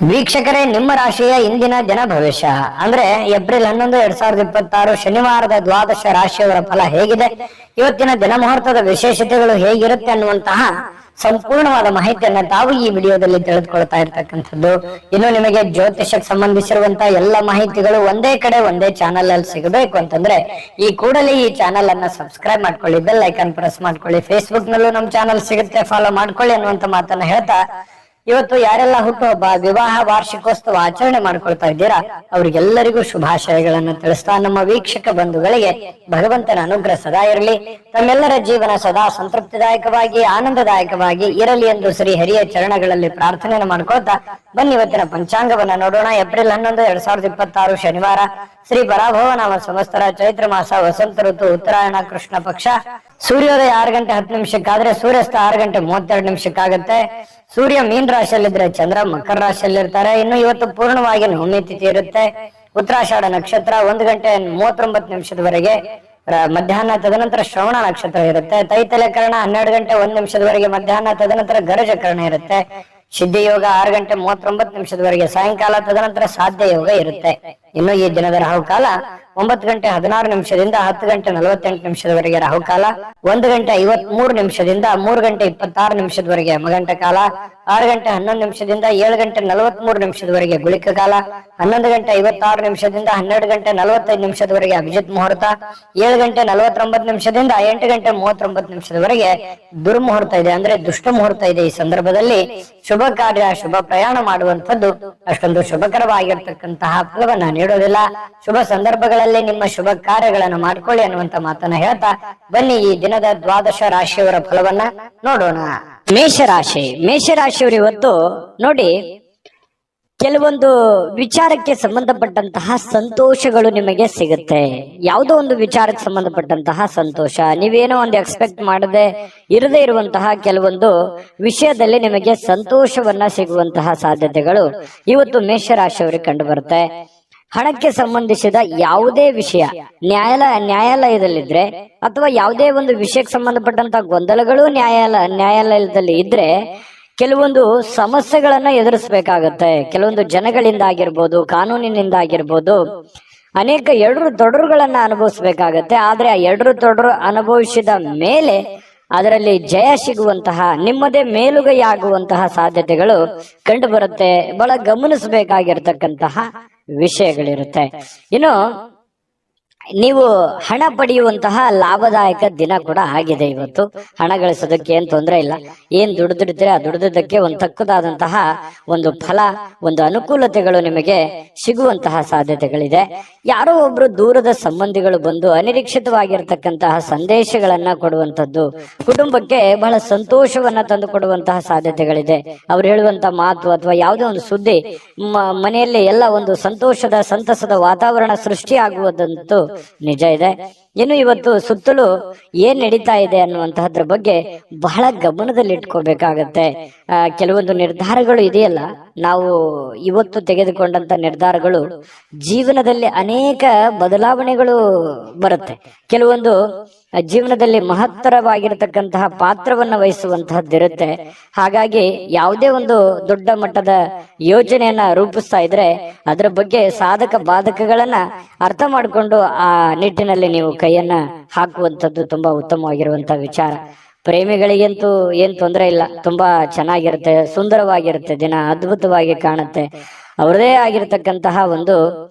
ವೀಕ್ಷಕರೇ, ನಿಮ್ಮ ರಾಶಿಯ ಇಂದಿನ ದಿನ ಭವಿಷ್ಯ ಅಂದ್ರೆ ಏಪ್ರಿಲ್ 11, 2026 ಶನಿವಾರದ ದ್ವಾದಶ ರಾಶಿಯವರ ಫಲ ಹೇಗಿದೆ, ಇವತ್ತಿನ ದಿನ ಮುಹೂರ್ತದ ವಿಶೇಷತೆಗಳು ಹೇಗಿರುತ್ತೆ ಅನ್ನುವಂತಹ ಸಂಪೂರ್ಣವಾದ ಮಾಹಿತಿಯನ್ನ ತಾವು ಈ ವಿಡಿಯೋದಲ್ಲಿ ತಿಳಿದುಕೊಳ್ತಾ ಇರ್ತಕ್ಕಂಥದ್ದು. ಇನ್ನು ನಿಮಗೆ ಜ್ಯೋತಿಷಕ್ಕೆ ಸಂಬಂಧಿಸಿರುವಂತಹ ಎಲ್ಲ ಮಾಹಿತಿಗಳು ಒಂದೇ ಕಡೆ ಒಂದೇ ಚಾನಲ್ ಅಲ್ಲಿ ಸಿಗಬೇಕು ಅಂತಂದ್ರೆ ಈ ಕೂಡಲೇ ಈ ಚಾನಲ್ ಅನ್ನ ಸಬ್ಸ್ಕ್ರೈಬ್ ಮಾಡ್ಕೊಳ್ಳಿ, ಬೆಲ್ ಐಕಾನ್ ಪ್ರೆಸ್ ಮಾಡ್ಕೊಳ್ಳಿ. ಫೇಸ್ಬುಕ್ ನಲ್ಲೂ ನಮ್ಮ ಚಾನಲ್ ಸಿಗುತ್ತೆ, ಫಾಲೋ ಮಾಡ್ಕೊಳ್ಳಿ ಅನ್ನುವಂತ ಮಾತನ್ನ ಹೇಳ್ತಾ, ಇವತ್ತು ಯಾರೆಲ್ಲ ಹುಟ್ಟುಹಬ್ಬ, ವಿವಾಹ, ವಾರ್ಷಿಕೋತ್ಸವ ಆಚರಣೆ ಮಾಡ್ಕೊಳ್ತಾ ಇದ್ದೀರಾ ಅವರಿಗೆಲ್ಲರಿಗೂ ಶುಭಾಶಯಗಳನ್ನು ತಿಳಿಸ್ತಾ ನಮ್ಮ ವೀಕ್ಷಕ ಬಂಧುಗಳಿಗೆ ಭಗವಂತನ ಅನುಗ್ರಹ ಸದಾ ಇರಲಿ, ತಮ್ಮೆಲ್ಲರ ಜೀವನ ಸದಾ ಸಂತೃಪ್ತಿದಾಯಕವಾಗಿ ಆನಂದದಾಯಕವಾಗಿ ಇರಲಿ ಎಂದು ಶ್ರೀ ಹರಿಯ ಚರಣಗಳಲ್ಲಿ ಪ್ರಾರ್ಥನೆಯನ್ನು ಮಾಡ್ಕೊಳ್ತಾ ಬನ್ನಿ ಇವತ್ತಿನ ಪಂಚಾಂಗವನ್ನ ನೋಡೋಣ. ಏಪ್ರಿಲ್ 11, 2026 ಶನಿವಾರ, ಶ್ರೀ ಪರಾಭವ ನಾಮ ಸಂವತ್ಸರ, ಚೈತ್ರ ಮಾಸ, ವಸಂತ ಋತು, ಉತ್ತರಾಯಣ, ಕೃಷ್ಣ ಪಕ್ಷ. ಸೂರ್ಯೋದಯ 6 ಗಂಟೆ 10 ನಿಮಿಷಕ್ಕಾದ್ರೆ ಸೂರ್ಯಾಸ್ತ 6 ಗಂಟೆ 32 ನಿಮಿಷಕ್ಕಾಗತ್ತೆ. ಸೂರ್ಯ ಮೀನ್ ರಾಶಿಯಲ್ಲಿದ್ರೆ ಚಂದ್ರ ಮಕರ ರಾಶಿಯಲ್ಲಿರ್ತಾರೆ. ಇನ್ನು ಇವತ್ತು ಪೂರ್ಣವಾಗಿ ನವಮಿ ತಿಥಿ ಇರುತ್ತೆ. ಉತ್ತರಾಷಾಢ ನಕ್ಷತ್ರ 1 ಗಂಟೆ 39 ನಿಮಿಷದವರೆಗೆ ಮಧ್ಯಾಹ್ನ, ತದನಂತರ ಶ್ರವಣ ನಕ್ಷತ್ರ ಇರುತ್ತೆ. ತೈತಲೆಕರಣ 12 ಗಂಟೆ 1 ನಿಮಿಷದವರೆಗೆ ಮಧ್ಯಾಹ್ನ, ತದನಂತರ ಗರಜಕರಣ ಇರುತ್ತೆ. ಸಿದ್ಧಿ ಯೋಗ 6 ಗಂಟೆ 39 ನಿಮಿಷದವರೆಗೆ ಸಾಯಂಕಾಲ, ತದನಂತರ ಸಾಧ್ಯ ಯೋಗ ಇರುತ್ತೆ. ಇನ್ನು ಈ ದಿನದ ರಾಹುಕಾಲ 9 ಗಂಟೆ 16 ನಿಮಿಷದಿಂದ 10 ಗಂಟೆ 48 ನಿಮಿಷದವರೆಗೆ ರಾಹುಕಾಲ, 1 ಗಂಟೆ 53 ನಿಮಿಷದಿಂದ 3 ಗಂಟೆ 26 ನಿಮಿಷದವರೆಗೆ ಯಮಗಂಟ ಕಾಲ, 6 ಗಂಟೆ 11 ನಿಮಿಷದಿಂದ 7 ಗಂಟೆ 43 ನಿಮಿಷದವರೆಗೆ ಗುಳಿಕ ಕಾಲ, 11 ಗಂಟೆ 56 ನಿಮಿಷದಿಂದ 12 ಗಂಟೆ 45 ನಿಮಿಷದವರೆಗೆ ಅಭಿಜಿತ್ ಮುಹೂರ್ತ, 7 ಗಂಟೆ 49 ನಿಮಿಷದಿಂದ 8 ಗಂಟೆ 39 ನಿಮಿಷದವರೆಗೆ ದುರ್ಮುಹೂರ್ತ ಇದೆ, ಅಂದ್ರೆ ದುಷ್ಟ ಮುಹೂರ್ತ ಇದೆ. ಈ ಸಂದರ್ಭದಲ್ಲಿ ಶುಭ ಕಾರ್ಯ, ಶುಭ ಪ್ರಯಾಣ ಮಾಡುವಂತದ್ದು ಅಷ್ಟೊಂದು ಶುಭಕರವಾಗಿರ್ತಕ್ಕಂತಹ ಫಲವನ್ನ ನೀಡೋದಿಲ್ಲ. ಶುಭ ಸಂದರ್ಭಗಳಲ್ಲಿ ನಿಮ್ಮ ಶುಭ ಕಾರ್ಯಗಳನ್ನು ಮಾಡ್ಕೊಳ್ಳಿ ಅನ್ನುವಂತ ಮಾತನ್ನ ಹೇಳ್ತಾ ಬನ್ನಿ ಈ ದಿನದ ದ್ವಾದಶ ರಾಶಿಯವರ ಫಲವನ್ನ ನೋಡೋಣ. ಮೇಷರಾಶಿಯವರು ಇವತ್ತು ನೋಡಿ, ಕೆಲವೊಂದು ವಿಚಾರಕ್ಕೆ ಸಂಬಂಧಪಟ್ಟಂತಹ ಸಂತೋಷಗಳು ನಿಮಗೆ ಸಿಗುತ್ತೆ. ಯಾವುದೋ ಒಂದು ವಿಚಾರಕ್ಕೆ ಸಂಬಂಧಪಟ್ಟಂತಹ ಸಂತೋಷ, ನೀವೇನೋ ಒಂದು ಎಕ್ಸ್ಪೆಕ್ಟ್ ಮಾಡದೆ ಇರದೇ ಇರುವಂತಹ ಕೆಲವೊಂದು ವಿಷಯದಲ್ಲಿ ನಿಮಗೆ ಸಂತೋಷವನ್ನ ಸಿಗುವಂತಹ ಸಾಧ್ಯತೆಗಳು ಇವತ್ತು ಮೇಷರಾಶಿಯವರಿಗೆ ಕಂಡು ಬರುತ್ತೆ. ಹಣಕ್ಕೆ ಸಂಬಂಧಿಸಿದ ಯಾವುದೇ ವಿಷಯ ನ್ಯಾಯಾಲಯದಲ್ಲಿದ್ರೆ ಅಥವಾ ಯಾವುದೇ ಒಂದು ವಿಷಯಕ್ಕೆ ಸಂಬಂಧಪಟ್ಟಂತಹ ಗೊಂದಲಗಳು ನ್ಯಾಯಾಲಯದಲ್ಲಿ ಇದ್ರೆ ಕೆಲವೊಂದು ಸಮಸ್ಯೆಗಳನ್ನ ಎದುರಿಸಬೇಕಾಗತ್ತೆ. ಕೆಲವೊಂದು ಜನಗಳಿಂದ ಆಗಿರ್ಬೋದು, ಕಾನೂನಿನಿಂದ ಆಗಿರ್ಬೋದು, ಅನೇಕ ಎಡರು ತೊಡರುಗಳನ್ನ ಅನುಭವಿಸಬೇಕಾಗತ್ತೆ. ಆದ್ರೆ ಆ ಎಡರು ತೊಡರು ಅನುಭವಿಸಿದ ಮೇಲೆ ಅದರಲ್ಲಿ ಜಯ ಸಿಗುವಂತಹ, ನಿಮ್ಮದೇ ಮೇಲುಗೈ ಆಗುವಂತಹ ಸಾಧ್ಯತೆಗಳು ಕಂಡು ಬರುತ್ತೆ. ಬಹಳ ಗಮನಿಸಬೇಕಾಗಿರ್ತಕ್ಕಂತಹ ವಿಷಯಗಳಿರುತ್ತೆ. ಇನ್ನು ನೀವು ಹಣ ಪಡೆಯುವಂತಹ ಲಾಭದಾಯಕ ದಿನ ಕೂಡ ಆಗಿದೆ ಇವತ್ತು. ಹಣ ಗಳಿಸೋದಕ್ಕೆ ಏನ್ ತೊಂದರೆ ಇಲ್ಲ. ಏನ್ ದುಡಿದಿರ್ತೀರ ಆ ದುಡಿದಕ್ಕೆ ಒಂದು ತಕ್ಕದಾದಂತಹ ಒಂದು ಫಲ, ಒಂದು ಅನುಕೂಲತೆಗಳು ನಿಮಗೆ ಸಿಗುವಂತಹ ಸಾಧ್ಯತೆಗಳಿದೆ. ಯಾರೋ ಒಬ್ರು ದೂರದ ಸಂಬಂಧಿಗಳು ಬಂದು ಅನಿರೀಕ್ಷಿತವಾಗಿರ್ತಕ್ಕಂತಹ ಸಂದೇಶಗಳನ್ನ ಕೊಡುವಂತದ್ದು ಕುಟುಂಬಕ್ಕೆ ಬಹಳ ಸಂತೋಷವನ್ನ ತಂದು ಕೊಡುವಂತಹ ಸಾಧ್ಯತೆಗಳಿದೆ. ಅವ್ರು ಹೇಳುವಂತ ಮಾತು ಅಥವಾ ಯಾವುದೇ ಒಂದು ಸುದ್ದಿ ಮನೆಯಲ್ಲಿ ಎಲ್ಲ ಒಂದು ಸಂತೋಷದ, ಸಂತಸದ ವಾತಾವರಣ ಸೃಷ್ಟಿಯಾಗುವುದಂತೂ ನಿಜ ಇದೆ. ಇನ್ನು ಇವತ್ತು ಸುತ್ತಲೂ ಏನ್ ನಡೀತಾ ಇದೆ ಅನ್ನುವಂತಹದ್ರ ಬಗ್ಗೆ ಬಹಳ ಗಮನದಲ್ಲಿ ಇಟ್ಕೋಬೇಕಾಗತ್ತೆ. ಕೆಲವೊಂದು ನಿರ್ಧಾರಗಳು ಇದೆಯಲ್ಲ, ನಾವು ಇವತ್ತು ತೆಗೆದುಕೊಂಡಂತ ನಿರ್ಧಾರಗಳು ಜೀವನದಲ್ಲಿ ಅನೇಕ ಬದಲಾವಣೆಗಳು ಬರುತ್ತೆ. ಕೆಲವೊಂದು ಜೀವನದಲ್ಲಿ ಮಹತ್ತರವಾಗಿರತಕ್ಕಂತಹ ಪಾತ್ರವನ್ನ ವಹಿಸುವಂತಹದ್ದಿರುತ್ತೆ. ಹಾಗಾಗಿ ಯಾವುದೇ ಒಂದು ದೊಡ್ಡ ಮಟ್ಟದ ಯೋಜನೆಯನ್ನ ರೂಪಿಸ್ತಾ ಇದ್ರೆ ಅದರ ಬಗ್ಗೆ ಸಾಧಕ ಬಾಧಕಗಳನ್ನ ಅರ್ಥ ಮಾಡಿಕೊಂಡು ಆ ನಿಟ್ಟಿನಲ್ಲಿ ನೀವು ಕೈಯನ್ನ ಹಾಕುವಂಥದ್ದು ತುಂಬಾ ಉತ್ತಮವಾಗಿರುವಂತಹ ವಿಚಾರ. ಪ್ರೇಮಿಗಳಿಗಂತೂ ಏನ್ ತೊಂದರೆ ಇಲ್ಲ, ತುಂಬಾ ಚೆನ್ನಾಗಿರುತ್ತೆ, ಸುಂದರವಾಗಿರುತ್ತೆ, ದಿನ ಅದ್ಭುತವಾಗಿ ಕಾಣುತ್ತೆ. ಅವರದೇ ಆಗಿರತಕ್ಕಂತಹ ಒಂದು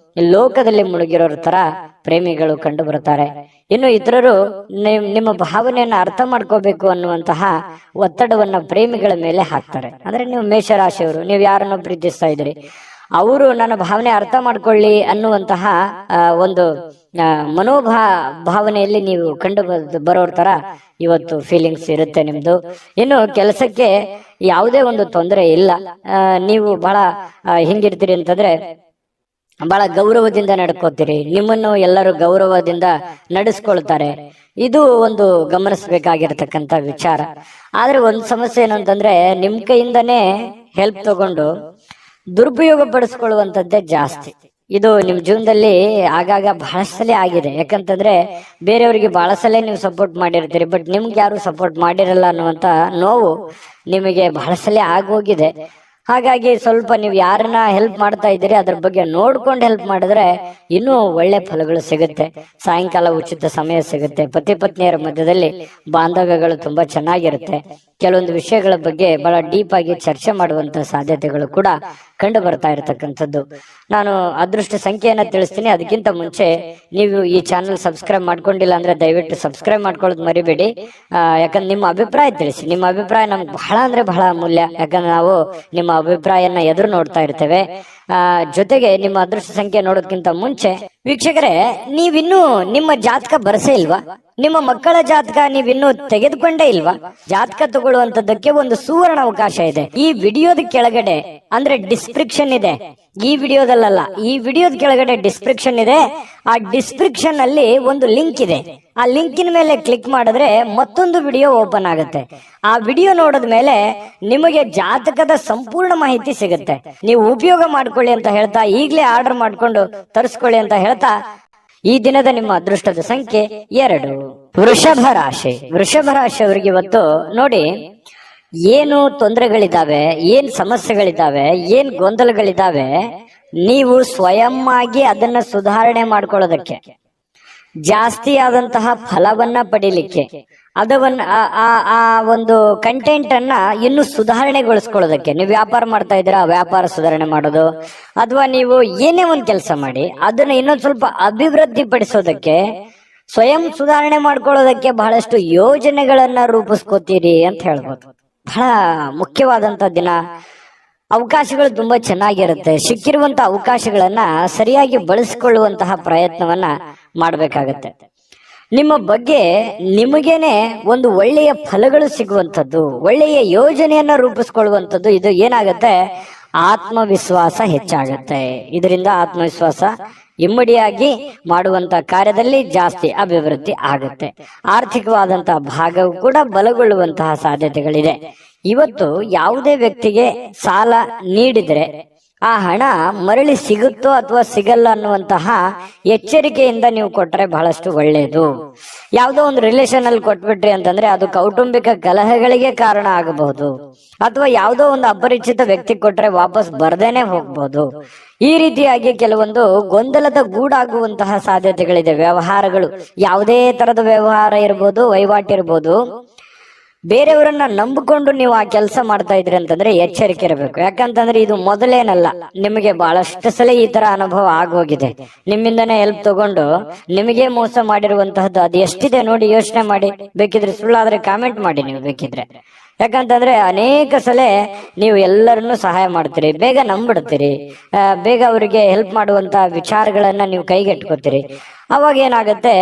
ಲೋಕದಲ್ಲಿ ಮುಳುಗಿರೋರ ತರ ಪ್ರೇಮಿಗಳು ಕಂಡು ಬರ್ತಾರೆ. ಇನ್ನು ಇತರರು ನಿಮ್ಮ ಭಾವನೆಯನ್ನ ಅರ್ಥ ಮಾಡ್ಕೋಬೇಕು ಅನ್ನುವಂತಹ ಒತ್ತಡವನ್ನ ಪ್ರೇಮಿಗಳ ಮೇಲೆ ಹಾಕ್ತಾರೆ. ಅಂದ್ರೆ ನೀವು ಮೇಷರಾಶಿಯವರು, ನೀವು ಯಾರನ್ನು ಪ್ರೀತಿಸ್ತಾ ಇದ್ರಿ, ಅವರು ನನ್ನ ಭಾವನೆ ಅರ್ಥ ಮಾಡ್ಕೊಳ್ಳಿ ಅನ್ನುವಂತಹ ಒಂದು ಭಾವನೆಯಲ್ಲಿ ನೀವು ಕಂಡು ಬರೋರ್ ತರ ಇವತ್ತು ಫೀಲಿಂಗ್ಸ್ ಇರುತ್ತೆ ನಿಮ್ದು. ಇನ್ನು ಕೆಲಸಕ್ಕೆ ಯಾವುದೇ ಒಂದು ತೊಂದರೆ ಇಲ್ಲ. ನೀವು ಬಹಳ ಹಿಂಗಿರ್ತೀರಿ ಅಂತಂದ್ರೆ ಬಹಳ ಗೌರವದಿಂದ ನಡ್ಕೋತೀರಿ, ನಿಮ್ಮನ್ನು ಎಲ್ಲರೂ ಗೌರವದಿಂದ ನಡೆಸ್ಕೊಳ್ತಾರೆ. ಇದು ಒಂದು ಗಮನಿಸಬೇಕಾಗಿರ್ತಕ್ಕಂಥ ವಿಚಾರ. ಆದ್ರೆ ಒಂದು ಸಮಸ್ಯೆ ಏನು ಅಂತಂದ್ರೆ, ನಿಮ್ ಕೈಯಿಂದನೇ ಹೆಲ್ಪ್ ತಗೊಂಡು ದುರುಪಯೋಗ ಪಡಿಸ್ಕೊಳ್ಳುವಂತದ್ದೇ ಜಾಸ್ತಿ. ಇದು ನಿಮ್ ಜೀವನದಲ್ಲಿ ಆಗಾಗ ಬಹಳ ಸಲ ಆಗಿದೆ. ಯಾಕಂತಂದ್ರೆ ಬೇರೆಯವರಿಗೆ ಬಹಳ ಸಲ ನೀವು ಸಪೋರ್ಟ್ ಮಾಡಿರ್ತೀರಿ, ಬಟ್ ನಿಮ್ಗೆ ಯಾರು ಸಪೋರ್ಟ್ ಮಾಡಿರಲ್ಲ ಅನ್ನುವಂತ ನೋವು ನಿಮಗೆ ಬಹಳ ಸಲ ಆಗೋಗಿದೆ. ಹಾಗಾಗಿ ಸ್ವಲ್ಪ ನೀವು ಯಾರನ್ನ ಹೆಲ್ಪ್ ಮಾಡ್ತಾ ಇದ್ದೀರಿ ಅದ್ರ ಬಗ್ಗೆ ನೋಡ್ಕೊಂಡು ಹೆಲ್ಪ್ ಮಾಡಿದ್ರೆ ಇನ್ನೂ ಒಳ್ಳೆ ಫಲಗಳು ಸಿಗುತ್ತೆ. ಸಾಯಂಕಾಲ ಉಚಿತ ಸಮಯ ಸಿಗುತ್ತೆ. ಪತಿ ಪತ್ನಿಯರ ಮಧ್ಯದಲ್ಲಿ ಬಾಂಧವ್ಯಗಳು ತುಂಬಾ ಚೆನ್ನಾಗಿರುತ್ತೆ. ಕೆಲವೊಂದು ವಿಷಯಗಳ ಬಗ್ಗೆ ಬಹಳ ಡೀಪ್ ಆಗಿ ಚರ್ಚೆ ಮಾಡುವಂತ ಸಾಧ್ಯತೆಗಳು ಕೂಡ ಕಂಡು ಬರ್ತಾ ಇರತಕ್ಕಂಥದ್ದು. ನಾನು ಅದೃಷ್ಟ ಸಂಖ್ಯೆಯನ್ನ ತಿಳಿಸ್ತೀನಿ. ಅದಕ್ಕಿಂತ ಮುಂಚೆ ನೀವು ಈ ಚಾನಲ್ ಸಬ್ಸ್ಕ್ರೈಬ್ ಮಾಡ್ಕೊಂಡಿಲ್ಲ ಅಂದ್ರೆ ದಯವಿಟ್ಟು ಸಬ್ಸ್ಕ್ರೈಬ್ ಮಾಡ್ಕೊಳ್ಳೋದು ಮರಿಬೇಡಿ. ಯಾಕಂದ್ರೆ ನಿಮ್ಮ ಅಭಿಪ್ರಾಯ ತಿಳಿಸಿ. ನಿಮ್ಮ ಅಭಿಪ್ರಾಯ ನಮ್ಗೆ ಬಹಳ ಅಂದ್ರೆ ಬಹಳ ಅಮೂಲ್ಯ. ಯಾಕಂದ್ರೆ ನಾವು ನಿಮ್ಮ ಅಭಿಪ್ರಾಯನ ಎದುರು ನೋಡ್ತಾ ಇರ್ತೇವೆ. ಜೊತೆಗೆ ನಿಮ್ಮ ಅದೃಷ್ಟ ಸಂಖ್ಯೆ ನೋಡೋದಕ್ಕಿಂತ ಮುಂಚೆ ವೀಕ್ಷಕರೇ, ನೀವಿನ್ನೂ ನಿಮ್ಮ ಜಾತಕ ಬರಸೇ ಇಲ್ವಾ? ನಿಮ್ಮ ಮಕ್ಕಳ ಜಾತಕ ನೀವಿನ್ನೂ ತೆಗೆದುಕೊಂಡೇ ಇಲ್ವಾ? ಜಾತಕ ತಗೊಳ್ಳುವಂತದ್ದಕ್ಕೆ ಒಂದು ಸುವರ್ಣ ಅವಕಾಶ ಇದೆ. ಈ ವಿಡಿಯೋದ ಕೆಳಗಡೆ ಅಂದ್ರೆ ಡಿಸ್ಕ್ರಿಪ್ಷನ್ ಇದೆ. ಈ ವಿಡಿಯೋದಲ್ಲ, ಈ ವಿಡಿಯೋದ ಕೆಳಗಡೆ ಡಿಸ್ಕ್ರಿಪ್ಷನ್ ಇದೆ. ಆ ಡಿಸ್ಕ್ರಿಪ್ಷನ್ ಅಲ್ಲಿ ಒಂದು ಲಿಂಕ್ ಇದೆ. ಆ ಲಿಂಕಿನ ಮೇಲೆ ಕ್ಲಿಕ್ ಮಾಡಿದ್ರೆ ಮತ್ತೊಂದು ವಿಡಿಯೋ ಓಪನ್ ಆಗುತ್ತೆ. ಆ ವಿಡಿಯೋ ನೋಡಿದ ಮೇಲೆ ನಿಮಗೆ ಜಾತಕದ ಸಂಪೂರ್ಣ ಮಾಹಿತಿ ಸಿಗುತ್ತೆ. ನೀವು ಉಪಯೋಗ ಮಾಡ್ಕೊಳ್ಳಿ ಅಂತ ಹೇಳ್ತಾ, ಈಗಲೇ ಆರ್ಡರ್ ಮಾಡ್ಕೊಂಡು ತರಿಸ್ಕೊಳ್ಳಿ ಅಂತ ಹೇಳ್ತಾ, ಈ ದಿನದ ನಿಮ್ಮ ಅದೃಷ್ಟದ ಸಂಖ್ಯೆ 2. ವೃಷಭ ರಾಶಿ. ವೃಷಭ ರಾಶಿಯವರಿಗೆ ಇವತ್ತು ನೋಡಿ, ಏನು ತೊಂದರೆಗಳಿದ್ದಾವೆ, ಏನ್ ಸಮಸ್ಯೆಗಳಿದ್ದಾವೆ, ಏನ್ ಗೊಂದಲಗಳಿದ್ದಾವೆ, ನೀವು ಸ್ವಯಂ ಆಗಿ ಅದನ್ನ ಸುಧಾರಣೆ ಮಾಡ್ಕೊಳ್ಳೋದಕ್ಕೆ, ಜಾಸ್ತಿ ಆದಂತಹ ಫಲವನ್ನ ಪಡಿಲಿಕ್ಕೆ, ಅದವನ್ನ ಆ ಒಂದು ಕಂಟೆಂಟ್ ಅನ್ನ ಇನ್ನು ಸುಧಾರಣೆಗೊಳಿಸ್ಕೊಳ್ಳೋದಕ್ಕೆ, ನೀವು ವ್ಯಾಪಾರ ಮಾಡ್ತಾ ಇದ್ದೀರಾ, ವ್ಯಾಪಾರ ಸುಧಾರಣೆ ಮಾಡೋದು, ಅಥವಾ ನೀವು ಏನೇ ಒಂದು ಕೆಲಸ ಮಾಡಿ ಅದನ್ನ ಇನ್ನೊಂದು ಸ್ವಲ್ಪ ಅಭಿವೃದ್ಧಿ ಪಡಿಸೋದಕ್ಕೆ, ಸ್ವಯಂ ಸುಧಾರಣೆ ಮಾಡ್ಕೊಳ್ಳೋದಕ್ಕೆ ಬಹಳಷ್ಟು ಯೋಜನೆಗಳನ್ನ ರೂಪಿಸ್ಕೋತೀರಿ ಅಂತ ಹೇಳ್ಬೋದು. ಬಹಳ ಮುಖ್ಯವಾದಂತ ದಿನ. ಅವಕಾಶಗಳು ತುಂಬಾ ಚೆನ್ನಾಗಿರುತ್ತೆ. ಸಿಕ್ಕಿರುವಂತ ಅವಕಾಶಗಳನ್ನ ಸರಿಯಾಗಿ ಬಳಸಿಕೊಳ್ಳುವಂತಹ ಪ್ರಯತ್ನವನ್ನ ಮಾಡಬೇಕಾಗತ್ತೆ. ನಿಮ್ಮ ಬಗ್ಗೆ ನಿಮಗೇನೆ ಒಂದು ಒಳ್ಳೆಯ ಫಲಗಳು ಸಿಗುವಂಥದ್ದು, ಒಳ್ಳೆಯ ಯೋಜನೆಯನ್ನ ರೂಪಿಸ್ಕೊಳ್ಳುವಂಥದ್ದು. ಇದು ಏನಾಗತ್ತೆ, ಆತ್ಮವಿಶ್ವಾಸ ಹೆಚ್ಚಾಗತ್ತೆ. ಇದರಿಂದ ಆತ್ಮವಿಶ್ವಾಸ ಇಮ್ಮಡಿಯಾಗಿ ಮಾಡುವಂತ ಕಾರ್ಯದಲ್ಲಿ ಜಾಸ್ತಿ ಅಭಿವೃದ್ಧಿ ಆಗುತ್ತೆ. ಆರ್ಥಿಕವಾದಂತಹ ಭಾಗವು ಕೂಡ ಬಲಗೊಳ್ಳುವಂತಹ ಸಾಧ್ಯತೆಗಳಿದೆ. ಇವತ್ತು ಯಾವುದೇ ವ್ಯಕ್ತಿಗೆ ಸಾಲ ನೀಡಿದ್ರೆ ಆ ಹಣ ಮರಳಿ ಸಿಗುತ್ತೋ ಅಥವಾ ಸಿಗಲ್ಲ ಅನ್ನುವಂತಹ ಎಚ್ಚರಿಕೆಯಿಂದ ನೀವು ಕೊಟ್ಟರೆ ಬಹಳಷ್ಟು ಒಳ್ಳೆಯದು. ಯಾವುದೋ ಒಂದು ರಿಲೇಷನ್ ಅಲ್ಲಿ ಕೊಟ್ಬಿಟ್ರಿ ಅಂತಂದ್ರೆ ಅದು ಕೌಟುಂಬಿಕ ಕಲಹಗಳಿಗೆ ಕಾರಣ ಆಗಬಹುದು, ಅಥವಾ ಯಾವುದೋ ಒಂದು ಅಪರಿಚಿತ ವ್ಯಕ್ತಿ ಕೊಟ್ರೆ ವಾಪಸ್ ಬರ್ದೇನೆ ಹೋಗ್ಬಹುದು. ಈ ರೀತಿಯಾಗಿ ಕೆಲವೊಂದು ಗೊಂದಲದ ಗೂಡಾಗುವಂತಹ ಸಾಧ್ಯತೆಗಳಿದೆ. ವ್ಯವಹಾರಗಳು, ಯಾವುದೇ ತರದ ವ್ಯವಹಾರ ಇರ್ಬೋದು, ವಹಿವಾಟಿರ್ಬೋದು, ಬೇರೆಯವರನ್ನ ನಂಬಿಕೊಂಡು ನೀವು ಆ ಕೆಲಸ ಮಾಡ್ತಾ ಇದ್ರಿ ಅಂತಂದ್ರೆ ಎಚ್ಚರಿಕೆ ಇರಬೇಕು. ಯಾಕಂತಂದ್ರೆ ಇದು ಮೊದಲೇನಲ್ಲ, ನಿಮಗೆ ಬಹಳಷ್ಟು ಸಲ ಈ ತರ ಅನುಭವ ಆಗೋಗಿದೆ. ನಿಮ್ಮಿಂದನೇ ಹೆಲ್ಪ್ ತಗೊಂಡು ನಿಮಗೆ ಮೋಸ ಮಾಡಿರುವಂತಹದ್ದು ಅದು ಎಷ್ಟಿದೆ ನೋಡಿ, ಯೋಚನೆ ಮಾಡಿ. ಬೇಕಿದ್ರೆ ಸುಳ್ಳಾದ್ರೆ ಕಾಮೆಂಟ್ ಮಾಡಿ ನೀವು ಬೇಕಿದ್ರೆ. ಯಾಕಂತಂದ್ರೆ ಅನೇಕ ಸಲ ನೀವು ಎಲ್ಲರನ್ನು ಸಹಾಯ ಮಾಡ್ತೀರಿ, ಬೇಗ ನಂಬಿಡ್ತೀರಿ, ಬೇಗ ಅವರಿಗೆ ಹೆಲ್ಪ್ ಮಾಡುವಂತ ವಿಚಾರಗಳನ್ನ ನೀವು ಕೈಗೆಟ್ಕೋತೀರಿ. ಅವಾಗ ಏನಾಗತ್ತೆ,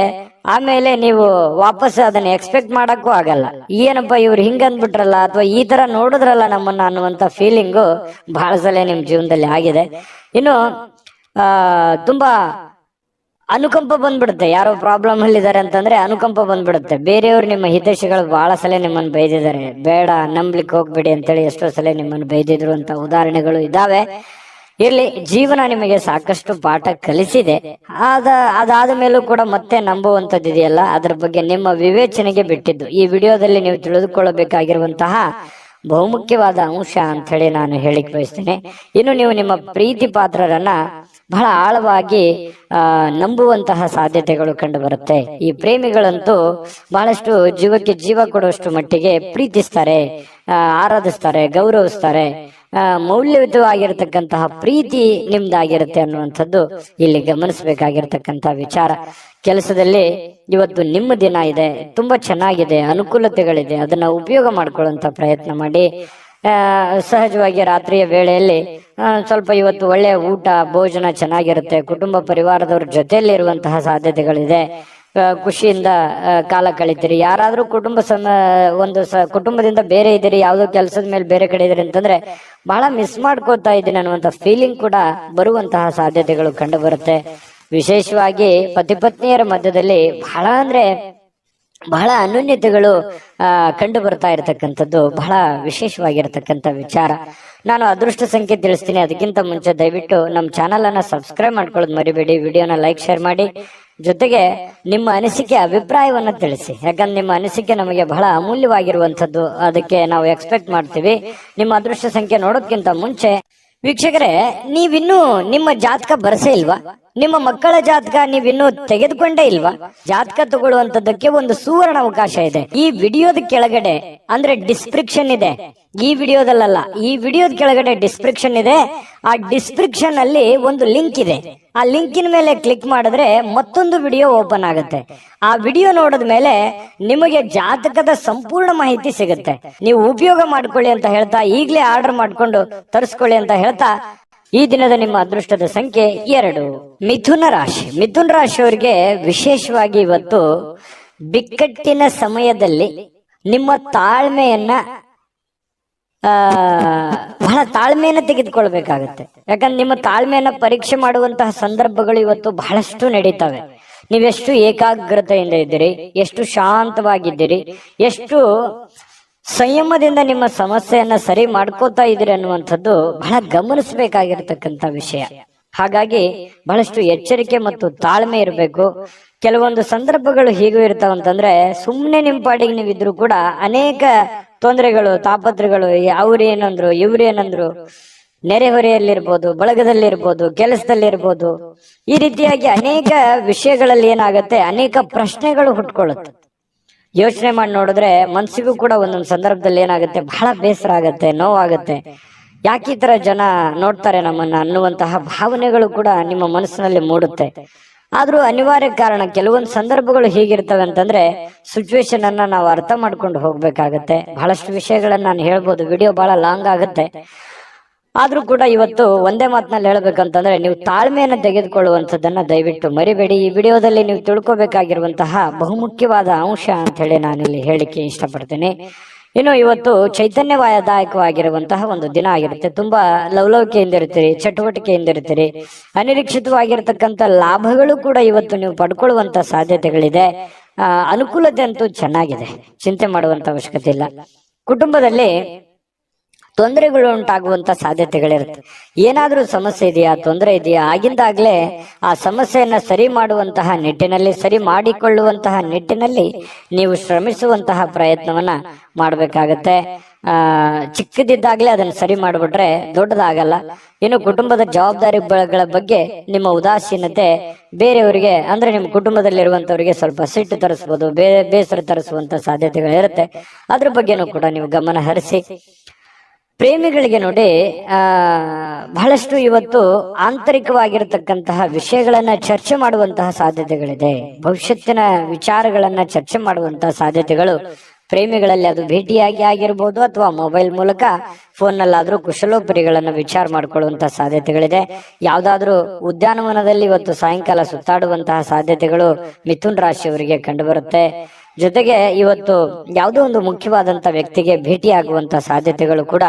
ಆಮೇಲೆ ನೀವು ವಾಪಸ್ ಅದನ್ನ ಎಕ್ಸ್ಪೆಕ್ಟ್ ಮಾಡಕ್ಕೂ ಆಗಲ್ಲ. ಏನಪ್ಪ ಇವ್ರು ಹಿಂಗಂದ್ಬಿಟ್ರಲ್ಲ, ಅಥವಾ ಈ ತರ ನೋಡಿದ್ರಲ್ಲ ನಮ್ಮನ್ನ ಅನ್ನುವಂತ ಫೀಲಿಂಗು ಬಹಳ ಸಲ ನಿಮ್ ಜೀವನದಲ್ಲಿ ಆಗಿದೆ. ಇನ್ನು ತುಂಬಾ ಅನುಕಂಪ ಬಂದ್ಬಿಡುತ್ತೆ. ಯಾರೋ ಪ್ರಾಬ್ಲಮ್ ಅಲ್ಲಿ ಇದಾರೆ ಅಂತಂದ್ರೆ ಅನುಕಂಪ ಬಂದ್ಬಿಡುತ್ತೆ. ಬೇರೆಯವ್ರು ನಿಮ್ಮ ಹಿತೈಷಿಗಳು ಬಹಳ ಸಲ ನಿಮ್ಮನ್ನು ಬೈದಿದ್ದಾರೆ, ಬೇಡ ನಂಬ್ಲಿಕ್ಕೆ ಹೋಗ್ಬೇಡಿ ಅಂತೇಳಿ ಎಷ್ಟೋ ಸಲ ನಿಮ್ಮನ್ನು ಬೈದಿದ್ರು ಅಂತ ಉದಾಹರಣೆಗಳು ಇದಾವೆ. ಇರ್ಲಿ, ಜೀವನ ನಿಮಗೆ ಸಾಕಷ್ಟು ಪಾಠ ಕಲಿಸಿದೆ. ಅದಾದ ಮೇಲೂ ಕೂಡ ಮತ್ತೆ ನಂಬುವಂಥದ್ದು ಇದೆಯಲ್ಲ, ಅದ್ರ ಬಗ್ಗೆ ನಿಮ್ಮ ವಿವೇಚನೆಗೆ ಬಿಟ್ಟಿದ್ದು. ಈ ವಿಡಿಯೋದಲ್ಲಿ ನೀವು ತಿಳಿದುಕೊಳ್ಳಬೇಕಾಗಿರುವಂತಹ ಬಹುಮುಖ್ಯವಾದ ಅಂಶ ಅಂತ ಹೇಳಿ ನಾನು ಹೇಳಿಕ್ ಬಯಸ್ತೇನೆ. ಇನ್ನು ನೀವು ನಿಮ್ಮ ಪ್ರೀತಿ ಪಾತ್ರರನ್ನ ಬಹಳ ಆಳವಾಗಿ ನಂಬುವಂತಹ ಸಾಧ್ಯತೆಗಳು ಕಂಡು ಬರುತ್ತೆ. ಈ ಪ್ರೇಮಿಗಳಂತೂ ಬಹಳಷ್ಟು ಜೀವಕ್ಕೆ ಜೀವ ಕೊಡುವಷ್ಟು ಮಟ್ಟಿಗೆ ಪ್ರೀತಿಸ್ತಾರೆ, ಆರಾಧಿಸ್ತಾರೆ, ಗೌರವಿಸ್ತಾರೆ. ಮೌಲ್ಯಯುತವಾಗಿರತಕ್ಕಂತಹ ಪ್ರೀತಿ ನಿಮ್ದಾಗಿರುತ್ತೆ ಅನ್ನುವಂಥದ್ದು ಇಲ್ಲಿ ಗಮನಿಸಬೇಕಾಗಿರ್ತಕ್ಕಂಥ ವಿಚಾರ. ಕೆಲಸದಲ್ಲಿ ಇವತ್ತು ನಿಮ್ಮ ದಿನ ಇದೆ, ತುಂಬಾ ಚೆನ್ನಾಗಿದೆ, ಅನುಕೂಲತೆಗಳಿದೆ, ಅದನ್ನ ಉಪಯೋಗ ಮಾಡ್ಕೊಳ್ಳುವಂತ ಪ್ರಯತ್ನ ಮಾಡಿ. ಸಹಜವಾಗಿ ರಾತ್ರಿಯ ವೇಳೆಯಲ್ಲಿ ಸ್ವಲ್ಪ ಇವತ್ತು ಒಳ್ಳೆಯ ಊಟ ಭೋಜನ ಚೆನ್ನಾಗಿರುತ್ತೆ. ಕುಟುಂಬ ಪರಿವಾರದವ್ರ ಜೊತೆಯಲ್ಲಿ ಇರುವಂತಹ ಸಾಧ್ಯತೆಗಳಿದೆ. ಖುಷಿಯಿಂದ ಕಾಲ ಕಳಿತೀರಿ. ಯಾರಾದ್ರೂ ಕುಟುಂಬದಿಂದ ಬೇರೆ ಇದ್ದೀರಿ, ಯಾವುದೋ ಕೆಲಸದ ಮೇಲೆ ಬೇರೆ ಕಡೆ ಇದ್ದೀರಿ ಅಂತಂದ್ರೆ ಬಹಳ ಮಿಸ್ ಮಾಡ್ಕೋತಾ ಇದ್ದೀನಿ ಅನ್ನುವಂಥ ಫೀಲಿಂಗ್ ಕೂಡ ಬರುವಂತಹ ಸಾಧ್ಯತೆಗಳು ಕಂಡು ಬರುತ್ತೆ. ವಿಶೇಷವಾಗಿ ಪತಿ ಪತ್ನಿಯರ ಮಧ್ಯದಲ್ಲಿ ಬಹಳ ಅನ್ಯೋನ್ಯತೆಗಳು ಕಂಡು ಬರ್ತಾ ಇರತಕ್ಕಂಥದ್ದು ಬಹಳ ವಿಶೇಷವಾಗಿರತಕ್ಕಂಥ ವಿಚಾರ. ನಾನು ಅದೃಷ್ಟ ಸಂಖ್ಯೆ ತಿಳಿಸ್ತೀನಿ. ಅದಕ್ಕಿಂತ ಮುಂಚೆ ದಯವಿಟ್ಟು ನಮ್ಮ ಚಾನಲ್ ಅನ್ನ ಸಬ್ಸ್ಕ್ರೈಬ್ ಮಾಡ್ಕೊಳ್ಳೋದು ಮರಿಬೇಡಿ. ವಿಡಿಯೋನ ಲೈಕ್ ಶೇರ್ ಮಾಡಿ. ಜೊತೆಗೆ ನಿಮ್ಮ ಅನಿಸಿಕೆ ಅಭಿಪ್ರಾಯವನ್ನ ತಿಳಿಸಿ. ಯಾಕಂದ್ರೆ ನಿಮ್ಮ ಅನಿಸಿಕೆ ನಮಗೆ ಬಹಳ ಅಮೂಲ್ಯವಾಗಿರುವಂತದ್ದು, ಅದಕ್ಕೆ ನಾವು ಎಕ್ಸ್ಪೆಕ್ಟ್ ಮಾಡ್ತೀವಿ. ನಿಮ್ಮ ಅದೃಷ್ಟ ಸಂಖ್ಯೆ ನೋಡೋದ್ಕಿಂತ ಮುಂಚೆ ವೀಕ್ಷಕರೇ, ನೀವಿನ್ನೂ ನಿಮ್ಮ ಜಾತಕ ಬರಸೇ ಇಲ್ವಾ? ನಿಮ್ಮ ಮಕ್ಕಳ ಜಾತಕ ನೀವಿನ್ನೂ ತೆಗೆದುಕೊಂಡೇ ಇಲ್ವಾ? ಜಾತಕ ತಗೊಳ್ಳುವಂತದ್ದಕ್ಕೆ ಒಂದು ಸುವರ್ಣ ಅವಕಾಶ ಇದೆ. ಈ ವಿಡಿಯೋದ ಕೆಳಗಡೆ ಅಂದ್ರೆ ಡಿಸ್ಕ್ರಿಪ್ಷನ್ ಇದೆ, ಈ ವಿಡಿಯೋದಲ್ಲ, ಈ ವಿಡಿಯೋದ ಕೆಳಗಡೆ ಡಿಸ್ಕ್ರಿಪ್ಷನ್ ಇದೆ. ಆ ಡಿಸ್ಕ್ರಿಪ್ಷನ್ ಅಲ್ಲಿ ಒಂದು ಲಿಂಕ್ ಇದೆ. ಆ ಲಿಂಕಿನ ಮೇಲೆ ಕ್ಲಿಕ್ ಮಾಡಿದ್ರೆ ಮತ್ತೊಂದು ವಿಡಿಯೋ ಓಪನ್ ಆಗುತ್ತೆ. ಆ ವಿಡಿಯೋ ನೋಡಿದ ಮೇಲೆ ನಿಮಗೆ ಜಾತಕದ ಸಂಪೂರ್ಣ ಮಾಹಿತಿ ಸಿಗುತ್ತೆ. ನೀವು ಉಪಯೋಗ ಮಾಡ್ಕೊಳ್ಳಿ ಅಂತ ಹೇಳ್ತಾ, ಈಗಲೇ ಆರ್ಡರ್ ಮಾಡ್ಕೊಂಡು ತರಿಸ್ಕೊಳ್ಳಿ ಅಂತ ಹೇಳ್ತಾ, ಈ ದಿನದ ನಿಮ್ಮ ಅದೃಷ್ಟದ ಸಂಖ್ಯೆ 2. ಮಿಥುನ ರಾಶಿ. ಮಿಥುನ ರಾಶಿಯವರಿಗೆ ವಿಶೇಷವಾಗಿ ಇವತ್ತು ಬಿಕ್ಕಟ್ಟಿನ ಸಮಯದಲ್ಲಿ ನಿಮ್ಮ ತಾಳ್ಮೆಯನ್ನ ಬಹಳ ತಾಳ್ಮೆಯನ್ನ ತೆಗೆದುಕೊಳ್ಬೇಕಾಗತ್ತೆ. ಯಾಕಂದ್ರೆ ನಿಮ್ಮ ತಾಳ್ಮೆಯನ್ನ ಪರೀಕ್ಷೆ ಮಾಡುವಂತಹ ಸಂದರ್ಭಗಳು ಇವತ್ತು ಬಹಳಷ್ಟು ನಡೀತವೆ. ನೀವೆಷ್ಟು ಏಕಾಗ್ರತೆಯಿಂದ ಇದ್ದೀರಿ, ಎಷ್ಟು ಶಾಂತವಾಗಿದ್ದೀರಿ, ಎಷ್ಟು ಸಂಯಮದಿಂದ ನಿಮ್ಮ ಸಮಸ್ಯೆಯನ್ನ ಸರಿ ಮಾಡ್ಕೋತಾ ಇದ್ದೀರಿ ಅನ್ನುವಂಥದ್ದು ಬಹಳ ಗಮನಿಸಬೇಕಾಗಿರ್ತಕ್ಕಂಥ ವಿಷಯ. ಹಾಗಾಗಿ ಬಹಳಷ್ಟು ಎಚ್ಚರಿಕೆ ಮತ್ತು ತಾಳ್ಮೆ ಇರಬೇಕು. ಕೆಲವೊಂದು ಸಂದರ್ಭಗಳು ಹೀಗೂ ಇರ್ತಾವಂತಂದ್ರೆ, ಸುಮ್ಮನೆ ನಿಮ್ಮ ಪಾಡಿಗೆ ನೀವಿದ್ರು ಕೂಡ ಅನೇಕ ತೊಂದರೆಗಳು, ತಾಪತ್ರಗಳು, ಅವ್ರೇನಂದ್ರು ಇವ್ರೇನಂದ್ರು, ನೆರೆಹೊರೆಯಲ್ಲಿರ್ಬೋದು, ಬಳಗದಲ್ಲಿರ್ಬೋದು, ಕೆಲಸದಲ್ಲಿರ್ಬೋದು, ಈ ರೀತಿಯಾಗಿ ಅನೇಕ ವಿಷಯಗಳಲ್ಲಿ ಏನಾಗತ್ತೆ, ಅನೇಕ ಪ್ರಶ್ನೆಗಳು ಹುಟ್ಕೊಳ್ಳುತ್ತೆ. ಯೋಚನೆ ಮಾಡಿ ನೋಡಿದ್ರೆ ಮನ್ಸಿಗೂ ಕೂಡ ಒಂದೊಂದು ಸಂದರ್ಭದಲ್ಲಿ ಏನಾಗುತ್ತೆ, ಬಹಳ ಬೇಸರ ಆಗತ್ತೆ, ನೋವಾಗತ್ತೆ. ಯಾಕೆ ಈ ತರ ಜನ ನೋಡ್ತಾರೆ ನಮ್ಮನ್ನ ಅನ್ನುವಂತಹ ಭಾವನೆಗಳು ಕೂಡ ನಿಮ್ಮ ಮನಸ್ಸಿನಲ್ಲಿ ಮೂಡುತ್ತೆ. ಆದ್ರೂ ಅನಿವಾರ್ಯ ಕಾರಣ, ಕೆಲವೊಂದು ಸಂದರ್ಭಗಳು ಹೀಗಿರ್ತವೆ ಅಂತಂದ್ರೆ ಸಿಚುವೇಶನ್ ಅನ್ನ ನಾವು ಅರ್ಥ ಮಾಡ್ಕೊಂಡು ಹೋಗ್ಬೇಕಾಗತ್ತೆ. ಬಹಳಷ್ಟು ವಿಷಯಗಳನ್ನ ನಾನು ಹೇಳ್ಬೋದು, ವಿಡಿಯೋ ಬಹಳ ಲಾಂಗ್ ಆಗುತ್ತೆ. ಆದ್ರೂ ಕೂಡ ಇವತ್ತು ಒಂದೇ ಮಾತಿನಲ್ಲಿ ಹೇಳ್ಬೇಕಂತಂದ್ರೆ, ನೀವು ತಾಳ್ಮೆಯನ್ನು ತೆಗೆದುಕೊಳ್ಳುವಂಥದ್ದನ್ನ ದಯವಿಟ್ಟು ಮರಿಬೇಡಿ. ಈ ವಿಡಿಯೋದಲ್ಲಿ ನೀವು ತಿಳ್ಕೊಬೇಕಾಗಿರುವಂತಹ ಬಹುಮುಖ್ಯವಾದ ಅಂಶ ಅಂತ ಹೇಳಿ ನಾನಿಲ್ಲಿ ಹೇಳಿಕೆ ಇಷ್ಟಪಡ್ತೀನಿ. ಇನ್ನು ಇವತ್ತು ಚೈತನ್ಯದಾಯಕವಾಗಿರುವಂತಹ ಒಂದು ದಿನ ಆಗಿರುತ್ತೆ. ತುಂಬಾ ಲವಲವಿಕೆಯಿಂದ ಇರ್ತೀರಿ, ಚಟುವಟಿಕೆಯಿಂದ ಇರ್ತೀರಿ. ಅನಿರೀಕ್ಷಿತವಾಗಿರ್ತಕ್ಕಂಥ ಲಾಭಗಳು ಕೂಡ ಇವತ್ತು ನೀವು ಪಡ್ಕೊಳ್ಳುವಂತ ಸಾಧ್ಯತೆಗಳಿದೆ. ಅನುಕೂಲತೆ ಅಂತೂ ಚೆನ್ನಾಗಿದೆ, ಚಿಂತೆ ಮಾಡುವಂತ ಅವಶ್ಯಕತೆ ಇಲ್ಲ. ಕುಟುಂಬದಲ್ಲಿ ತೊಂದರೆಗಳು ಉಂಟಾಗುವಂತ ಸಾಧ್ಯತೆಗಳಿರುತ್ತೆ. ಏನಾದ್ರೂ ಸಮಸ್ಯೆ ಇದೆಯಾ, ತೊಂದರೆ ಇದೆಯಾ, ಆಗಿಂದಾಗ್ಲೇ ಆ ಸಮಸ್ಯೆಯನ್ನ ಸರಿ ಮಾಡುವಂತಹ ನಿಟ್ಟಿನಲ್ಲಿ, ಸರಿ ಮಾಡಿಕೊಳ್ಳುವಂತಹ ನಿಟ್ಟಿನಲ್ಲಿ ನೀವು ಶ್ರಮಿಸುವಂತಹ ಪ್ರಯತ್ನವನ್ನ ಮಾಡ್ಬೇಕಾಗತ್ತೆ. ಚಿಕ್ಕದಿದ್ದಾಗ್ಲೇ ಅದನ್ನ ಸರಿ ಮಾಡ್ಬಿಟ್ರೆ ದೊಡ್ಡದಾಗಲ್ಲ. ಇನ್ನು ಕುಟುಂಬದ ಜವಾಬ್ದಾರಿಗಳ ಬಗ್ಗೆ ನಿಮ್ಮ ಉದಾಸೀನತೆ ಬೇರೆಯವರಿಗೆ, ಅಂದ್ರೆ ನಿಮ್ಮ ಕುಟುಂಬದಲ್ಲಿರುವಂತವರಿಗೆ ಸ್ವಲ್ಪ ಸಿಟ್ಟು ತರಿಸಬಹುದು, ಬೇಸರ ತರಿಸುವಂತ ಸಾಧ್ಯತೆಗಳಿರುತ್ತೆ. ಅದ್ರ ಬಗ್ಗೆನೂ ಕೂಡ ನೀವು ಗಮನ ಹರಿಸಿ. ಪ್ರೇಮಿಗಳಿಗೆ ನೋಡಿ, ಬಹಳಷ್ಟು ಇವತ್ತು ಆಂತರಿಕವಾಗಿರತಕ್ಕಂತಹ ವಿಷಯಗಳನ್ನ ಚರ್ಚೆ ಮಾಡುವಂತಹ ಸಾಧ್ಯತೆಗಳಿದೆ. ಭವಿಷ್ಯತ್ತಿನ ವಿಚಾರಗಳನ್ನ ಚರ್ಚೆ ಮಾಡುವಂತಹ ಸಾಧ್ಯತೆಗಳು ಪ್ರೇಮಿಗಳಲ್ಲಿ, ಅದು ಭೇಟಿಯಾಗಿ ಆಗಿರ್ಬೋದು ಅಥವಾ ಮೊಬೈಲ್ ಮೂಲಕ ಫೋನ್ ನಲ್ಲಾದ್ರೂ ಕುಶಲೋಪರಿಗಳನ್ನ ವಿಚಾರ ಮಾಡ್ಕೊಳ್ಳುವಂತಹ ಸಾಧ್ಯತೆಗಳಿದೆ. ಯಾವ್ದಾದ್ರೂ ಉದ್ಯಾನವನದಲ್ಲಿ ಇವತ್ತು ಸಾಯಂಕಾಲ ಸುತ್ತಾಡುವಂತಹ ಸಾಧ್ಯತೆಗಳು ಮಿಥುನ್ ರಾಶಿಯವರಿಗೆ ಕಂಡು ಬರುತ್ತೆ. ಜೊತೆಗೆ ಇವತ್ತು ಯಾವುದೋ ಒಂದು ಮುಖ್ಯವಾದಂತ ವ್ಯಕ್ತಿಗೆ ಭೇಟಿಯಾಗುವಂತ ಸಾಧ್ಯತೆಗಳು ಕೂಡ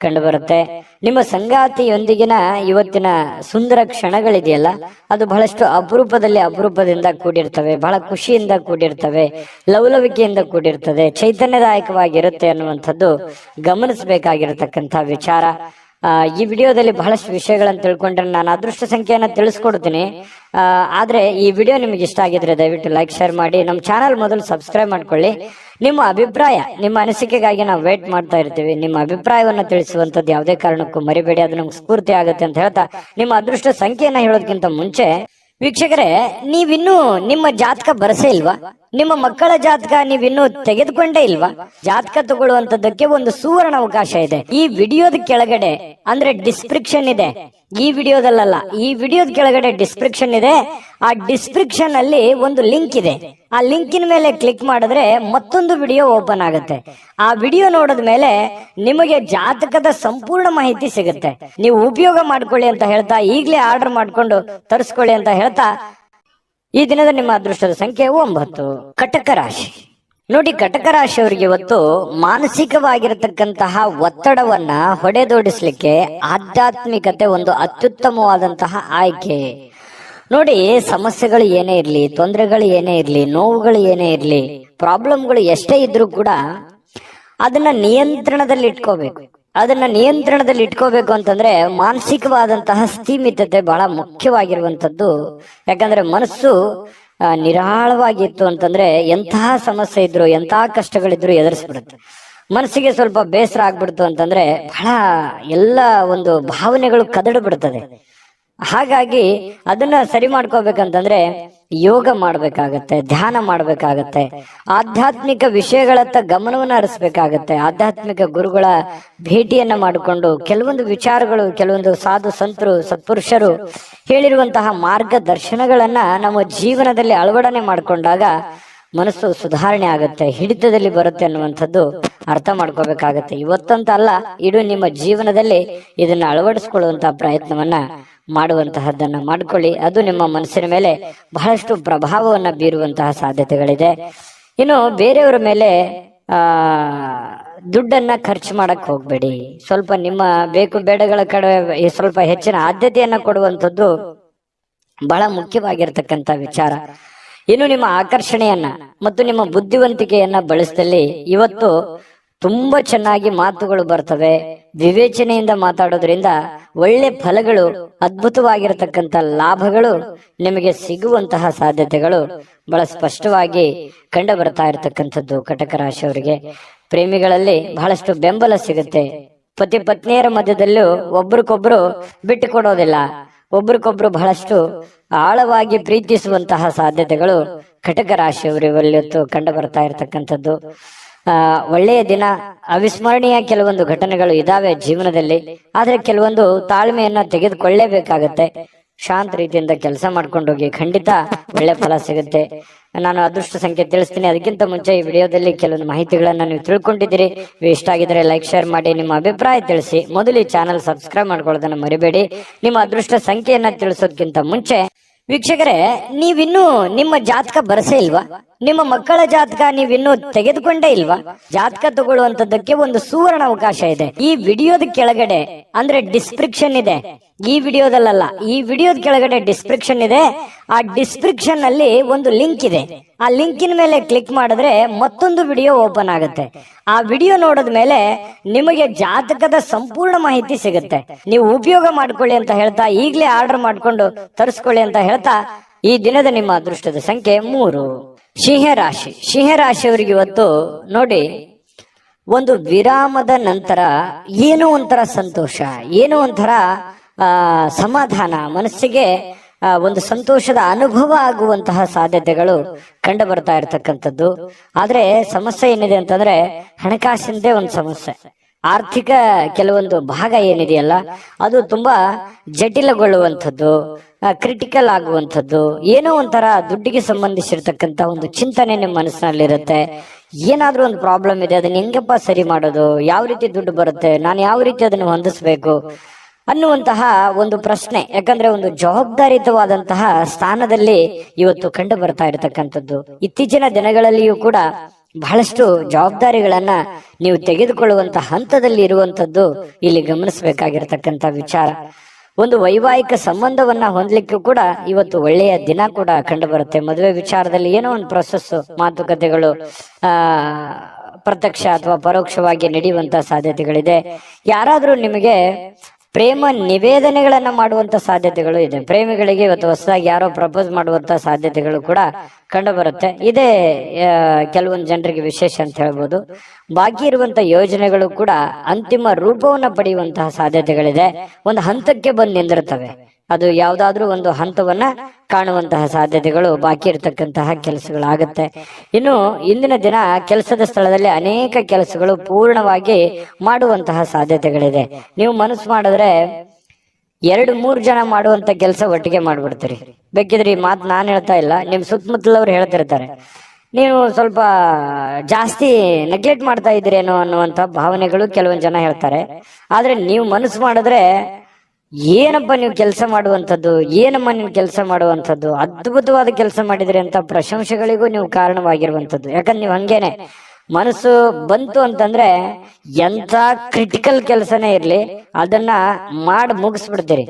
ಕಂಡು ಬರುತ್ತೆ. ನಿಮ್ಮ ಸಂಗಾತಿಯೊಂದಿಗಿನ ಇವತ್ತಿನ ಸುಂದರ ಕ್ಷಣಗಳಿದೆಯಲ್ಲ, ಅದು ಬಹಳಷ್ಟು ಅಪರೂಪದಿಂದ ಕೂಡಿರ್ತವೆ, ಬಹಳ ಖುಷಿಯಿಂದ ಕೂಡಿರ್ತವೆ, ಲವಲವಿಕೆಯಿಂದ ಕೂಡಿರ್ತದೆ, ಚೈತನ್ಯದಾಯಕವಾಗಿರುತ್ತೆ ಅನ್ನುವಂಥದ್ದು ಗಮನಿಸಬೇಕಾಗಿರತಕ್ಕಂಥ ವಿಚಾರ. ಈ ವಿಡಿಯೋದಲ್ಲಿ ಬಹಳಷ್ಟು ವಿಷಯಗಳನ್ನು ತಿಳ್ಕೊಂಡ್ರೆ ನಾನು ಅದೃಷ್ಟ ಸಂಖ್ಯೆಯನ್ನ ತಿಳಿಸ್ಕೊಡ್ತೀನಿ. ಆದ್ರೆ ಈ ವಿಡಿಯೋ ನಿಮ್ಗೆ ಇಷ್ಟ ಆಗಿದ್ರೆ ದಯವಿಟ್ಟು ಲೈಕ್, ಶೇರ್ ಮಾಡಿ. ನಮ್ಮ ಚಾನಲ್ ಮೊದಲು ಸಬ್ಸ್ಕ್ರೈಬ್ ಮಾಡ್ಕೊಳ್ಳಿ. ನಿಮ್ಮ ಅಭಿಪ್ರಾಯ, ನಿಮ್ಮ ಅನಿಸಿಕೆಗಾಗಿ ನಾವು ವೇಟ್ ಮಾಡ್ತಾ ಇರ್ತೀವಿ. ನಿಮ್ಮ ಅಭಿಪ್ರಾಯವನ್ನ ತಿಳಿಸುವಂತದ್ದು ಯಾವುದೇ ಕಾರಣಕ್ಕೂ ಮರಿಬೇಡಿ, ಅದು ನಮ್ಗೆ ಸ್ಫೂರ್ತಿ ಆಗುತ್ತೆ ಅಂತ ಹೇಳ್ತಾ, ನಿಮ್ಮ ಅದೃಷ್ಟ ಸಂಖ್ಯೆಯನ್ನ ಹೇಳೋದಕ್ಕಿಂತ ಮುಂಚೆ ವೀಕ್ಷಕರೇ, ನೀವಿನ್ನೂ ನಿಮ್ಮ ಜಾತಕ ಬರಸೇ ಇಲ್ವಾ? ನಿಮ್ಮ ಮಕ್ಕಳ ಜಾತಕ ನೀವಿನ್ನೂ ತೆಗೆದುಕೊಂಡೇ ಇಲ್ವಾ? ಜಾತಕ ತಗೊಳ್ಳುವಂತದ್ದಕ್ಕೆ ಒಂದು ಸುವರ್ಣ ಅವಕಾಶ ಇದೆ. ಈ ವಿಡಿಯೋದ ಕೆಳಗಡೆ ಅಂದ್ರೆ ಡಿಸ್ಕ್ರಿಪ್ಷನ್ ಇದೆ, ಈ ವಿಡಿಯೋದಲ್ಲ, ಈ ವಿಡಿಯೋದ ಕೆಳಗಡೆ ಡಿಸ್ಕ್ರಿಪ್ಷನ್ ಇದೆ. ಆ ಡಿಸ್ಕ್ರಿಪ್ಷನ್ ಅಲ್ಲಿ ಒಂದು ಲಿಂಕ್ ಇದೆ. ಆ ಲಿಂಕಿನ ಮೇಲೆ ಕ್ಲಿಕ್ ಮಾಡಿದ್ರೆ ಮತ್ತೊಂದು ವಿಡಿಯೋ ಓಪನ್ ಆಗುತ್ತೆ. ಆ ವಿಡಿಯೋ ನೋಡಿದ ಮೇಲೆ ನಿಮಗೆ ಜಾತಕದ ಸಂಪೂರ್ಣ ಮಾಹಿತಿ ಸಿಗುತ್ತೆ. ನೀವು ಉಪಯೋಗ ಮಾಡ್ಕೊಳ್ಳಿ ಅಂತ ಹೇಳ್ತಾ, ಈಗಲೇ ಆರ್ಡರ್ ಮಾಡ್ಕೊಂಡು ತರಿಸ್ಕೊಳ್ಳಿ ಅಂತ ಹೇಳ್ತಾ, ಈ ದಿನದ ನಿಮ್ಮ ಅದೃಷ್ಟದ ಸಂಖ್ಯೆ 9. ಕಟಕ ರಾಶಿ. ನೋಡಿ, ಕಟಕ ರಾಶಿಯವರಿಗೆ ಇವತ್ತು ಮಾನಸಿಕವಾಗಿರತಕ್ಕಂತಹ ಒತ್ತಡವನ್ನ ಹೊಡೆದೋಡಿಸ್ಲಿಕ್ಕೆ ಆಧ್ಯಾತ್ಮಿಕತೆ ಒಂದು ಅತ್ಯುತ್ತಮವಾದಂತಹ ಆಯ್ಕೆ. ನೋಡಿ, ಸಮಸ್ಯೆಗಳು ಏನೇ ಇರ್ಲಿ, ತೊಂದರೆಗಳು ಏನೇ ಇರ್ಲಿ, ನೋವುಗಳು ಏನೇ ಇರ್ಲಿ, ಪ್ರಾಬ್ಲಮ್ಗಳು ಎಷ್ಟೇ ಇದ್ರೂ ಕೂಡ ಅದನ್ನ ನಿಯಂತ್ರಣದಲ್ಲಿ ಇಟ್ಕೋಬೇಕು. ಅದನ್ನ ನಿಯಂತ್ರಣದಲ್ಲಿ ಇಟ್ಕೋಬೇಕು ಅಂತಂದ್ರೆ ಮಾನಸಿಕವಾದಂತಹ ಸ್ಥಿಮಿತತೆ ಬಹಳ ಮುಖ್ಯವಾಗಿರುವಂತದ್ದು. ಯಾಕಂದ್ರೆ ಮನಸ್ಸು ನಿರಾಳವಾಗಿತ್ತು ಅಂತಂದ್ರೆ ಎಂತಹ ಸಮಸ್ಯೆ ಇದ್ರು ಎಂತಹ ಕಷ್ಟಗಳಿದ್ರು ಎದುರಿಸ್ಬಿಡುತ್ತೆ. ಮನಸ್ಸಿಗೆ ಸ್ವಲ್ಪ ಬೇಸರ ಆಗ್ಬಿಡ್ತು ಅಂತಂದ್ರೆ ಬಹಳ ಎಲ್ಲ ಒಂದು ಭಾವನೆಗಳು ಕದಡು ಬಿಡ್ತದೆ. ಹಾಗಾಗಿ ಅದನ್ನ ಸರಿ ಮಾಡ್ಕೋಬೇಕಂತಂದ್ರೆ ಯೋಗ ಮಾಡ್ಬೇಕಾಗತ್ತೆ, ಧ್ಯಾನ ಮಾಡ್ಬೇಕಾಗತ್ತೆ, ಆಧ್ಯಾತ್ಮಿಕ ವಿಷಯಗಳತ್ತ ಗಮನವನ್ನ ಹರಿಸ್ಬೇಕಾಗತ್ತೆ. ಆಧ್ಯಾತ್ಮಿಕ ಗುರುಗಳ ಭೇಟಿಯನ್ನ ಮಾಡಿಕೊಂಡು ಕೆಲವೊಂದು ವಿಚಾರಗಳು, ಕೆಲವೊಂದು ಸಾಧು ಸಂತರು ಸತ್ಪುರುಷರು ಹೇಳಿರುವಂತಹ ಮಾರ್ಗದರ್ಶನಗಳನ್ನ ನಮ್ಮ ಜೀವನದಲ್ಲಿ ಅಳವಡನೆ ಮಾಡಿಕೊಂಡಾಗ ಮನಸ್ಸು ಸುಧಾರಣೆ ಆಗುತ್ತೆ, ಹಿಡಿತದಲ್ಲಿ ಬರುತ್ತೆ ಅನ್ನುವಂಥದ್ದು ಅರ್ಥ ಮಾಡ್ಕೋಬೇಕಾಗತ್ತೆ. ಇವತ್ತಂತ ಅಲ್ಲ, ಇಡೀ ನಿಮ್ಮ ಜೀವನದಲ್ಲಿ ಇದನ್ನ ಅಳವಡಿಸ್ಕೊಳ್ಳುವಂತಹ ಪ್ರಯತ್ನವನ್ನ ಮಾಡುವಂತಹದ್ದನ್ನ ಮಾಡ್ಕೊಳ್ಳಿ. ಅದು ನಿಮ್ಮ ಮನಸ್ಸಿನ ಮೇಲೆ ಬಹಳಷ್ಟು ಪ್ರಭಾವವನ್ನ ಬೀರುವಂತಹ ಸಾಧ್ಯತೆಗಳಿದೆ. ಇನ್ನು ಬೇರೆಯವರ ಮೇಲೆ ದುಡ್ಡನ್ನ ಖರ್ಚು ಮಾಡಕ್ ಹೋಗ್ಬೇಡಿ. ಸ್ವಲ್ಪ ನಿಮ್ಮ ಬೇಕು ಬೇಡಗಳ ಕಡೆ ಸ್ವಲ್ಪ ಹೆಚ್ಚಿನ ಆದ್ಯತೆಯನ್ನ ಕೊಡುವಂಥದ್ದು ಬಹಳ ಮುಖ್ಯವಾಗಿರ್ತಕ್ಕಂಥ ವಿಚಾರ. ಇನ್ನು ನಿಮ್ಮ ಆಕರ್ಷಣೆಯನ್ನ ಮತ್ತು ನಿಮ್ಮ ಬುದ್ಧಿವಂತಿಕೆಯನ್ನ ಬಳಸಿದಲ್ಲಿ ಇವತ್ತು ತುಂಬಾ ಚೆನ್ನಾಗಿ ಮಾತುಗಳು ಬರ್ತವೆ. ವಿವೇಚನೆಯಿಂದ ಮಾತಾಡೋದ್ರಿಂದ ಒಳ್ಳೆ ಫಲಗಳು, ಅದ್ಭುತವಾಗಿರತಕ್ಕಂಥ ಲಾಭಗಳು ನಿಮಗೆ ಸಿಗುವಂತಹ ಸಾಧ್ಯತೆಗಳು ಬಹಳ ಸ್ಪಷ್ಟವಾಗಿ ಕಂಡು ಬರ್ತಾ ಇರತಕ್ಕಂಥದ್ದು. ಕಟಕ ರಾಶಿಯವರಿಗೆ ಪ್ರೇಮಿಗಳಲ್ಲಿ ಬಹಳಷ್ಟು ಬೆಂಬಲ ಸಿಗುತ್ತೆ. ಪತಿ ಪತ್ನಿಯರ ಮಧ್ಯದಲ್ಲೂ ಒಬ್ರಿಗೊಬ್ರು ಬಿಟ್ಟು ಕೊಡೋದಿಲ್ಲ, ಒಬ್ರಿಗೊಬ್ರು ಬಹಳಷ್ಟು ಆಳವಾಗಿ ಪ್ರೀತಿಸುವಂತಹ ಸಾಧ್ಯತೆಗಳು ಕಟಕ ರಾಶಿಯವರಿವತ್ತು ಕಂಡು ಬರ್ತಾ ಇರತಕ್ಕಂಥದ್ದು. ಒಳ್ಳೆಯ ದಿನ, ಅವಿಸ್ಮರಣೀಯ ಕೆಲವೊಂದು ಘಟನೆಗಳು ಇದಾವೆ ಜೀವನದಲ್ಲಿ. ಆದ್ರೆ ಕೆಲವೊಂದು ತಾಳ್ಮೆಯನ್ನ ತೆಗೆದುಕೊಳ್ಳೇಬೇಕಾಗತ್ತೆ. ಶಾಂತ ರೀತಿಯಿಂದ ಕೆಲಸ ಮಾಡ್ಕೊಂಡೋಗಿ, ಖಂಡಿತ ಒಳ್ಳೆ ಫಲ ಸಿಗುತ್ತೆ. ನಾನು ಅದೃಷ್ಟ ಸಂಖ್ಯೆ ತಿಳಿಸ್ತೀನಿ. ಅದಕ್ಕಿಂತ ಮುಂಚೆ ಈ ವಿಡಿಯೋದಲ್ಲಿ ಕೆಲವೊಂದು ಮಾಹಿತಿಗಳನ್ನ ನೀವು ತಿಳ್ಕೊಂಡಿದ್ದೀರಿ. ಇಷ್ಟ ಆಗಿದ್ರೆ ಲೈಕ್, ಶೇರ್ ಮಾಡಿ, ನಿಮ್ಮ ಅಭಿಪ್ರಾಯ ತಿಳಿಸಿ. ಮೊದಲು ಈ ಚಾನಲ್ ಸಬ್ಸ್ಕ್ರೈಬ್ ಮಾಡ್ಕೊಳ್ಳೋದನ್ನ ಮರಿಬೇಡಿ. ನಿಮ್ಮ ಅದೃಷ್ಟ ಸಂಖ್ಯೆಯನ್ನ ತಿಳಿಸೋದಕ್ಕಿಂತ ಮುಂಚೆ ವೀಕ್ಷಕರೇ, ನೀವಿನ್ನೂ ನಿಮ್ಮ ಜಾತಕ ಬರಸೇ ಇಲ್ವಾ? ನಿಮ್ಮ ಮಕ್ಕಳ ಜಾತಕ ನೀವಿನ್ನೂ ತೆಗೆದುಕೊಂಡೇ ಇಲ್ವಾ? ಜಾತಕ ತಗೊಳ್ಳುವಂತದ್ದಕ್ಕೆ ಒಂದು ಸುವರ್ಣ ಅವಕಾಶ ಇದೆ. ಈ ವಿಡಿಯೋದ ಕೆಳಗಡೆ ಅಂದ್ರೆ ಡಿಸ್ಕ್ರಿಪ್ಷನ್ ಇದೆ. ಈ ವಿಡಿಯೋದಲ್ಲ, ಈ ವಿಡಿಯೋದ ಕೆಳಗಡೆ ಡಿಸ್ಕ್ರಿಪ್ಷನ್ ಇದೆ. ಆ ಡಿಸ್ಕ್ರಿಪ್ಷನ್ ಅಲ್ಲಿ ಒಂದು ಲಿಂಕ್ ಇದೆ. ಆ ಲಿಂಕಿನ ಮೇಲೆ ಕ್ಲಿಕ್ ಮಾಡಿದ್ರೆ ಮತ್ತೊಂದು ವಿಡಿಯೋ ಓಪನ್ ಆಗುತ್ತೆ. ಆ ವಿಡಿಯೋ ನೋಡಿದ ಮೇಲೆ ನಿಮಗೆ ಜಾತಕದ ಸಂಪೂರ್ಣ ಮಾಹಿತಿ ಸಿಗುತ್ತೆ. ನೀವು ಉಪಯೋಗ ಮಾಡ್ಕೊಳ್ಳಿ ಅಂತ ಹೇಳ್ತಾ, ಈಗಲೇ ಆರ್ಡರ್ ಮಾಡ್ಕೊಂಡು ತರಿಸ್ಕೊಳ್ಳಿ ಅಂತ ಹೇಳ್ತಾ, ಈ ದಿನದ ನಿಮ್ಮ ಅದೃಷ್ಟದ ಸಂಖ್ಯೆ 3. ಸಿಂಹರಾಶಿ. ಸಿಂಹರಾಶಿಯವರಿಗೆ ಇವತ್ತು ನೋಡಿ, ಒಂದು ವಿರಾಮದ ನಂತರ ಏನೋ ಒಂಥರ ಸಂತೋಷ, ಏನೋ ಒಂಥರ ಸಮಾಧಾನ, ಮನಸ್ಸಿಗೆ ಒಂದು ಸಂತೋಷದ ಅನುಭವ ಆಗುವಂತಹ ಸಾಧ್ಯತೆಗಳು ಕಂಡು ಬರ್ತಾ ಇರತಕ್ಕಂಥದ್ದು. ಆದ್ರೆ ಸಮಸ್ಯೆ ಏನಿದೆ ಅಂತಂದ್ರೆ ಹಣಕಾಸಿನದೇ ಒಂದು ಸಮಸ್ಯೆ. ಆರ್ಥಿಕ ಕೆಲವೊಂದು ಭಾಗ ಏನಿದೆಯಲ್ಲ ಅದು ತುಂಬಾ ಜಟಿಲಗೊಳ್ಳುವಂಥದ್ದು, ಕ್ರಿಟಿಕಲ್ ಆಗುವಂಥದ್ದು, ಏನೋ ಒಂಥರ ದುಡ್ಡಿಗೆ ಸಂಬಂಧಿಸಿರ್ತಕ್ಕಂಥ ಒಂದು ಚಿಂತನೆ ನಿಮ್ಮ ಮನಸ್ಸಿನಲ್ಲಿರುತ್ತೆ. ಏನಾದ್ರೂ ಒಂದು ಪ್ರಾಬ್ಲಮ್ ಇದೆ, ಅದನ್ನ ಹೆಂಗಪ್ಪ ಸರಿ ಮಾಡೋದು, ಯಾವ ರೀತಿ ದುಡ್ಡು ಬರುತ್ತೆ, ನಾನು ಯಾವ ರೀತಿ ಅದನ್ನು ಹೊಂದಿಸ್ಬೇಕು ಅನ್ನುವಂತಹ ಒಂದು ಪ್ರಶ್ನೆ. ಯಾಕಂದ್ರೆ ಒಂದು ಜವಾಬ್ದಾರಿಯುತವಾದಂತಹ ಸ್ಥಾನದಲ್ಲಿ ಇವತ್ತು ಕಂಡು ಬರ್ತಾ ಇರತಕ್ಕಂಥದ್ದು. ಇತ್ತೀಚಿನ ದಿನಗಳಲ್ಲಿಯೂ ಕೂಡ ಬಹಳಷ್ಟು ಜವಾಬ್ದಾರಿಗಳನ್ನ ನೀವು ತೆಗೆದುಕೊಳ್ಳುವಂತ ಹಂತದಲ್ಲಿ ಇರುವಂತದ್ದು ಇಲ್ಲಿ ಗಮನಿಸಬೇಕಾಗಿರ್ತಕ್ಕಂಥ ವಿಚಾರ. ಒಂದು ವೈವಾಹಿಕ ಸಂಬಂಧವನ್ನ ಹೊಂದಲಿಕ್ಕೂ ಕೂಡ ಇವತ್ತು ಒಳ್ಳೆಯ ದಿನ ಕೂಡ ಕಂಡು ಬರುತ್ತೆ. ಮದುವೆ ವಿಚಾರದಲ್ಲಿ ಏನೋ ಒಂದು ಪ್ರೊಸೆಸ್, ಮಾತುಕತೆಗಳು ಪ್ರತ್ಯಕ್ಷ ಅಥವಾ ಪರೋಕ್ಷವಾಗಿ ನಡೆಯುವಂತ ಸಾಧ್ಯತೆಗಳಿದೆ. ಯಾರಾದ್ರೂ ನಿಮಗೆ ಪ್ರೇಮ ನಿವೇದನೆಗಳನ್ನ ಮಾಡುವಂತ ಸಾಧ್ಯತೆಗಳು ಇದೆ. ಪ್ರೇಮಿಗಳಿಗೆ ಇವತ್ತು ಹೊಸದಾಗಿ ಯಾರೋ ಪ್ರಪೋಸ್ ಮಾಡುವಂತ ಸಾಧ್ಯತೆಗಳು ಕೂಡ ಕಂಡು ಬರುತ್ತೆ. ಇದೇ ಕೆಲವೊಂದು ಜನರಿಗೆ ವಿಶೇಷ ಅಂತ ಹೇಳ್ಬೋದು. ಬಾಕಿ ಇರುವಂತ ಯೋಜನೆಗಳು ಕೂಡ ಅಂತಿಮ ರೂಪವನ್ನ ಪಡೆಯುವಂತಹ ಸಾಧ್ಯತೆಗಳಿದೆ. ಒಂದು ಹಂತಕ್ಕೆ ಬಂದು ನಿಂದಿರುತ್ತವೆ. ಅದು ಯಾವ್ದಾದ್ರೂ ಒಂದು ಹಂತವನ್ನ ಕಾಣುವಂತಹ ಸಾಧ್ಯತೆಗಳು, ಬಾಕಿ ಇರತಕ್ಕಂತಹ ಕೆಲಸಗಳಾಗುತ್ತೆ. ಇನ್ನು ಇಂದಿನ ದಿನ ಕೆಲಸದ ಸ್ಥಳದಲ್ಲಿ ಅನೇಕ ಕೆಲಸಗಳು ಪೂರ್ಣವಾಗಿ ಮಾಡುವಂತಹ ಸಾಧ್ಯತೆಗಳಿದೆ. ನೀವು ಮನಸ್ಸು ಮಾಡಿದ್ರೆ 2-3 ಜನ ಮಾಡುವಂತ ಕೆಲಸ ಒಟ್ಟಿಗೆ ಮಾಡ್ಬಿಡ್ತೀರಿ. ಬೇಕಿದ್ರೆ ಈ ಮಾತು ನಾನು ಹೇಳ್ತಾ ಇಲ್ಲ, ನಿಮ್ ಸುತ್ತಮುತ್ತಲವ್ರು ಹೇಳ್ತಿರ್ತಾರೆ, ನೀವು ಸ್ವಲ್ಪ ಜಾಸ್ತಿ ನೆಗ್ಲೆಕ್ಟ್ ಮಾಡ್ತಾ ಇದ್ದೀರೇನೋ ಅನ್ನುವಂತ ಭಾವನೆಗಳು ಕೆಲವೊಂದು ಜನ ಹೇಳ್ತಾರೆ. ಆದ್ರೆ ನೀವು ಮನಸ್ಸು ಮಾಡಿದ್ರೆ ಏನಪ್ಪ ನೀವು ಕೆಲಸ ಮಾಡುವಂಥದ್ದು, ಏನಮ್ಮ ನೀವು ಕೆಲಸ ಮಾಡುವಂಥದ್ದು, ಅದ್ಭುತವಾದ ಕೆಲಸ ಮಾಡಿದ್ರಿ ಅಂತ ಪ್ರಶಂಸೆಗಳಿಗೂ ನೀವು ಕಾರಣವಾಗಿರುವಂಥದ್ದು. ಯಾಕಂದ್ರೆ ನೀವು ಹಂಗೇನೆ ಮನಸ್ಸು ಬಂತು ಅಂತಂದ್ರೆ ಎಂತ ಕ್ರಿಟಿಕಲ್ ಕೆಲಸನೇ ಇರ್ಲಿ ಅದನ್ನ ಮಾಡಿ ಮುಗಿಸ್ಬಿಡ್ತೀರಿ.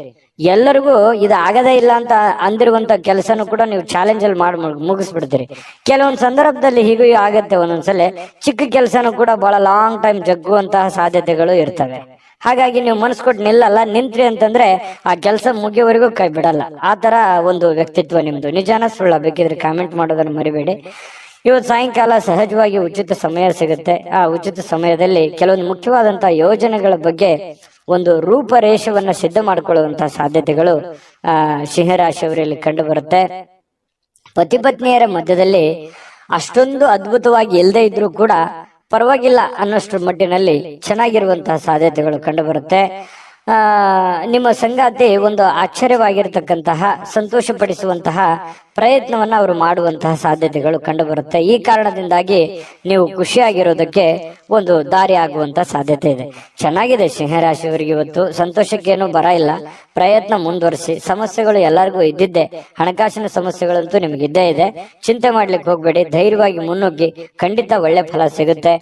ಎಲ್ಲರಿಗೂ ಇದು ಆಗದೇ ಇಲ್ಲ ಅಂತ ಅಂದಿರುವಂತ ಕೆಲಸನೂ ಕೂಡ ನೀವು ಚಾಲೆಂಜ್ ಅಲ್ಲಿ ಮಾಡಿ ಮುಗಿಸ್ಬಿಡ್ತೀರಿ. ಕೆಲವೊಂದು ಸಂದರ್ಭದಲ್ಲಿ ಹೀಗೂ ಆಗತ್ತೆ. ಒಂದೊಂದ್ಸಲ ಚಿಕ್ಕ ಕೆಲಸನೂ ಕೂಡ ಬಹಳ ಲಾಂಗ್ ಟೈಮ್ ಜಗ್ಗುವಂತಹ ಸಾಧ್ಯತೆಗಳು ಇರ್ತವೆ. ಹಾಗಾಗಿ ನೀವು ಮನಸ್ಸು ಕೊಟ್ಟು ನಿಲ್ಲಲ್ಲ, ನಿಂತ್ರಿ ಅಂತಂದ್ರೆ ಆ ಕೆಲಸ ಮುಗಿಯವರೆಗೂ ಕೈ ಬಿಡಲ್ಲ. ಆ ತರ ಒಂದು ವ್ಯಕ್ತಿತ್ವ ನಿಮ್ದು. ನಿಜಾನ ಸುಳ್ಳ? ಬೇಕಿದ್ರೆ ಕಾಮೆಂಟ್ ಮಾಡೋದನ್ನ ಮರಿಬೇಡಿ. ಇವತ್ತು ಸಾಯಂಕಾಲ ಸಹಜವಾಗಿ ಉಚಿತ ಸಮಯ ಸಿಗುತ್ತೆ. ಆ ಉಚಿತ ಸಮಯದಲ್ಲಿ ಕೆಲವೊಂದು ಮುಖ್ಯವಾದಂತಹ ಯೋಜನೆಗಳ ಬಗ್ಗೆ ಒಂದು ರೂಪರೇಷವನ್ನ ಸಿದ್ಧ ಮಾಡಿಕೊಳ್ಳುವಂತಹ ಸಾಧ್ಯತೆಗಳು ಸಿಂಹರಾಶಿಯವರಲ್ಲಿ ಕಂಡು ಬರುತ್ತೆ. ಪತಿ ಪತ್ನಿಯರ ಮಧ್ಯದಲ್ಲಿ ಅಷ್ಟೊಂದು ಅದ್ಭುತವಾಗಿ ಇಲ್ಲದೆ ಇದ್ರೂ ಕೂಡ ಪರವಾಗಿಲ್ಲ ಅನ್ನೋಷ್ಟ್ರ ಮಟ್ಟಿನಲ್ಲಿ ಚೆನ್ನಾಗಿರುವಂತಹ ಸಾಧ್ಯತೆಗಳು ಕಂಡು ಬರುತ್ತೆ. ನಿಮ್ಮ ಸಂಗಾತಿ ಒಂದು ಆಶ್ಚರ್ಯವಾಗಿರ್ತಕ್ಕಂತಹ ಸಂತೋಷ ಪಡಿಸುವಂತಹ ಪ್ರಯತ್ನವನ್ನ ಅವರು ಮಾಡುವಂತಹ ಸಾಧ್ಯತೆಗಳು ಕಂಡು ಬರುತ್ತೆ. ಈ ಕಾರಣದಿಂದಾಗಿ ನೀವು ಖುಷಿಯಾಗಿರೋದಕ್ಕೆ ಒಂದು ದಾರಿ ಆಗುವಂತ ಸಾಧ್ಯತೆ ಇದೆ. ಚೆನ್ನಾಗಿದೆ ಸಿಂಹರಾಶಿಯವರಿಗೆ ಇವತ್ತು. ಸಂತೋಷಕ್ಕೇನು ಬರ ಇಲ್ಲ, ಪ್ರಯತ್ನ ಮುಂದುವರಿಸಿ. ಸಮಸ್ಯೆಗಳು ಎಲ್ಲರಿಗೂ ಇದ್ದಿದ್ದೆ, ಹಣಕಾಸಿನ ಸಮಸ್ಯೆಗಳಂತೂ ನಿಮ್ಗೆ ಇದೆ. ಚಿಂತೆ ಮಾಡ್ಲಿಕ್ಕೆ ಹೋಗ್ಬೇಡಿ, ಧೈರ್ಯವಾಗಿ ಮುನ್ನುಗ್ಗಿ, ಖಂಡಿತ ಒಳ್ಳೆ ಫಲ ಸಿಗುತ್ತೆ.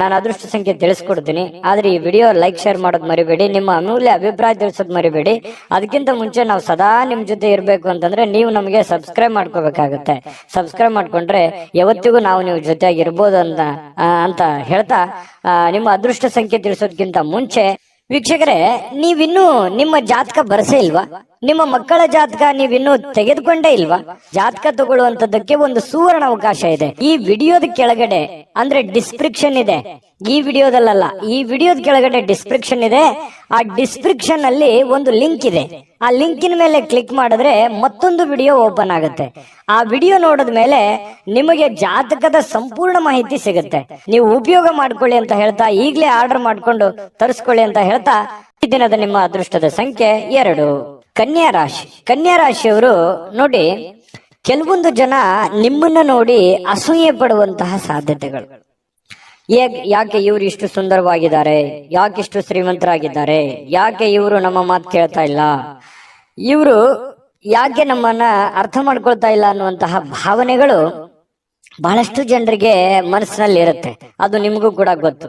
ನಾನು ಅದೃಷ್ಟ ಸಂಖ್ಯೆ ತಿಳಿಸ್ಕೊಡ್ತೀನಿ, ಆದ್ರೆ ಈ ವಿಡಿಯೋ ಲೈಕ್ ಶೇರ್ ಮಾಡೋದು ಮರಿಬೇಡಿ, ನಿಮ್ಮ ಅಮೂಲ್ಯ ಅಭಿಪ್ರಾಯ ತಿಳಿಸೋದು ಮರಿಬೇಡಿ. ಅದಕ್ಕಿಂತ ಮುಂಚೆ ನಾವು ಸದಾ ನಿಮ್ ಜೊತೆ ಇರ್ಬೇಕು ಅಂತಂದ್ರೆ ನೀವು ನಮಗೆ ಸಬ್ಸ್ಕ್ರೈಬ್ ಮಾಡ್ಕೋಬೇಕಾಗುತ್ತೆ. ಸಬ್ಸ್ಕ್ರೈಬ್ ಮಾಡ್ಕೊಂಡ್ರೆ ಯಾವತ್ತಿಗೂ ನಾವು ನೀವು ಜೊತೆಯಾಗಿ ಇರ್ಬೋದು ಅಂತ ಹೇಳ್ತಾ, ನಿಮ್ಮ ಅದೃಷ್ಟ ಸಂಖ್ಯೆ ತಿಳಿಸೋದಕ್ಕಿಂತ ಮುಂಚೆ ವೀಕ್ಷಕರೇ, ನೀವಿನ್ನೂ ನಿಮ್ಮ ಜಾತಕ ಬರಸೇ ಇಲ್ವಾ? ನಿಮ್ಮ ಮಕ್ಕಳ ಜಾತಕ ನೀವಿನ್ನೂ ತೆಗೆದುಕೊಂಡೇ ಇಲ್ವಾ? ಜಾತಕ ತಗೊಳ್ಳುವಂತದ್ದಕ್ಕೆ ಒಂದು ಸುವರ್ಣ ಅವಕಾಶ ಇದೆ. ಈ ವಿಡಿಯೋದ ಕೆಳಗಡೆ ಅಂದ್ರೆ ಡಿಸ್ಕ್ರಿಪ್ಷನ್ ಇದೆ, ಈ ವಿಡಿಯೋದಲ್ಲ, ಈ ವಿಡಿಯೋದ ಕೆಳಗಡೆ ಡಿಸ್ಕ್ರಿಪ್ಷನ್ ಇದೆ. ಆ ಡಿಸ್ಕ್ರಿಪ್ಷನ್ ಅಲ್ಲಿ ಒಂದು ಲಿಂಕ್ ಇದೆ. ಆ ಲಿಂಕಿನ ಮೇಲೆ ಕ್ಲಿಕ್ ಮಾಡಿದ್ರೆ ಮತ್ತೊಂದು ವಿಡಿಯೋ ಓಪನ್ ಆಗುತ್ತೆ. ಆ ವಿಡಿಯೋ ನೋಡಿದ ಮೇಲೆ ನಿಮಗೆ ಜಾತಕದ ಸಂಪೂರ್ಣ ಮಾಹಿತಿ ಸಿಗುತ್ತೆ. ನೀವು ಉಪಯೋಗ ಮಾಡ್ಕೊಳ್ಳಿ ಅಂತ ಹೇಳ್ತಾ, ಈಗಲೇ ಆರ್ಡರ್ ಮಾಡ್ಕೊಂಡು ತರಿಸ್ಕೊಳ್ಳಿ ಅಂತ ಹೇಳ್ತಾ, ಈ ದಿನದ ನಿಮ್ಮ ಅದೃಷ್ಟದ ಸಂಖ್ಯೆ 2. ಕನ್ಯಾ ರಾಶಿ. ಕನ್ಯಾ ರಾಶಿಯವರು ನೋಡಿ, ಕೆಲವೊಂದು ಜನ ನಿಮ್ಮನ್ನ ನೋಡಿ ಅಸೂಯೆ ಪಡುವಂತಹ ಸಾಧ್ಯತೆಗಳು. ಯಾಕೆ ಇವ್ರು ಇಷ್ಟು ಸುಂದರವಾಗಿದ್ದಾರೆ, ಯಾಕೆ ಇಷ್ಟು ಶ್ರೀಮಂತರಾಗಿದ್ದಾರೆ, ಯಾಕೆ ಇವರು ನಮ್ಮ ಮಾತು ಕೇಳ್ತಾ ಇಲ್ಲ, ಇವರು ಯಾಕೆ ನಮ್ಮನ್ನ ಅರ್ಥ ಮಾಡ್ಕೊಳ್ತಾ ಇಲ್ಲ ಅನ್ನುವಂತಹ ಭಾವನೆಗಳು ಬಹಳಷ್ಟು ಜನರಿಗೆ ಮನಸ್ಸಿನಲ್ಲಿ ಇರುತ್ತೆ. ಅದು ನಿಮಗೂ ಕೂಡ ಗೊತ್ತು.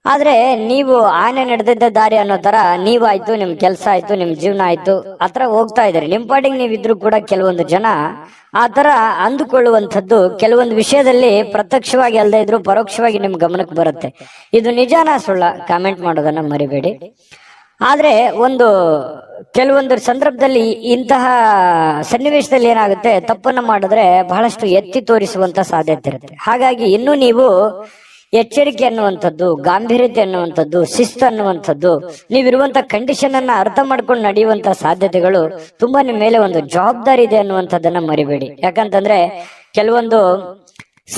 ಆದ್ರೆ ನೀವು ಆನೆ ನಡೆದಿದ್ದ ದಾರಿ ಅನ್ನೋ ತರ ನೀವಾಯ್ತು, ನಿಮ್ ಕೆಲಸ ಆಯ್ತು, ನಿಮ್ ಜೀವನ ಆಯ್ತು, ಆತರ ಹೋಗ್ತಾ ಇದ್ರಿ. ನಿಮ್ ಪಾಡಿಗೆ ನೀವಿದ್ರು ಕೂಡ ಕೆಲವೊಂದು ಜನ ಆ ತರ ಅಂದುಕೊಳ್ಳುವಂಥದ್ದು ಕೆಲವೊಂದು ವಿಷಯದಲ್ಲಿ ಪ್ರತ್ಯಕ್ಷವಾಗಿ ಅಲ್ಲದೆ ಇದ್ರು ಪರೋಕ್ಷವಾಗಿ ನಿಮ್ ಗಮನಕ್ಕೆ ಬರುತ್ತೆ. ಇದು ನಿಜಾನ ಸುಳ್ಳ? ಕಾಮೆಂಟ್ ಮಾಡೋದನ್ನ ಮರಿಬೇಡಿ. ಆದ್ರೆ ಕೆಲವೊಂದು ಸಂದರ್ಭದಲ್ಲಿ ಇಂತಹ ಸನ್ನಿವೇಶದಲ್ಲಿ ಏನಾಗುತ್ತೆ, ತಪ್ಪನ್ನ ಮಾಡಿದ್ರೆ ಬಹಳಷ್ಟು ಎತ್ತಿ ತೋರಿಸುವಂತ ಸಾಧ್ಯತೆ ಇರುತ್ತೆ. ಹಾಗಾಗಿ ಇನ್ನು ನೀವು ಎಚ್ಚರಿಕೆ ಅನ್ನುವಂಥದ್ದು, ಗಾಂಭೀರ್ಯತೆ ಅನ್ನುವಂಥದ್ದು, ಶಿಸ್ತು ಅನ್ನುವಂಥದ್ದು, ನೀವಿರುವಂತ ಕಂಡೀಷನ್ ಅನ್ನ ಅರ್ಥ ಮಾಡ್ಕೊಂಡು ನಡೆಯುವಂತ ಸಾಧ್ಯತೆಗಳು ತುಂಬಾ ನಿಮ್ಮ ಮೇಲೆ ಒಂದು ಜವಾಬ್ದಾರಿ ಇದೆ ಅನ್ನುವಂಥದ್ದನ್ನ ಮರಿಬೇಡಿ. ಯಾಕಂತಂದ್ರೆ ಕೆಲವೊಂದು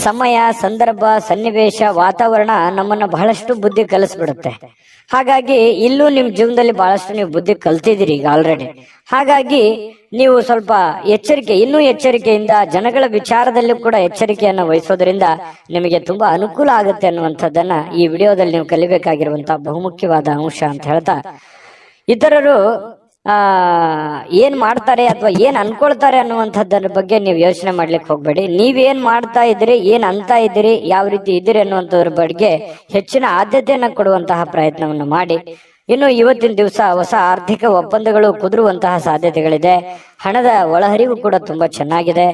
ಸಮಯ, ಸಂದರ್ಭ, ಸನ್ನಿವೇಶ, ವಾತಾವರಣ ನಮ್ಮನ್ನ ಬಹಳಷ್ಟು ಬುದ್ಧಿ ಕಲಿಸ್ಬಿಡುತ್ತೆ. ಹಾಗಾಗಿ ಇಲ್ಲೂ ನಿಮ್ ಜೀವನದಲ್ಲಿ ಬಹಳಷ್ಟು ನೀವು ಬುದ್ಧಿ ಕಲ್ತಿದ್ದೀರಿ ಈಗ ಆಲ್ರೆಡಿ. ಹಾಗಾಗಿ ನೀವು ಸ್ವಲ್ಪ ಇನ್ನೂ ಎಚ್ಚರಿಕೆಯಿಂದ ಜನಗಳ ವಿಚಾರದಲ್ಲೂ ಕೂಡ ಎಚ್ಚರಿಕೆಯನ್ನು ವಹಿಸೋದ್ರಿಂದ ನಿಮಗೆ ತುಂಬಾ ಅನುಕೂಲ ಆಗುತ್ತೆ ಅನ್ನುವಂಥದ್ದನ್ನ ಈ ವಿಡಿಯೋದಲ್ಲಿ ನೀವು ಕಲಿಬೇಕಾಗಿರುವಂತಹ ಬಹುಮುಖ್ಯವಾದ ಅಂಶ ಅಂತ ಹೇಳ್ತಾ, ಇತರರು ಏನ್ ಮಾಡ್ತಾರೆ ಅಥವಾ ಏನ್ ಅನ್ಕೊಳ್ತಾರೆ ಅನ್ನುವಂಥದ್ದರ ಬಗ್ಗೆ ನೀವು ಯೋಚನೆ ಮಾಡ್ಲಿಕ್ಕೆ ಹೋಗ್ಬೇಡಿ. ನೀವೇನ್ ಮಾಡ್ತಾ ಇದ್ದೀರಿ, ಏನ್ ಅಂತ ಇದ್ದೀರಿ, ಯಾವ ರೀತಿ ಇದ್ದೀರಿ ಅನ್ನುವಂಥದ್ರ ಬಗ್ಗೆ ಹೆಚ್ಚಿನ ಆದ್ಯತೆಯನ್ನ ಕೊಡುವಂತಹ ಪ್ರಯತ್ನವನ್ನು ಮಾಡಿ. ಇನ್ನು ಇವತ್ತಿನ ದಿವಸ ಹೊಸ ಆರ್ಥಿಕ ಒಪ್ಪಂದಗಳು ಕುದುರುವಂತಹ ಸಾಧ್ಯತೆಗಳಿದೆ. ಹಣದ ಒಳಹರಿವು ಕೂಡ ತುಂಬಾ ಚೆನ್ನಾಗಿದೆ.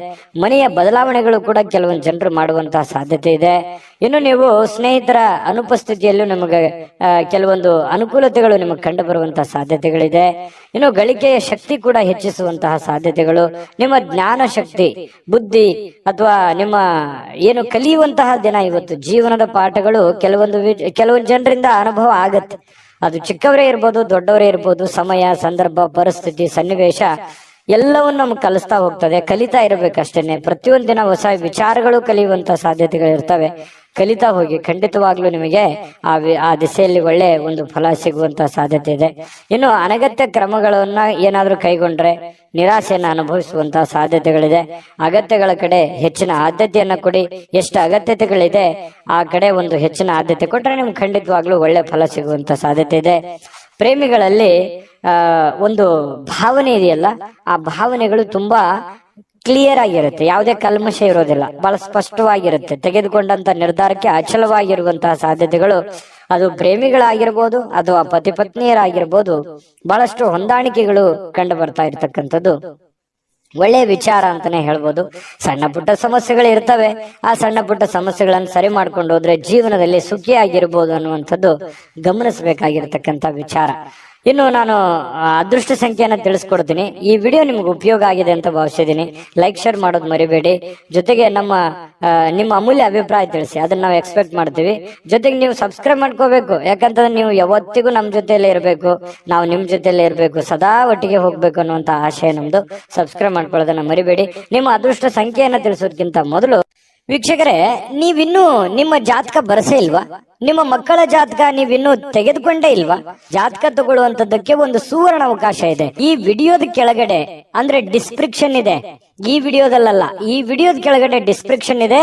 ಮನೆಯ ಬದಲಾವಣೆಗಳು ಕೂಡ ಕೆಲವೊಂದು ಜನರು ಮಾಡುವಂತಹ ಸಾಧ್ಯತೆ ಇದೆ. ಇನ್ನು ನೀವು ಸ್ನೇಹಿತರ ಅನುಪಸ್ಥಿತಿಯಲ್ಲೂ ನಿಮಗೆ ಕೆಲವೊಂದು ಅನುಕೂಲತೆಗಳು ನಿಮಗೆ ಕಂಡು ಬರುವಂತಹ ಸಾಧ್ಯತೆಗಳಿದೆ. ಇನ್ನು ಗಳಿಕೆಯ ಶಕ್ತಿ ಕೂಡ ಹೆಚ್ಚಿಸುವಂತಹ ಸಾಧ್ಯತೆಗಳು, ನಿಮ್ಮ ಜ್ಞಾನ ಶಕ್ತಿ, ಬುದ್ಧಿ ಅಥವಾ ನಿಮ್ಮ ಏನು ಕಲಿಯುವಂತಹ ದಿನ ಇವತ್ತು. ಜೀವನದ ಪಾಠಗಳು ಕೆಲವೊಂದು ಜನರಿಂದ ಅನುಭವ ಆಗತ್ತೆ. ಅದು ಚಿಕ್ಕವರೇ ಇರ್ಬೋದು, ದೊಡ್ಡವರೇ ಇರ್ಬೋದು. ಸಮಯ, ಸಂದರ್ಭ, ಪರಿಸ್ಥಿತಿ, ಸನ್ನಿವೇಶ ಎಲ್ಲವನ್ನು ನಮ್ಗೆ ಕಲಿಸ್ತಾ ಹೋಗ್ತದೆ. ಕಲಿತಾ ಇರಬೇಕಷ್ಟೇನೆ. ಪ್ರತಿಯೊಂದು ದಿನ ಹೊಸ ವಿಚಾರಗಳು ಕಲಿಯುವಂತ ಸಾಧ್ಯತೆಗಳು ಇರ್ತವೆ. ಕಲಿತಾ ಹೋಗಿ, ಖಂಡಿತವಾಗ್ಲೂ ನಿಮಗೆ ಆ ದಿಸೆಯಲ್ಲಿ ಒಳ್ಳೆ ಒಂದು ಫಲ ಸಿಗುವಂತ ಸಾಧ್ಯತೆ ಇದೆ. ಇನ್ನು ಅನಗತ್ಯ ಕ್ರಮಗಳನ್ನ ಏನಾದ್ರೂ ಕೈಗೊಂಡ್ರೆ ನಿರಾಸೆಯನ್ನು ಅನುಭವಿಸುವಂತಹ ಸಾಧ್ಯತೆಗಳಿದೆ. ಅಗತ್ಯಗಳ ಕಡೆ ಹೆಚ್ಚಿನ ಆದ್ಯತೆಯನ್ನ ಕೊಡಿ. ಎಷ್ಟು ಅಗತ್ಯತೆಗಳಿದೆ ಆ ಕಡೆ ಒಂದು ಹೆಚ್ಚಿನ ಆದ್ಯತೆ ಕೊಟ್ರೆ ನಿಮ್ಗೆ ಖಂಡಿತವಾಗ್ಲೂ ಒಳ್ಳೆ ಫಲ ಸಿಗುವಂತ ಸಾಧ್ಯತೆ ಇದೆ. ಪ್ರೇಮಿಗಳಲ್ಲಿ ಒಂದು ಭಾವನೆ ಇದೆಯಲ್ಲ, ಆ ಭಾವನೆಗಳು ತುಂಬಾ ಕ್ಲಿಯರ್ ಆಗಿರುತ್ತೆ. ಯಾವುದೇ ಕಲ್ಮಶ ಇರೋದಿಲ್ಲ, ಬಹಳ ಸ್ಪಷ್ಟವಾಗಿರುತ್ತೆ. ತೆಗೆದುಕೊಂಡಂತ ನಿರ್ಧಾರಕ್ಕೆ ಅಚಲವಾಗಿರುವಂತಹ ಸಾಧ್ಯತೆಗಳು, ಅದು ಪ್ರೇಮಿಗಳಾಗಿರ್ಬೋದು ಅಥವಾ ಪತಿ ಪತ್ನಿಯರಾಗಿರ್ಬೋದು, ಬಹಳಷ್ಟು ಹೊಂದಾಣಿಕೆಗಳು ಕಂಡು ಬರ್ತಾ ಇರ್ತಕ್ಕಂಥದ್ದು ಒಳ್ಳೆಯ ವಿಚಾರ ಅಂತಾನೆ ಹೇಳ್ಬೋದು. ಸಣ್ಣ ಪುಟ್ಟ ಸಮಸ್ಯೆಗಳು ಇರ್ತವೆ, ಆ ಸಣ್ಣ ಪುಟ್ಟ ಸಮಸ್ಯೆಗಳನ್ನು ಸರಿ ಮಾಡ್ಕೊಂಡು ಹೋದ್ರೆ ಜೀವನದಲ್ಲಿ ಸುಖಿಯಾಗಿರ್ಬೋದು ಅನ್ನುವಂಥದ್ದು ಗಮನಿಸಬೇಕಾಗಿರ್ತಕ್ಕಂಥ ವಿಚಾರ. ಇನ್ನು ನಾನು ಅದೃಷ್ಟ ಸಂಖ್ಯೆಯನ್ನು ತಿಳಿಸ್ಕೊಡ್ತೀನಿ. ಈ ವಿಡಿಯೋ ನಿಮ್ಗೆ ಉಪಯೋಗ ಆಗಿದೆ ಅಂತ ಭಾವಿಸಿದ್ದೀನಿ. ಲೈಕ್ ಶೇರ್ ಮಾಡೋದು ಮರಿಬೇಡಿ. ಜೊತೆಗೆ ನಿಮ್ಮ ಅಮೂಲ್ಯ ಅಭಿಪ್ರಾಯ ತಿಳಿಸಿ, ಅದನ್ನ ನಾವು ಎಕ್ಸ್ಪೆಕ್ಟ್ ಮಾಡ್ತೀವಿ. ಜೊತೆಗೆ ನೀವು ಸಬ್ಸ್ಕ್ರೈಬ್ ಮಾಡ್ಕೋಬೇಕು, ಯಾಕಂತಂದ್ರೆ ನೀವು ಯಾವತ್ತಿಗೂ ನಮ್ಮ ಜೊತೆಯಲ್ಲೇ ಇರಬೇಕು, ನಾವು ನಿಮ್ ಜೊತೆಯಲ್ಲೇ ಇರಬೇಕು, ಸದಾ ಒಟ್ಟಿಗೆ ಹೋಗ್ಬೇಕು ಅನ್ನುವಂತ ಆಶಯ ನಮ್ದು. ಸಬ್ಸ್ಕ್ರೈಬ್ ಮಾಡ್ಕೊಳ್ಳೋದನ್ನ ಮರಿಬೇಡಿ. ನಿಮ್ಮ ಅದೃಷ್ಟ ಸಂಖ್ಯೆಯನ್ನ ತಿಳಿಸೋದಕ್ಕಿಂತ ಮೊದಲು ವೀಕ್ಷಕರೇ, ನೀವಿನ್ನೂ ನಿಮ್ಮ ಜಾತಕ ಬರಸೇ ಇಲ್ವಾ? ನಿಮ್ಮ ಮಕ್ಕಳ ಜಾತಕ ನೀವಿನ್ನೂ ತೆಗೆದುಕೊಂಡೇ ಇಲ್ವಾ? ಜಾತಕ ತಗೊಳ್ಳುವಂತದ್ದಕ್ಕೆ ಒಂದು ಸುವರ್ಣ ಅವಕಾಶ ಇದೆ. ಈ ವಿಡಿಯೋದ ಕೆಳಗಡೆ ಅಂದ್ರೆ ಡಿಸ್ಕ್ರಿಪ್ಷನ್ ಇದೆ, ಈ ವಿಡಿಯೋದಲ್ಲ, ಈ ವಿಡಿಯೋದ ಕೆಳಗಡೆ ಡಿಸ್ಕ್ರಿಪ್ಷನ್ ಇದೆ.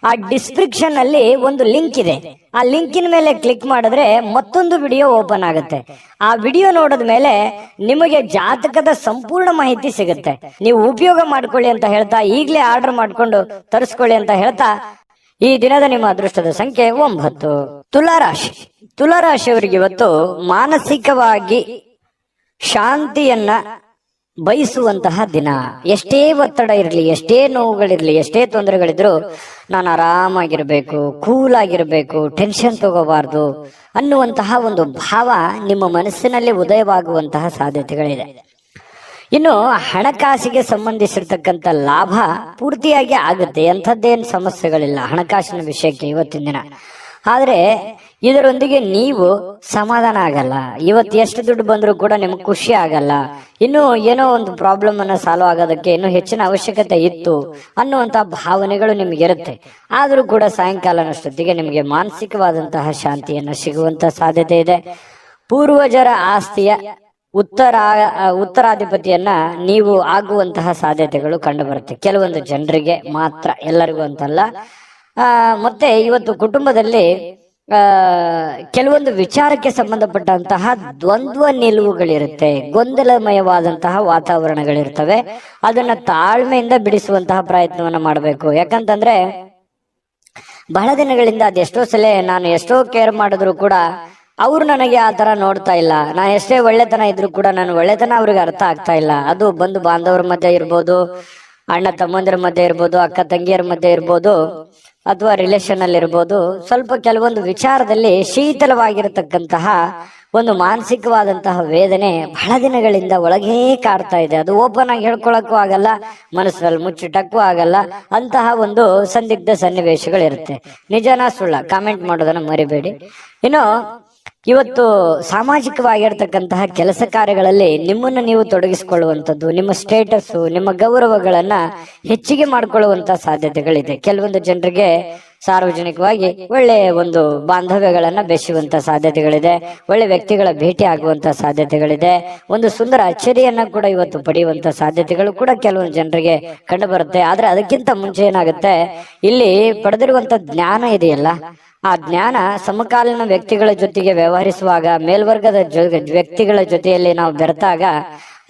ಆ ಡಿಸ್ಕ್ರಿಪ್ಷನ್ ಅಲ್ಲಿ ಒಂದು ಲಿಂಕ್ ಇದೆ. ಆ ಲಿಂಕಿನ ಮೇಲೆ ಕ್ಲಿಕ್ ಮಾಡಿದ್ರೆ ಮತ್ತೊಂದು ವಿಡಿಯೋ ಓಪನ್ ಆಗುತ್ತೆ. ಆ ವಿಡಿಯೋ ನೋಡಿದ ಮೇಲೆ ನಿಮಗೆ ಜಾತಕದ ಸಂಪೂರ್ಣ ಮಾಹಿತಿ ಸಿಗುತ್ತೆ. ನೀವು ಉಪಯೋಗ ಮಾಡ್ಕೊಳ್ಳಿ ಅಂತ ಹೇಳ್ತಾ, ಈಗಲೇ ಆರ್ಡರ್ ಮಾಡ್ಕೊಂಡು ತರಿಸ್ಕೊಳ್ಳಿ ಅಂತ ಹೇಳ್ತಾ, ಈ ದಿನದ ನಿಮ್ಮ ಅದೃಷ್ಟದ ಸಂಖ್ಯೆ 9. ತುಲಾರಾಶಿ. ತುಲಾರಾಶಿಯವರಿಗೆ ಇವತ್ತು ಮಾನಸಿಕವಾಗಿ ಶಾಂತಿಯನ್ನ ಬಯಸುವಂತಹ ದಿನ. ಎಷ್ಟೇ ಒತ್ತಡ ಇರಲಿ, ಎಷ್ಟೇ ನೋವುಗಳಿರ್ಲಿ, ಎಷ್ಟೇ ತೊಂದರೆಗಳಿದ್ರು ನಾನು ಆರಾಮಾಗಿರ್ಬೇಕು, ಕೂಲ್ ಆಗಿರ್ಬೇಕು, ಟೆನ್ಷನ್ ತಗೋಬಾರ್ದು ಅನ್ನುವಂತಹ ಒಂದು ಭಾವ ನಿಮ್ಮ ಮನಸ್ಸಿನಲ್ಲಿ ಉದಯವಾಗುವಂತಹ ಸಾಧ್ಯತೆಗಳಿದೆ. ಇನ್ನು ಹಣಕಾಸಿಗೆ ಸಂಬಂಧಿಸಿರ್ತಕ್ಕಂಥ ಲಾಭ ಪೂರ್ತಿಯಾಗಿ ಆಗುತ್ತೆ, ಎಂಥದ್ದೇನು ಸಮಸ್ಯೆಗಳಿಲ್ಲ ಹಣಕಾಸಿನ ವಿಷಯಕ್ಕೆ ಇವತ್ತಿನ ದಿನ. ಆದ್ರೆ ಇದರೊಂದಿಗೆ ನೀವು ಸಮಾಧಾನ ಆಗಲ್ಲ. ಇವತ್ತು ಎಷ್ಟು ದುಡ್ಡು ಬಂದರೂ ಕೂಡ ನಿಮ್ಗೆ ಖುಷಿ ಆಗಲ್ಲ. ಇನ್ನು ಏನೋ ಒಂದು ಪ್ರಾಬ್ಲಮ್ ಅನ್ನ ಸಾಲ್ವ್ ಆಗೋದಕ್ಕೆ ಇನ್ನು ಹೆಚ್ಚಿನ ಅವಶ್ಯಕತೆ ಇತ್ತು ಅನ್ನುವಂತ ಭಾವನೆಗಳು ನಿಮ್ಗೆ ಇರುತ್ತೆ. ಆದ್ರೂ ಕೂಡ ಸಾಯಂಕಾಲನಷ್ಟೊತ್ತಿಗೆ ನಿಮಗೆ ಮಾನಸಿಕವಾದಂತಹ ಶಾಂತಿಯನ್ನ ಸಿಗುವಂತ ಸಾಧ್ಯತೆ ಇದೆ. ಪೂರ್ವಜರ ಆಸ್ತಿಯ ಉತ್ತರಾಧಿಪತಿಯನ್ನ ನೀವು ಆಗುವಂತಹ ಸಾಧ್ಯತೆಗಳು ಕಂಡು ಬರುತ್ತೆ. ಕೆಲವೊಂದು ಜನರಿಗೆ ಮಾತ್ರ, ಎಲ್ಲರಿಗೂ ಅಂತಲ್ಲ. ಮತ್ತೆ ಇವತ್ತು ಕುಟುಂಬದಲ್ಲಿ ಕೆಲವೊಂದು ವಿಚಾರಕ್ಕೆ ಸಂಬಂಧಪಟ್ಟಂತಹ ದ್ವಂದ್ವ ನಿಲುವುಗಳಿರುತ್ತೆ, ಗೊಂದಲಮಯವಾದಂತಹ ವಾತಾವರಣಗಳಿರ್ತವೆ. ಅದನ್ನ ತಾಳ್ಮೆಯಿಂದ ಬಿಡಿಸುವಂತಹ ಪ್ರಯತ್ನವನ್ನ ಮಾಡಬೇಕು. ಯಾಕಂತಂದ್ರೆ ಬಹಳ ದಿನಗಳಿಂದ ಅದೆಷ್ಟೋ ಸಲ ನಾನು ಎಷ್ಟೋ ಕೇರ್ ಮಾಡಿದ್ರು ಕೂಡ ಅವ್ರು ನನಗೆ ಆ ತರ ನೋಡ್ತಾ ಇಲ್ಲ. ನಾ ಎಷ್ಟೇ ಒಳ್ಳೆತನ ಇದ್ರು ಕೂಡ ನನ್ನ ಒಳ್ಳೆತನ ಅವ್ರಿಗೆ ಅರ್ಥ ಆಗ್ತಾ ಇಲ್ಲ. ಅದು ಬಂಧು ಬಾಂಧವರ ಮಧ್ಯೆ ಇರ್ಬೋದು, ಅಣ್ಣ ತಮ್ಮಂದಿರ ಮಧ್ಯೆ ಇರ್ಬೋದು, ಅಕ್ಕ ತಂಗಿಯರ ಮಧ್ಯೆ ಇರ್ಬೋದು, ಅಥವಾ ರಿಲೇಷನ್ ಅಲ್ಲಿ ಇರ್ಬೋದು. ಸ್ವಲ್ಪ ಕೆಲವೊಂದು ವಿಚಾರದಲ್ಲಿ ಶೀತಲವಾಗಿರತಕ್ಕಂತಹ ಒಂದು ಮಾನಸಿಕವಾದಂತಹ ವೇದನೆ ಬಹಳ ದಿನಗಳಿಂದ ಒಳಗೇ ಕಾಡ್ತಾ ಇದೆ. ಅದು ಓಪನ್ ಆಗಿ ಹೇಳ್ಕೊಳಕ್ಕೂ ಆಗಲ್ಲ, ಮನಸ್ಸಿನಲ್ಲಿ ಮುಚ್ಚಿಟ್ಟಕ್ಕೂ ಆಗಲ್ಲ. ಅಂತಹ ಒಂದು ಸಂದಿಗ್ಧ ಸನ್ನಿವೇಶಗಳಿರುತ್ತೆ. ನಿಜನಾ ಸುಳ್ಳ ಕಾಮೆಂಟ್ ಮಾಡೋದನ್ನ ಮರಿಬೇಡಿ. ಇನ್ನು ಇವತ್ತು ಸಾಮಾಜಿಕವಾಗಿರ್ತಕ್ಕಂತಹ ಕೆಲಸ ಕಾರ್ಯಗಳಲ್ಲಿ ನಿಮ್ಮನ್ನು ನೀವು ತೊಡಗಿಸಿಕೊಳ್ಳುವಂಥದ್ದು, ನಿಮ್ಮ ಸ್ಟೇಟಸ್, ನಿಮ್ಮ ಗೌರವಗಳನ್ನ ಹೆಚ್ಚಿಗೆ ಮಾಡಿಕೊಳ್ಳುವಂತ ಸಾಧ್ಯತೆಗಳಿದೆ. ಕೆಲವೊಂದು ಜನರಿಗೆ ಸಾರ್ವಜನಿಕವಾಗಿ ಒಳ್ಳೆಯ ಒಂದು ಬಾಂಧವ್ಯಗಳನ್ನ ಬೆಸೆಯುವಂತ ಸಾಧ್ಯತೆಗಳಿದೆ. ಒಳ್ಳೆ ವ್ಯಕ್ತಿಗಳ ಭೇಟಿ ಆಗುವಂತ ಸಾಧ್ಯತೆಗಳಿದೆ. ಒಂದು ಸುಂದರ ಅಚ್ಚರಿಯನ್ನ ಕೂಡ ಇವತ್ತು ಪಡೆಯುವಂತ ಸಾಧ್ಯತೆಗಳು ಕೂಡ ಕೆಲವೊಂದು ಜನರಿಗೆ ಕಂಡು ಬರುತ್ತೆ. ಆದ್ರೆ ಅದಕ್ಕಿಂತ ಮುಂಚೆ ಏನಾಗುತ್ತೆ, ಇಲ್ಲಿ ಪಡೆದಿರುವಂತ ಜ್ಞಾನ ಇದೆಯಲ್ಲ, ಆ ಜ್ಞಾನ ಸಮಕಾಲೀನ ವ್ಯಕ್ತಿಗಳ ಜೊತೆಗೆ ವ್ಯವಹರಿಸುವಾಗ, ಮೇಲ್ವರ್ಗದ ವ್ಯಕ್ತಿಗಳ ಜೊತೆಯಲ್ಲಿ ನಾವು ಬೆರೆತಾಗ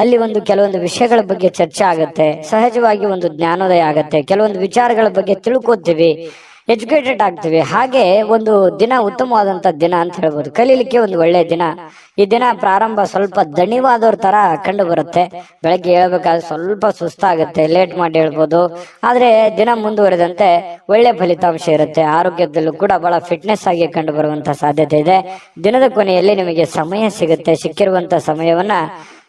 ಅಲ್ಲಿ ಒಂದು ಕೆಲವೊಂದು ವಿಷಯಗಳ ಬಗ್ಗೆ ಚರ್ಚೆ ಆಗುತ್ತೆ. ಸಹಜವಾಗಿ ಒಂದು ಜ್ಞಾನೋದಯ ಆಗತ್ತೆ. ಕೆಲವೊಂದು ವಿಚಾರಗಳ ಬಗ್ಗೆ ತಿಳ್ಕೊತೀವಿ, ಎಜುಕೇಟೆಡ್ ಆಗ್ತೀವಿ. ಹಾಗೆ ಒಂದು ದಿನ ಉತ್ತಮವಾದಂತ ದಿನ ಅಂತ ಹೇಳ್ಬೋದು. ಕಲೀಲಿಕ್ಕೆ ಒಂದು ಒಳ್ಳೆಯ ದಿನ. ಈ ದಿನ ಪ್ರಾರಂಭ ಸ್ವಲ್ಪ ದಣಿವಾದವ್ರ ತರ ಕಂಡು ಬರುತ್ತೆ. ಬೆಳಗ್ಗೆ ಹೇಳ್ಬೇಕಾದ್ರೆ ಸ್ವಲ್ಪ ಸುಸ್ತಾಗುತ್ತೆ, ಲೇಟ್ ಮಾಡಿ ಹೇಳ್ಬೋದು. ಆದ್ರೆ ದಿನ ಮುಂದುವರೆದಂತೆ ಒಳ್ಳೆ ಫಲಿತಾಂಶ ಇರುತ್ತೆ. ಆರೋಗ್ಯದಲ್ಲೂ ಕೂಡ ಬಹಳ ಫಿಟ್ನೆಸ್ ಆಗಿ ಕಂಡು ಬರುವಂತ ಸಾಧ್ಯತೆ ಇದೆ. ದಿನದ ಕೊನೆಯಲ್ಲಿ ನಿಮಗೆ ಸಮಯ ಸಿಗುತ್ತೆ. ಸಿಕ್ಕಿರುವಂತ ಸಮಯವನ್ನ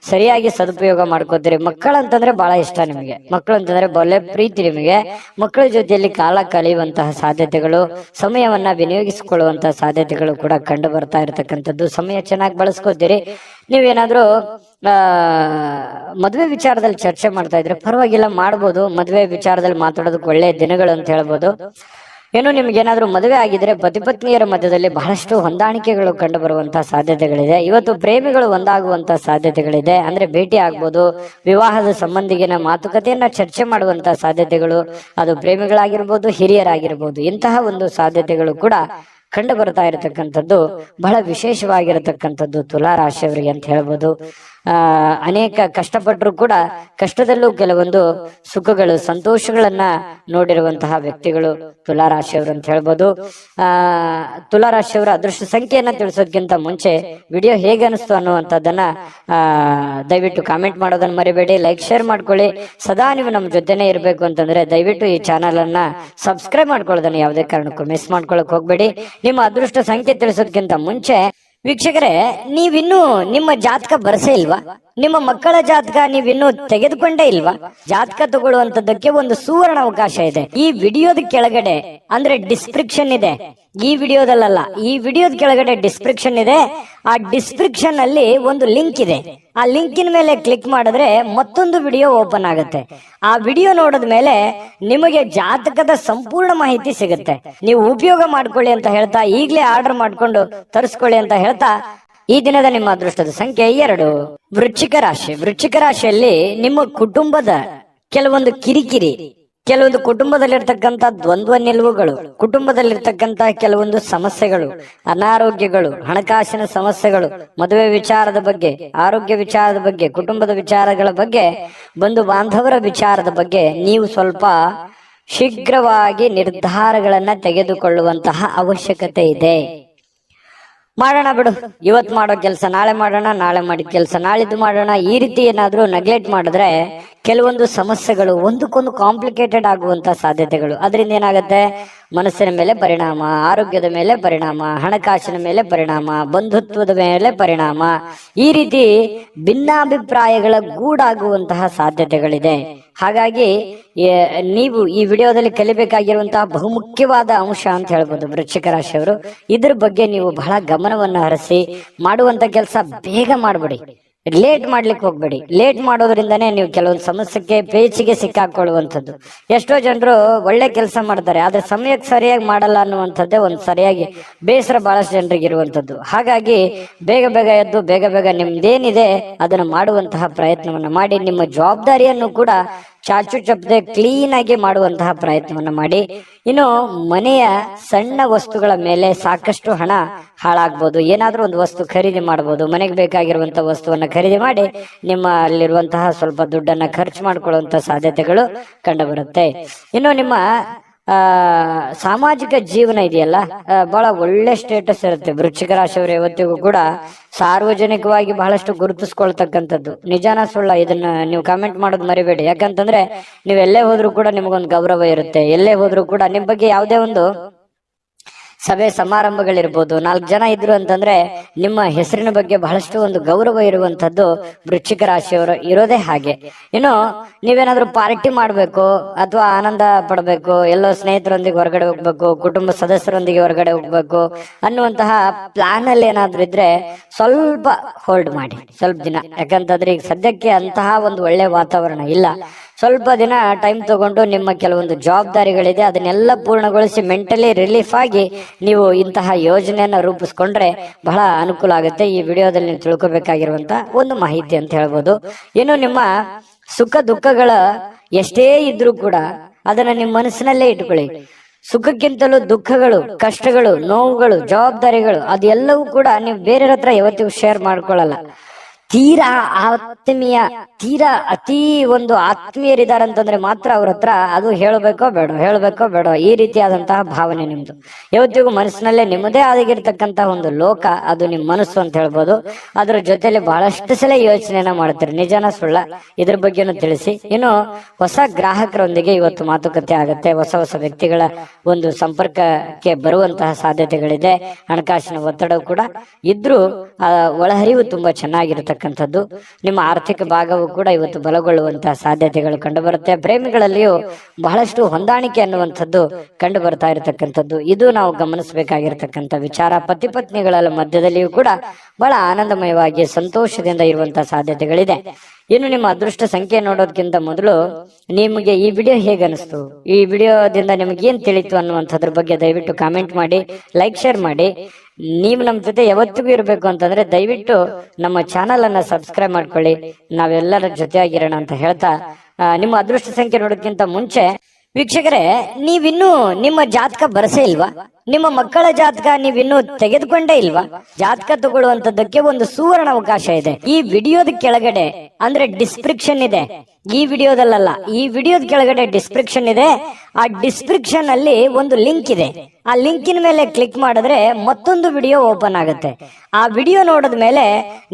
ಸರಿಯಾಗಿ ಸದುಪಯೋಗ ಮಾಡ್ಕೋತೀರಿ. ಮಕ್ಕಳಂತಂದ್ರೆ ಬಹಳ ಇಷ್ಟ ನಿಮಗೆ, ಮಕ್ಕಳು ಅಂತಂದ್ರೆ ಬಹಳ ಪ್ರೀತಿ ನಿಮಗೆ. ಮಕ್ಕಳ ಜೊತೆಯಲ್ಲಿ ಕಾಲ ಕಳೆಯುವಂತಹ ಸಾಧ್ಯತೆಗಳು, ಸಮಯವನ್ನ ವಿನಿಯೋಗಿಸಿಕೊಳ್ಳುವಂತಹ ಸಾಧ್ಯತೆಗಳು ಕೂಡ ಕಂಡು ಬರ್ತಾ ಇರತಕ್ಕಂಥದ್ದು. ಸಮಯ ಚೆನ್ನಾಗಿ ಬಳಸ್ಕೋತೀರಿ. ನೀವೇನಾದ್ರೂ ಮದುವೆ ವಿಚಾರದಲ್ಲಿ ಚರ್ಚೆ ಮಾಡ್ತಾ ಇದ್ರೆ ಪರವಾಗಿಲ್ಲ, ಮಾಡ್ಬೋದು. ಮದುವೆ ವಿಚಾರದಲ್ಲಿ ಮಾತಾಡೋದಕ್ಕೆ ಒಳ್ಳೆಯ ದಿನಗಳು ಅಂತ ಹೇಳ್ಬೋದು. ಏನು ನಿಮ್ಗೇನಾದ್ರೂ ಮದುವೆ ಆಗಿದ್ರೆ ಪತಿ ಪತ್ನಿಯರ ಮಧ್ಯದಲ್ಲಿ ಬಹಳಷ್ಟು ಹೊಂದಾಣಿಕೆಗಳು ಕಂಡು ಬರುವಂತಹ ಸಾಧ್ಯತೆಗಳಿದೆ. ಇವತ್ತು ಪ್ರೇಮಿಗಳು ಒಂದಾಗುವಂತಹ ಸಾಧ್ಯತೆಗಳಿದೆ. ಅಂದ್ರೆ ಭೇಟಿ ಆಗ್ಬೋದು, ವಿವಾಹದ ಸಂಬಂಧಿಗಿನ ಮಾತುಕತೆಯನ್ನ ಚರ್ಚೆ ಮಾಡುವಂತಹ ಸಾಧ್ಯತೆಗಳು, ಅದು ಪ್ರೇಮಿಗಳಾಗಿರ್ಬೋದು, ಹಿರಿಯರಾಗಿರ್ಬೋದು, ಇಂತಹ ಒಂದು ಸಾಧ್ಯತೆಗಳು ಕೂಡ ಕಂಡು ಬರ್ತಾ ಇರತಕ್ಕಂಥದ್ದು ಬಹಳ ವಿಶೇಷವಾಗಿರತಕ್ಕಂಥದ್ದು ತುಲಾ ರಾಶಿಯವರಿಗೆ ಅಂತ ಹೇಳ್ಬೋದು. ಅನೇಕ ಕಷ್ಟಪಟ್ಟರು ಕೂಡ ಕಷ್ಟದಲ್ಲೂ ಕೆಲವೊಂದು ಸುಖಗಳು ಸಂತೋಷಗಳನ್ನ ನೋಡಿರುವಂತಹ ವ್ಯಕ್ತಿಗಳು ತುಲಾರಾಶಿಯವರು ಅಂತ ಹೇಳ್ಬೋದು. ತುಲಾರಾಶಿಯವರ ಅದೃಷ್ಟ ಸಂಖ್ಯೆಯನ್ನ ತಿಳಿಸೋದಕ್ಕಿಂತ ಮುಂಚೆ ವಿಡಿಯೋ ಹೇಗೆ ಅನಿಸ್ತು ಅನ್ನುವಂಥದ್ದನ್ನ ದಯವಿಟ್ಟು ಕಾಮೆಂಟ್ ಮಾಡೋದನ್ನ ಮರಿಬೇಡಿ. ಲೈಕ್ ಶೇರ್ ಮಾಡ್ಕೊಳ್ಳಿ. ಸದಾ ನೀವು ನಮ್ಮ ಜೊತೆನೆ ಇರಬೇಕು ಅಂತಂದ್ರೆ ದಯವಿಟ್ಟು ಈ ಚಾನಲ್ ಅನ್ನ ಸಬ್ಸ್ಕ್ರೈಬ್ ಮಾಡ್ಕೊಳ್ಳೋದನ್ನ ಯಾವುದೇ ಕಾರಣಕ್ಕೂ ಮಿಸ್ ಮಾಡ್ಕೊಳಕ್ ಹೋಗ್ಬೇಡಿ. ನಿಮ್ಮ ಅದೃಷ್ಟ ಸಂಖ್ಯೆ ತಿಳಿಸೋದಕ್ಕಿಂತ ಮುಂಚೆ ವೀಕ್ಷಕರೇ, ನೀವಿನ್ನೂ ನಿಮ್ಮ ಜಾತಕ ಬರಸೇ ಇಲ್ವಾ? ನಿಮ್ಮ ಮಕ್ಕಳ ಜಾತಕ ನೀವಿನ್ನೂ ತೆಗೆದುಕೊಂಡೇ ಇಲ್ವಾ? ಜಾತಕ ತಗೊಳ್ಳುವಂತದ್ದಕ್ಕೆ ಒಂದು ಸುವರ್ಣ ಅವಕಾಶ ಇದೆ. ಈ ವಿಡಿಯೋದ ಕೆಳಗಡೆ ಅಂದ್ರೆ ಡಿಸ್ಕ್ರಿಪ್ಷನ್ ಇದೆ. ಈ ವಿಡಿಯೋದಲ್ಲ, ಈ ವಿಡಿಯೋದ ಕೆಳಗಡೆ ಡಿಸ್ಕ್ರಿಪ್ಷನ್ ಇದೆ. ಆ ಡಿಸ್ಕ್ರಿಪ್ಷನ್ ಅಲ್ಲಿ ಒಂದು ಲಿಂಕ್ ಇದೆ. ಆ ಲಿಂಕಿನ ಮೇಲೆ ಕ್ಲಿಕ್ ಮಾಡಿದ್ರೆ ಮತ್ತೊಂದು ವಿಡಿಯೋ ಓಪನ್ ಆಗುತ್ತೆ. ಆ ವಿಡಿಯೋ ನೋಡಿದ ಮೇಲೆ ನಿಮಗೆ ಜಾತಕದ ಸಂಪೂರ್ಣ ಮಾಹಿತಿ ಸಿಗುತ್ತೆ. ನೀವು ಉಪಯೋಗ ಮಾಡ್ಕೊಳ್ಳಿ ಅಂತ ಹೇಳ್ತಾ, ಈಗಲೇ ಆರ್ಡರ್ ಮಾಡ್ಕೊಂಡು ತರಿಸ್ಕೊಳ್ಳಿ ಅಂತ ಹೇಳ್ತಾ, ಈ ದಿನದ ನಿಮ್ಮ ಅದೃಷ್ಟದ ಸಂಖ್ಯೆ 2. ವೃಶ್ಚಿಕ ರಾಶಿ. ವೃಶ್ಚಿಕ ರಾಶಿಯಲ್ಲಿ ನಿಮ್ಮ ಕುಟುಂಬದ ಕೆಲವೊಂದು ಕಿರಿಕಿರಿ, ಕೆಲವೊಂದು ಕುಟುಂಬದಲ್ಲಿರ್ತಕ್ಕಂಥ ದ್ವಂದ್ವ ನಿಲುವುಗಳು, ಕುಟುಂಬದಲ್ಲಿರ್ತಕ್ಕಂಥ ಕೆಲವೊಂದು ಸಮಸ್ಯೆಗಳು, ಅನಾರೋಗ್ಯಗಳು, ಹಣಕಾಸಿನ ಸಮಸ್ಯೆಗಳು, ಮದುವೆ ವಿಚಾರದ ಬಗ್ಗೆ, ಆರೋಗ್ಯ ವಿಚಾರದ ಬಗ್ಗೆ, ಕುಟುಂಬದ ವಿಚಾರಗಳ ಬಗ್ಗೆ, ಬಂಧು ಬಾಂಧವರ ವಿಚಾರದ ಬಗ್ಗೆ ನೀವು ಸ್ವಲ್ಪ ಶೀಘ್ರವಾಗಿ ನಿರ್ಧಾರಗಳನ್ನ ತೆಗೆದುಕೊಳ್ಳುವಂತಹ ಅವಶ್ಯಕತೆ ಇದೆ. ಮಾಡೋಣ ಬಿಡು, ಇವತ್ತು ಮಾಡೋ ಕೆಲಸ ನಾಳೆ ಮಾಡೋಣ, ನಾಳೆ ಮಾಡಿದ ಕೆಲಸ ನಾಳಿದ್ದು ಮಾಡೋಣ, ಈ ರೀತಿ ಏನಾದ್ರೂ ನೆಗ್ಲೆಕ್ಟ್ ಮಾಡಿದ್ರೆ ಕೆಲವೊಂದು ಸಮಸ್ಯೆಗಳು ಒಂದಕ್ಕೊಂದು ಕಾಂಪ್ಲಿಕೇಟೆಡ್ ಆಗುವಂತ ಸಾಧ್ಯತೆಗಳು. ಅದರಿಂದ ಏನಾಗುತ್ತೆ, ಮನಸ್ಸಿನ ಮೇಲೆ ಪರಿಣಾಮ, ಆರೋಗ್ಯದ ಮೇಲೆ ಪರಿಣಾಮ, ಹಣಕಾಸಿನ ಮೇಲೆ ಪರಿಣಾಮ, ಬಂಧುತ್ವದ ಮೇಲೆ ಪರಿಣಾಮ, ಈ ರೀತಿ ಭಿನ್ನಾಭಿಪ್ರಾಯಗಳ ಗೂಡಾಗುವಂತಹ ಸಾಧ್ಯತೆಗಳಿದೆ. ಹಾಗಾಗಿ ನೀವು ಈ ವಿಡಿಯೋದಲ್ಲಿ ಕಲಿಬೇಕಾಗಿರುವಂತಹ ಬಹುಮುಖ್ಯವಾದ ಅಂಶ ಅಂತ ಹೇಳ್ಬೋದು ವೃಶ್ಚಿಕ ರಾಶಿಯವರು. ಇದ್ರ ಬಗ್ಗೆ ನೀವು ಬಹಳ ಗಮನವನ್ನ ಹರಿಸಿ ಮಾಡುವಂತ ಕೆಲಸ ಬೇಗ ಮಾಡ್ಬಿಡಿ. ಲೇಟ್ ಮಾಡ್ಲಿಕ್ಕೆ ಹೋಗ್ಬೇಡಿ. ಲೇಟ್ ಮಾಡೋದ್ರಿಂದನೇ ನೀವು ಕೆಲವೊಂದು ಸಮಸ್ಯೆಗೆ ಪೇಚಿಗೆ ಸಿಕ್ಕಾಕೊಳ್ಳುವಂಥದ್ದು. ಎಷ್ಟೋ ಜನರು ಒಳ್ಳೆ ಕೆಲಸ ಮಾಡ್ತಾರೆ, ಆದ್ರೆ ಸಮಯಕ್ಕೆ ಸರಿಯಾಗಿ ಮಾಡಲ್ಲ ಅನ್ನುವಂಥದ್ದೇ ಒಂದು ಸರಿಯಾಗಿ ಬೇಸರ ಬಹಳಷ್ಟು ಜನರಿಗೆ ಇರುವಂಥದ್ದು. ಹಾಗಾಗಿ ಬೇಗ ಬೇಗ ಎದ್ದು ಬೇಗ ಬೇಗ ನಿಮ್ದೇನಿದೆ ಅದನ್ನು ಮಾಡುವಂತಹ ಪ್ರಯತ್ನವನ್ನ ಮಾಡಿ, ನಿಮ್ಮ ಜವಾಬ್ದಾರಿಯನ್ನು ಕೂಡ ಚಾಚು ಚಪ್ಪದೆ ಕ್ಲೀನ್ ಆಗಿ ಮಾಡುವಂತಹ ಪ್ರಯತ್ನವನ್ನ ಮಾಡಿ. ಇನ್ನು ಮನೆಯ ಸಣ್ಣ ವಸ್ತುಗಳ ಮೇಲೆ ಸಾಕಷ್ಟು ಹಣ ಹಾಳಾಗ್ಬೋದು. ಏನಾದ್ರೂ ಒಂದು ವಸ್ತು ಖರೀದಿ ಮಾಡಬಹುದು. ಮನೆಗೆ ಬೇಕಾಗಿರುವಂತಹ ವಸ್ತುವನ್ನ ಖರೀದಿ ಮಾಡಿ ನಿಮ್ಮ ಅಲ್ಲಿರುವಂತಹ ಸ್ವಲ್ಪ ದುಡ್ಡನ್ನ ಖರ್ಚು ಮಾಡ್ಕೊಳ್ಳುವಂತ ಸಾಧ್ಯತೆಗಳು ಕಂಡು ಬರುತ್ತೆ. ಇನ್ನು ನಿಮ್ಮ ಸಾಮಾಜಿಕ ಜೀವನ ಇದೆಯಲ್ಲ, ಬಹಳ ಒಳ್ಳೆ ಸ್ಟೇಟಸ್ ಇರುತ್ತೆ. ವೃಶ್ಚಿಕ ರಾಶಿಯವರು ಯಾವತ್ತಿಗೂ ಕೂಡ ಸಾರ್ವಜನಿಕವಾಗಿ ಬಹಳಷ್ಟು ಗುರುತಿಸ್ಕೊಳ್ತಕ್ಕಂಥದ್ದು. ನಿಜಾನ ಸುಳ್ಳ ಇದನ್ನ ನೀವು ಕಾಮೆಂಟ್ ಮಾಡೋದು ಮರಿಬೇಡಿ. ಯಾಕಂತಂದ್ರೆ ನೀವು ಎಲ್ಲೇ ಹೋದ್ರೂ ಕೂಡ ನಿಮಗೊಂದು ಗೌರವ ಇರುತ್ತೆ. ಎಲ್ಲೇ ಹೋದ್ರೂ ಕೂಡ ನಿಮ್ ಬಗ್ಗೆ ಯಾವುದೇ ಒಂದು ಸಭೆ ಸಮಾರಂಭಗಳಿರ್ಬೋದು, 4 ಜನ ಇದ್ರು ಅಂತಂದ್ರೆ ನಿಮ್ಮ ಹೆಸರಿನ ಬಗ್ಗೆ ಬಹಳಷ್ಟು ಒಂದು ಗೌರವ ಇರುವಂತದ್ದು ವೃಶ್ಚಿಕ ರಾಶಿಯವರು ಇರೋದೇ ಹಾಗೆ. ಇನ್ನು ನೀವೇನಾದ್ರೂ ಪಾರ್ಟಿ ಮಾಡ್ಬೇಕು ಅಥವಾ ಆನಂದ ಪಡ್ಬೇಕು, ಎಲ್ಲೋ ಸ್ನೇಹಿತರೊಂದಿಗೆ ಹೊರಗಡೆ ಹೋಗ್ಬೇಕು, ಕುಟುಂಬ ಸದಸ್ಯರೊಂದಿಗೆ ಹೊರಗಡೆ ಹೋಗ್ಬೇಕು ಅನ್ನುವಂತಹ ಪ್ಲಾನ್ ಅಲ್ಲಿ ಏನಾದ್ರೂ ಇದ್ರೆ ಸ್ವಲ್ಪ ಹೋಲ್ಡ್ ಮಾಡಿ, ಸ್ವಲ್ಪ ದಿನ. ಯಾಕಂತಂದ್ರೆ ಈಗ ಸದ್ಯಕ್ಕೆ ಅಂತಹ ಒಂದು ಒಳ್ಳೆ ವಾತಾವರಣ ಇಲ್ಲ. ಸ್ವಲ್ಪ ದಿನ ಟೈಮ್ ತಗೊಂಡು ನಿಮ್ಮ ಕೆಲವೊಂದು ಜವಾಬ್ದಾರಿಗಳಿದೆ ಅದನ್ನೆಲ್ಲ ಪೂರ್ಣಗೊಳಿಸಿ ಮೆಂಟಲಿ ರಿಲೀಫ್ ಆಗಿ ನೀವು ಇಂತಹ ಯೋಜನೆಯನ್ನ ರೂಪಿಸ್ಕೊಂಡ್ರೆ ಬಹಳ ಅನುಕೂಲ ಆಗುತ್ತೆ. ಈ ವಿಡಿಯೋದಲ್ಲಿ ನೀವು ತಿಳ್ಕೊಬೇಕಾಗಿರುವಂತ ಒಂದು ಮಾಹಿತಿ ಅಂತ ಹೇಳ್ಬೋದು. ಇನ್ನು ನಿಮ್ಮ ಸುಖ ದುಃಖಗಳ ಎಷ್ಟೇ ಇದ್ರೂ ಕೂಡ ಅದನ್ನ ನಿಮ್ಮ ಮನಸ್ಸಿನಲ್ಲೇ ಇಟ್ಕೊಳ್ಳಿ. ಸುಖಕ್ಕಿಂತಲೂ ದುಃಖಗಳು, ಕಷ್ಟಗಳು, ನೋವುಗಳು, ಜವಾಬ್ದಾರಿಗಳು ಅದೆಲ್ಲವೂ ಕೂಡ ನೀವು ಬೇರೆಯವ್ರ ಹತ್ರ ಯಾವತ್ತಿಗೂ ಶೇರ್ ಮಾಡ್ಕೊಳ್ಳಲ್ಲ. ತೀರಾ ಆತ್ಮೀಯ, ತೀರಾ ಅತಿ ಒಂದು ಆತ್ಮೀಯರಿದಾರಂತಂದ್ರೆ ಮಾತ್ರ ಅವ್ರ ಹತ್ರ ಅದು ಹೇಳಬೇಕೋ ಬೇಡ ಈ ರೀತಿಯಾದಂತಹ ಭಾವನೆ ನಿಮ್ದು. ಯಾವತ್ತಿಗೂ ಮನಸ್ಸಿನಲ್ಲೇ ನಿಮ್ಮದೇ ಆಗಿರ್ತಕ್ಕಂತಹ ಒಂದು ಲೋಕ, ಅದು ನಿಮ್ ಮನಸ್ಸು ಅಂತ ಹೇಳ್ಬೋದು. ಅದ್ರ ಜೊತೆಲಿ ಬಹಳಷ್ಟು ಸಲ ಯೋಚನೆಯನ್ನ ಮಾಡ್ತಾರೆ. ನಿಜಾನ ಸುಳ್ಳ ಇದ್ರ ಬಗ್ಗೆನೂ ತಿಳಿಸಿ. ಇನ್ನು ಹೊಸ ಗ್ರಾಹಕರೊಂದಿಗೆ ಇವತ್ತು ಮಾತುಕತೆ ಆಗುತ್ತೆ. ಹೊಸ ಹೊಸ ವ್ಯಕ್ತಿಗಳ ಒಂದು ಸಂಪರ್ಕಕ್ಕೆ ಬರುವಂತಹ ಸಾಧ್ಯತೆಗಳಿದೆ. ಹಣಕಾಸಿನ ಒತ್ತಡ ಕೂಡ ಇದ್ರೂ ಒಳಹರಿವು ತುಂಬಾ ಚೆನ್ನಾಗಿರುತ್ತೆ. ನಿಮ್ಮ ಆರ್ಥಿಕ ಭಾಗವು ಕೂಡ ಇವತ್ತು ಬಲಗೊಳ್ಳುವಂತಹ ಸಾಧ್ಯತೆಗಳು ಕಂಡು ಬರುತ್ತೆ. ಪ್ರೇಮಿಗಳಲ್ಲಿಯೂ ಬಹಳಷ್ಟು ಹೊಂದಾಣಿಕೆ ಅನ್ನುವಂಥದ್ದು ಕಂಡು ಬರ್ತಾ ಇರತಕ್ಕಂಥದ್ದು, ಇದು ನಾವು ಗಮನಿಸಬೇಕಾಗಿರ್ತಕ್ಕಂಥ ವಿಚಾರ. ಪತಿ ಪತ್ನಿಗಳ ಮಧ್ಯದಲ್ಲಿಯೂ ಕೂಡ ಬಹಳ ಆನಂದಮಯವಾಗಿ ಸಂತೋಷದಿಂದ ಇರುವಂತಹ ಸಾಧ್ಯತೆಗಳಿದೆ. ಇನ್ನು ನಿಮ್ಮ ಅದೃಷ್ಟ ಸಂಖ್ಯೆ ನೋಡೋದಕ್ಕಿಂತ ಮೊದಲು ನಿಮಗೆ ಈ ವಿಡಿಯೋ ಹೇಗೆ ಅನಿಸ್ತು, ಈ ವಿಡಿಯೋದಿಂದ ನಿಮ್ಗೆ ಏನ್ ತಿಳಿತು ಅನ್ನುವಂಥದ್ರ ಬಗ್ಗೆ ದಯವಿಟ್ಟು ಕಾಮೆಂಟ್ ಮಾಡಿ, ಲೈಕ್ ಶೇರ್ ಮಾಡಿ. ನೀವು ನಮ್ಮ ಜೊತೆ ಯಾವತ್ತಿಗೂ ಇರಬೇಕು ಅಂತಂದ್ರೆ ದಯವಿಟ್ಟು ನಮ್ಮ ಚಾನಲ್ ಅನ್ನ ಸಬ್ಸ್ಕ್ರೈಬ್ ಮಾಡ್ಕೊಳ್ಳಿ. ನಾವೆಲ್ಲರ ಜೊತೆಯಾಗಿರೋಣ ಅಂತ ಹೇಳ್ತಾ, ನಿಮ್ಮ ಅದೃಷ್ಟ ಸಂಖ್ಯೆ ನೋಡೋದಕ್ಕಿಂತ ಮುಂಚೆ ವೀಕ್ಷಕರೇ, ನೀವಿನ್ನೂ ನಿಮ್ಮ ಜಾತಕ ಬರಸೇ ಇಲ್ವಾ? ನಿಮ್ಮ ಮಕ್ಕಳ ಜಾತಕ ನೀವಿನ್ನೂ ತೆಗೆದುಕೊಂಡೇ ಇಲ್ವಾ? ಜಾತಕ ತಗೊಳ್ಳುವಂತದ್ದಕ್ಕೆ ಒಂದು ಸುವರ್ಣ ಅವಕಾಶ ಇದೆ. ಈ ವಿಡಿಯೋದ ಕೆಳಗಡೆ ಅಂದ್ರೆ ಡಿಸ್ಕ್ರಿಪ್ಷನ್ ಇದೆ, ಈ ವಿಡಿಯೋದಲ್ಲ, ಈ ವಿಡಿಯೋದ ಕೆಳಗಡೆ ಡಿಸ್ಕ್ರಿಪ್ಷನ್ ಇದೆ. ಆ ಡಿಸ್ಕ್ರಿಪ್ಷನ್ ಅಲ್ಲಿ ಒಂದು ಲಿಂಕ್ ಇದೆ. ಆ ಲಿಂಕಿನ ಮೇಲೆ ಕ್ಲಿಕ್ ಮಾಡಿದ್ರೆ ಮತ್ತೊಂದು ವಿಡಿಯೋ ಓಪನ್ ಆಗುತ್ತೆ. ಆ ವಿಡಿಯೋ ನೋಡಿದ ಮೇಲೆ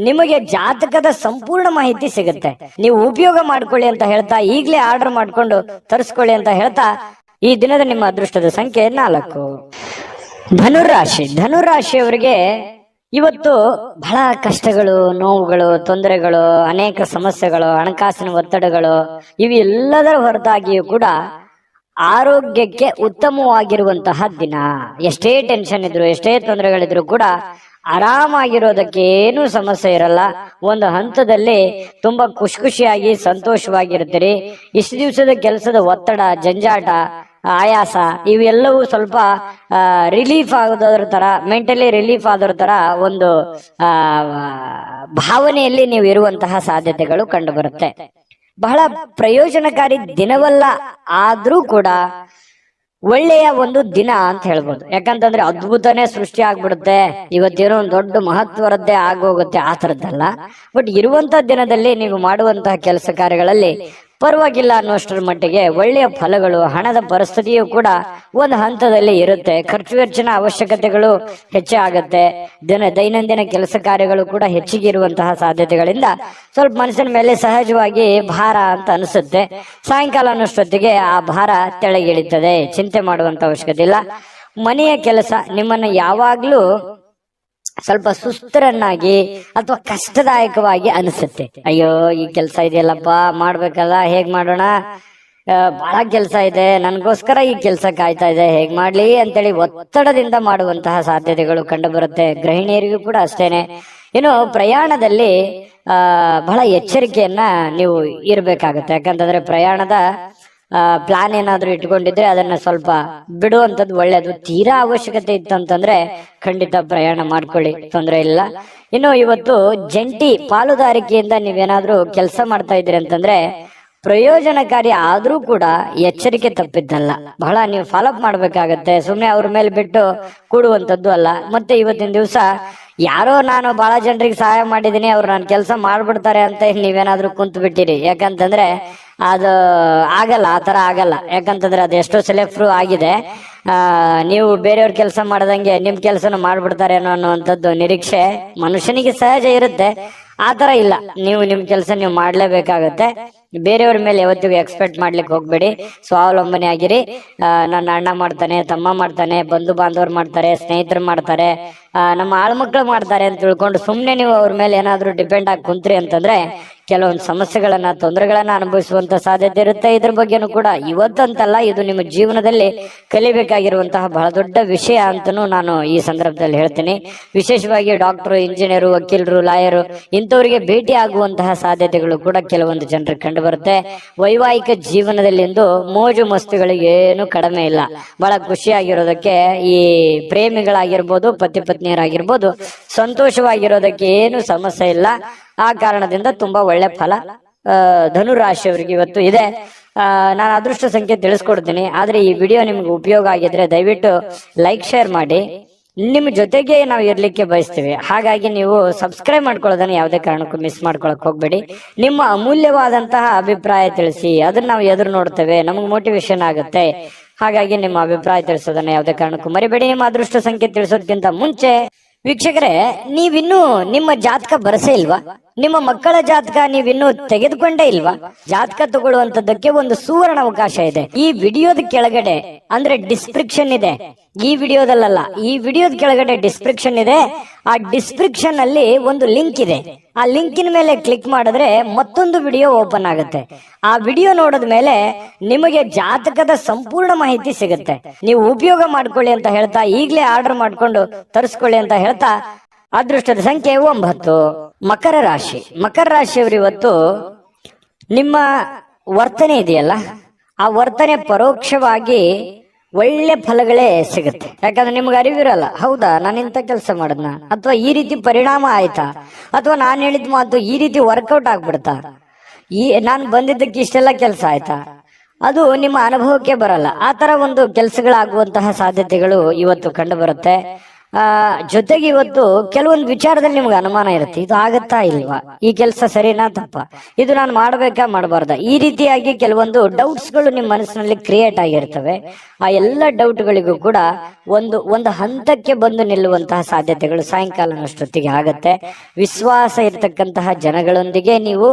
ನಿಮಗೆ ಜಾತಕದ ಸಂಪೂರ್ಣ ಮಾಹಿತಿ ಸಿಗುತ್ತೆ. ನೀವು ಉಪಯೋಗ ಮಾಡ್ಕೊಳ್ಳಿ ಅಂತ ಹೇಳ್ತಾ, ಈಗಲೇ ಆರ್ಡರ್ ಮಾಡ್ಕೊಂಡು ತರಿಸ್ಕೊಳ್ಳಿ ಅಂತ ಹೇಳ್ತಾ, ಈ ದಿನದ ನಿಮ್ಮ ಅದೃಷ್ಟದ ಸಂಖ್ಯೆ 4. ಧನುರಾಶಿ. ಧನುರಾಶಿಯವರಿಗೆ ಇವತ್ತು ಬಹಳ ಕಷ್ಟಗಳು, ನೋವುಗಳು, ತೊಂದರೆಗಳು, ಅನೇಕ ಸಮಸ್ಯೆಗಳು, ಹಣಕಾಸಿನ ಒತ್ತಡಗಳು ಇವೆಲ್ಲದರ ಹೊರತಾಗಿಯೂ ಕೂಡ ಆರೋಗ್ಯಕ್ಕೆ ಉತ್ತಮವಾಗಿರುವಂತಹ ದಿನ. ಎಷ್ಟೇ ಟೆನ್ಷನ್ ಇದ್ರು, ಎಷ್ಟೇ ತೊಂದರೆಗಳಿದ್ರು ಕೂಡ ಆರಾಮಾಗಿರೋದಕ್ಕೆ ಏನೂ ಸಮಸ್ಯೆ ಇರಲ್ಲ. ಒಂದು ಹಂತದಲ್ಲಿ ತುಂಬಾ ಖುಷಿಯಾಗಿ ಸಂತೋಷವಾಗಿರ್ತೀರಿ. ಇಷ್ಟು ದಿವಸದ ಕೆಲಸದ ಒತ್ತಡ, ಜಂಜಾಟ, ಆಯಾಸ ಇವೆಲ್ಲವೂ ಸ್ವಲ್ಪ ರಿಲೀಫ್ ಆಗೋದ್ರ ತರ, ಮೆಂಟಲಿ ರಿಲೀಫ್ ಆದರ ತರ ಒಂದು ಭಾವನೆಯಲ್ಲಿ ನೀವು ಇರುವಂತಹ ಸಾಧ್ಯತೆಗಳು ಕಂಡು ಬರುತ್ತೆ. ಬಹಳ ಪ್ರಯೋಜನಕಾರಿ ದಿನವಲ್ಲ, ಆದ್ರೂ ಕೂಡ ಒಳ್ಳೆಯ ಒಂದು ದಿನ ಅಂತ ಹೇಳ್ಬೋದು. ಯಾಕಂತಂದ್ರೆ ಅದ್ಭುತನೇ ಸೃಷ್ಟಿ ಆಗ್ಬಿಡುತ್ತೆ, ಇವತ್ತೇನೋ ಒಂದು ದೊಡ್ಡ ಮಹತ್ವರದ್ದೇ ಆಗೋಗುತ್ತೆ, ಆ ತರದ್ದಲ್ಲ. ಬಟ್ ಇರುವಂತ ದಿನದಲ್ಲಿ ನೀವು ಮಾಡುವಂತಹ ಕೆಲಸ ಕಾರ್ಯಗಳಲ್ಲಿ ಪರವಾಗಿಲ್ಲ ಅನ್ನೋಷ್ಟರ ಮಟ್ಟಿಗೆ ಒಳ್ಳೆಯ ಫಲಗಳು, ಹಣದ ಪರಿಸ್ಥಿತಿಯು ಕೂಡ ಒಂದು ಹಂತದಲ್ಲಿ ಇರುತ್ತೆ. ಖರ್ಚು ವೆಚ್ಚನ ಅವಶ್ಯಕತೆಗಳು ಹೆಚ್ಚಾಗುತ್ತೆ. ದೈನಂದಿನ ಕೆಲಸ ಕಾರ್ಯಗಳು ಕೂಡ ಹೆಚ್ಚಿಗೆ ಇರುವಂತಹ ಸಾಧ್ಯತೆಗಳಿಂದ ಸ್ವಲ್ಪ ಮನಸ್ಸಿನ ಮೇಲೆ ಸಹಜವಾಗಿ ಭಾರ ಅಂತ ಅನಿಸುತ್ತೆ. ಸಾಯಂಕಾಲ ಅನ್ನೋಷ್ಟೊತ್ತಿಗೆ ಆ ಭಾರ ತೆಳಗಿಳಿತದೆ, ಚಿಂತೆ ಮಾಡುವಂತ ಅವಶ್ಯಕತೆ ಇಲ್ಲ. ಮನೆಯ ಕೆಲಸ ನಿಮ್ಮನ್ನ ಯಾವಾಗ್ಲೂ ಸ್ವಲ್ಪ ಸುಸ್ತರನ್ನಾಗಿ ಅಥವಾ ಕಷ್ಟದಾಯಕವಾಗಿ ಅನಿಸುತ್ತೆ. ಅಯ್ಯೋ ಈ ಕೆಲಸ ಇದೆಯಲ್ಲಪ್ಪ, ಮಾಡ್ಬೇಕಲ್ಲ, ಹೇಗ್ ಮಾಡೋಣ, ಬಹಳ ಕೆಲಸ ಇದೆ, ನನ್ಗೋಸ್ಕರ ಈ ಕೆಲಸ ಕಾಯ್ತಾ ಇದೆ, ಹೇಗ್ ಮಾಡ್ಲಿ ಅಂತೇಳಿ ಒತ್ತಡದಿಂದ ಮಾಡುವಂತಹ ಸಾಧ್ಯತೆಗಳು ಕಂಡು ಬರುತ್ತೆ. ಗೃಹಿಣಿಯರಿಗೂ ಕೂಡ ಅಷ್ಟೇನೆ. ಇನ್ನು ಪ್ರಯಾಣದಲ್ಲಿ ಬಹಳ ಎಚ್ಚರಿಕೆಯನ್ನ ನೀವು ಇರ್ಬೇಕಾಗುತ್ತೆ. ಯಾಕಂತಂದ್ರೆ ಪ್ರಯಾಣದ ಪ್ಲಾನ್ ಏನಾದ್ರೂ ಇಟ್ಕೊಂಡಿದ್ರೆ ಅದನ್ನ ಸ್ವಲ್ಪ ಬಿಡುವಂತದ್ದು ಒಳ್ಳೇದು. ತೀರಾ ಅವಶ್ಯಕತೆ ಇತ್ತಂತಂದ್ರೆ ಖಂಡಿತ ಪ್ರಯಾಣ ಮಾಡ್ಕೊಳ್ಳಿ, ತೊಂದರೆ ಇಲ್ಲ. ಇನ್ನು ಇವತ್ತು ಜಂಟಿ ಪಾಲುದಾರಿಕೆಯಿಂದ ನೀವೇನಾದ್ರೂ ಕೆಲಸ ಮಾಡ್ತಾ ಇದ್ದೀರಿ ಅಂತಂದ್ರೆ ಪ್ರಯೋಜನಕಾರಿ, ಆದ್ರೂ ಕೂಡ ಎಚ್ಚರಿಕೆ ತಪ್ಪಿದ್ದಲ್ಲ. ಬಹಳ ನೀವು ಫಾಲೋಅಪ್ ಮಾಡ್ಬೇಕಾಗತ್ತೆ, ಸುಮ್ನೆ ಅವ್ರ ಮೇಲೆ ಬಿಟ್ಟು ಕೂಡುವಂತದ್ದು ಅಲ್ಲ. ಮತ್ತೆ ಇವತ್ತಿನ ದಿವಸ ಯಾರೋ ನಾನು ಬಹಳ ಜನರಿಗೆ ಸಹಾಯ ಮಾಡಿದೀನಿ, ಅವ್ರು ನಾನು ಕೆಲಸ ಮಾಡ್ಬಿಡ್ತಾರೆ ಅಂತ ನೀವೇನಾದ್ರೂ ಕುಂತು ಬಿಟ್ಟಿರಿ. ಯಾಕಂತಂದ್ರೆ ಅದು ಆಗಲ್ಲ, ಆ ತರ ಆಗಲ್ಲ. ಯಾಕಂತಂದ್ರೆ ಅದು ಎಷ್ಟೋ ಸಲ ಪ್ರೂವ್ ಆಗಿದೆ. ನೀವು ಬೇರೆಯವ್ರ ಕೆಲಸ ಮಾಡದಂಗೆ ನಿಮ್ ಕೆಲಸನ ಮಾಡ್ಬಿಡ್ತಾರೆ ಅನ್ನುವಂಥದ್ದು ನಿರೀಕ್ಷೆ ಮನುಷ್ಯನಿಗೆ ಸಹಜ ಇರುತ್ತೆ. ಆತರ ಇಲ್ಲ, ನೀವು ನಿಮ್ ಕೆಲಸ ನೀವು ಮಾಡ್ಲೇಬೇಕಾಗತ್ತೆ. ಬೇರೆಯವ್ರ ಮೇಲೆ ಯಾವತ್ತಿಗೂ ಎಕ್ಸ್ಪೆಕ್ಟ್ ಮಾಡ್ಲಿಕ್ಕೆ ಹೋಗ್ಬೇಡಿ. ಸ್ವಾವಲಂಬನೆ ಆಗಿರಿ. ನನ್ನ ಅಣ್ಣ ಮಾಡ್ತಾನೆ, ತಮ್ಮ ಮಾಡ್ತಾನೆ, ಬಂಧು ಬಾಂಧವರು ಮಾಡ್ತಾರೆ, ಸ್ನೇಹಿತರು ಮಾಡ್ತಾರೆ, ನಮ್ಮ ಆಳ್ಮಕ್ಳು ಮಾಡ್ತಾರೆ ಅಂತ ತಿಳ್ಕೊಂಡು ಸುಮ್ನೆ ನೀವು ಅವ್ರ ಮೇಲೆ ಏನಾದ್ರೂ ಡಿಪೆಂಡ್ ಆಗಿ ಕುಂತ್ರಿ ಅಂತಂದ್ರೆ ಕೆಲವೊಂದು ಸಮಸ್ಯೆಗಳನ್ನ, ತೊಂದರೆಗಳನ್ನ ಅನುಭವಿಸುವಂತ ಸಾಧ್ಯತೆ ಇರುತ್ತೆ. ಇದ್ರ ಬಗ್ಗೆನೂ ಕೂಡ ಇವತ್ತಂತಲ್ಲ, ಇದು ನಿಮ್ಮ ಜೀವನದಲ್ಲಿ ಕಲಿಬೇಕಾಗಿರುವಂತಹ ಬಹಳ ದೊಡ್ಡ ವಿಷಯ ಅಂತನೂ ನಾನು ಈ ಸಂದರ್ಭದಲ್ಲಿ ಹೇಳ್ತೀನಿ. ವಿಶೇಷವಾಗಿ ಡಾಕ್ಟರ್, ಇಂಜಿನಿಯರು, ವಕೀಲರು, ಲಾಯರು ಇಂಥವರಿಗೆ ಭೇಟಿ ಆಗುವಂತಹ ಸಾಧ್ಯತೆಗಳು ಕೂಡ ಕೆಲವೊಂದು ಜನರಿಗೆ ಕಂಡು ಬರುತ್ತೆ. ವೈವಾಹಿಕ ಜೀವನದಲ್ಲಿ ಎಂದು ಮೋಜು ಮಸ್ತುಗಳಿಗೆ ಏನು ಕಡಿಮೆ ಇಲ್ಲ. ಬಹಳ ಖುಷಿಯಾಗಿರೋದಕ್ಕೆ ಈ ಪ್ರೇಮಿಗಳಾಗಿರ್ಬೋದು, ಪತಿ ಪತ್ನಿಯರಾಗಿರ್ಬೋದು, ಸಂತೋಷವಾಗಿರೋದಕ್ಕೆ ಏನು ಸಮಸ್ಯೆ ಇಲ್ಲ. ಆ ಕಾರಣದಿಂದ ತುಂಬಾ ಒಳ್ಳೆ ಫಲ ಧನುರಾಶಿಯವರಿಗೆ ಇವತ್ತು ಇದೆ. ನಾನು ಅದೃಷ್ಟ ಸಂಖ್ಯೆ ತಿಳಿಸ್ಕೊಡ್ತೀನಿ. ಆದ್ರೆ ಈ ವಿಡಿಯೋ ನಿಮ್ಗೆ ಉಪಯೋಗ ಆಗಿದ್ರೆ ದಯವಿಟ್ಟು ಲೈಕ್, ಶೇರ್ ಮಾಡಿ. ನಿಮ್ ಜೊತೆಗೆ ನಾವು ಇರ್ಲಿಕ್ಕೆ ಬಯಸ್ತೀವಿ. ಹಾಗಾಗಿ ನೀವು ಸಬ್ಸ್ಕ್ರೈಬ್ ಮಾಡ್ಕೊಳ್ಳೋದನ್ನ ಯಾವುದೇ ಕಾರಣಕ್ಕೂ ಮಿಸ್ ಮಾಡ್ಕೊಳಕ್ ಹೋಗ್ಬೇಡಿ. ನಿಮ್ಮ ಅಮೂಲ್ಯವಾದಂತಹ ಅಭಿಪ್ರಾಯ ತಿಳಿಸಿ, ಅದನ್ನ ನಾವು ಎದುರು ನೋಡ್ತೇವೆ, ನಮಗೆ ಮೋಟಿವೇಶನ್ ಆಗುತ್ತೆ. ಹಾಗಾಗಿ ನಿಮ್ಮ ಅಭಿಪ್ರಾಯ ತಿಳಿಸೋದನ್ನ ಯಾವುದೇ ಕಾರಣಕ್ಕೂ ಮರಿಬೇಡಿ. ನಿಮ್ಮ ಅದೃಷ್ಟ ಸಂಖ್ಯೆ ತಿಳಿಸೋದಕ್ಕಿಂತ ಮುಂಚೆ ವೀಕ್ಷಕರೇ, ನೀವಿನ್ನೂ ನಿಮ್ಮ ಜಾತಕ ಬರಸೇ ಇಲ್ವಾ? ನಿಮ್ಮ ಮಕ್ಕಳ ಜಾತಕ ನೀವಿನ್ನೂ ತೆಗೆದುಕೊಂಡೇ ಇಲ್ವಾ? ಜಾತಕ ತಗೊಳ್ಳುವಂತದ್ದಕ್ಕೆ ಒಂದು ಸುವರ್ಣ ಅವಕಾಶ ಇದೆ. ಈ ವಿಡಿಯೋದ ಕೆಳಗಡೆ ಅಂದ್ರೆ ಡಿಸ್ಕ್ರಿಪ್ಷನ್ ಇದೆ, ಈ ವಿಡಿಯೋದಲ್ಲ, ಈ ವಿಡಿಯೋದ ಕೆಳಗಡೆ ಡಿಸ್ಕ್ರಿಪ್ಷನ್ ಇದೆ. ಆ ಡಿಸ್ಕ್ರಿಪ್ಷನ್ ಅಲ್ಲಿ ಒಂದು ಲಿಂಕ್ ಇದೆ. ಆ ಲಿಂಕಿನ ಮೇಲೆ ಕ್ಲಿಕ್ ಮಾಡಿದ್ರೆ ಮತ್ತೊಂದು ವಿಡಿಯೋ ಓಪನ್ ಆಗುತ್ತೆ. ಆ ವಿಡಿಯೋ ನೋಡಿದ ಮೇಲೆ ನಿಮಗೆ ಜಾತಕದ ಸಂಪೂರ್ಣ ಮಾಹಿತಿ ಸಿಗುತ್ತೆ. ನೀವು ಉಪಯೋಗ ಮಾಡ್ಕೊಳ್ಳಿ ಅಂತ ಹೇಳ್ತಾ, ಈಗಲೇ ಆರ್ಡರ್ ಮಾಡ್ಕೊಂಡು ತರಿಸ್ಕೊಳ್ಳಿ ಅಂತ ಹೇಳ್ತಾ, ಅದೃಷ್ಟದ ಸಂಖ್ಯೆ 9. ಮಕರ ರಾಶಿ. ಮಕರ ರಾಶಿಯವರು ಇವತ್ತು ನಿಮ್ಮ ವರ್ತನೆ ಇದೆಯಲ್ಲ, ಆ ವರ್ತನೆ ಪರೋಕ್ಷವಾಗಿ ಒಳ್ಳೆ ಫಲಗಳೇ ಸಿಗುತ್ತೆ. ಯಾಕಂದ್ರೆ ನಿಮ್ಗೆ ಅರಿವಿರಲ್ಲ, ಹೌದಾ ನಾನು ಇಂಥ ಕೆಲಸ ಮಾಡದ್ನ, ಅಥವಾ ಈ ರೀತಿ ಪರಿಣಾಮ ಆಯ್ತಾ, ಅಥವಾ ನಾನು ಹೇಳಿದ ಮಾತು ಈ ರೀತಿ ವರ್ಕೌಟ್ ಆಗ್ಬಿಡ್ತಾ, ನಾನು ಬಂದಿದ್ದಕ್ಕೆ ಇಷ್ಟೆಲ್ಲ ಕೆಲಸ ಆಯ್ತಾ, ಅದು ನಿಮ್ಮ ಅನುಭವಕ್ಕೆ ಬರಲ್ಲ. ಆ ತರ ಒಂದು ಕೆಲಸಗಳಾಗುವಂತಹ ಸಾಧ್ಯತೆಗಳು ಇವತ್ತು ಕಂಡು ಬರುತ್ತೆ. ಜೊತೆಗೆ ಇವತ್ತು ಕೆಲವೊಂದು ವಿಚಾರದಲ್ಲಿ ನಿಮ್ಗೆ ಅನುಮಾನ ಇರುತ್ತೆ, ಇದು ಆಗತ್ತಾ ಇಲ್ವಾ, ಈ ಕೆಲಸ ಸರಿನಾ ತಪ್ಪ, ಇದು ನಾನು ಮಾಡ್ಬೇಕಾ ಮಾಡಬಾರ್ದ, ಈ ರೀತಿಯಾಗಿ ಕೆಲವೊಂದು ಡೌಟ್ಸ್ ಗಳು ನಿಮ್ಮ ಮನಸ್ಸಿನಲ್ಲಿ ಕ್ರಿಯೇಟ್ ಆಗಿರ್ತವೆ. ಆ ಎಲ್ಲ ಡೌಟ್ಗಳಿಗೂ ಕೂಡ ಒಂದು ಹಂತಕ್ಕೆ ಬಂದು ನಿಲ್ಲುವಂತಹ ಸಾಧ್ಯತೆಗಳು ಸಾಯಂಕಾಲನಷ್ಟೊತ್ತಿಗೆ ಆಗತ್ತೆ. ವಿಶ್ವಾಸ ಇರತಕ್ಕಂತಹ ಜನಗಳೊಂದಿಗೆ ನೀವು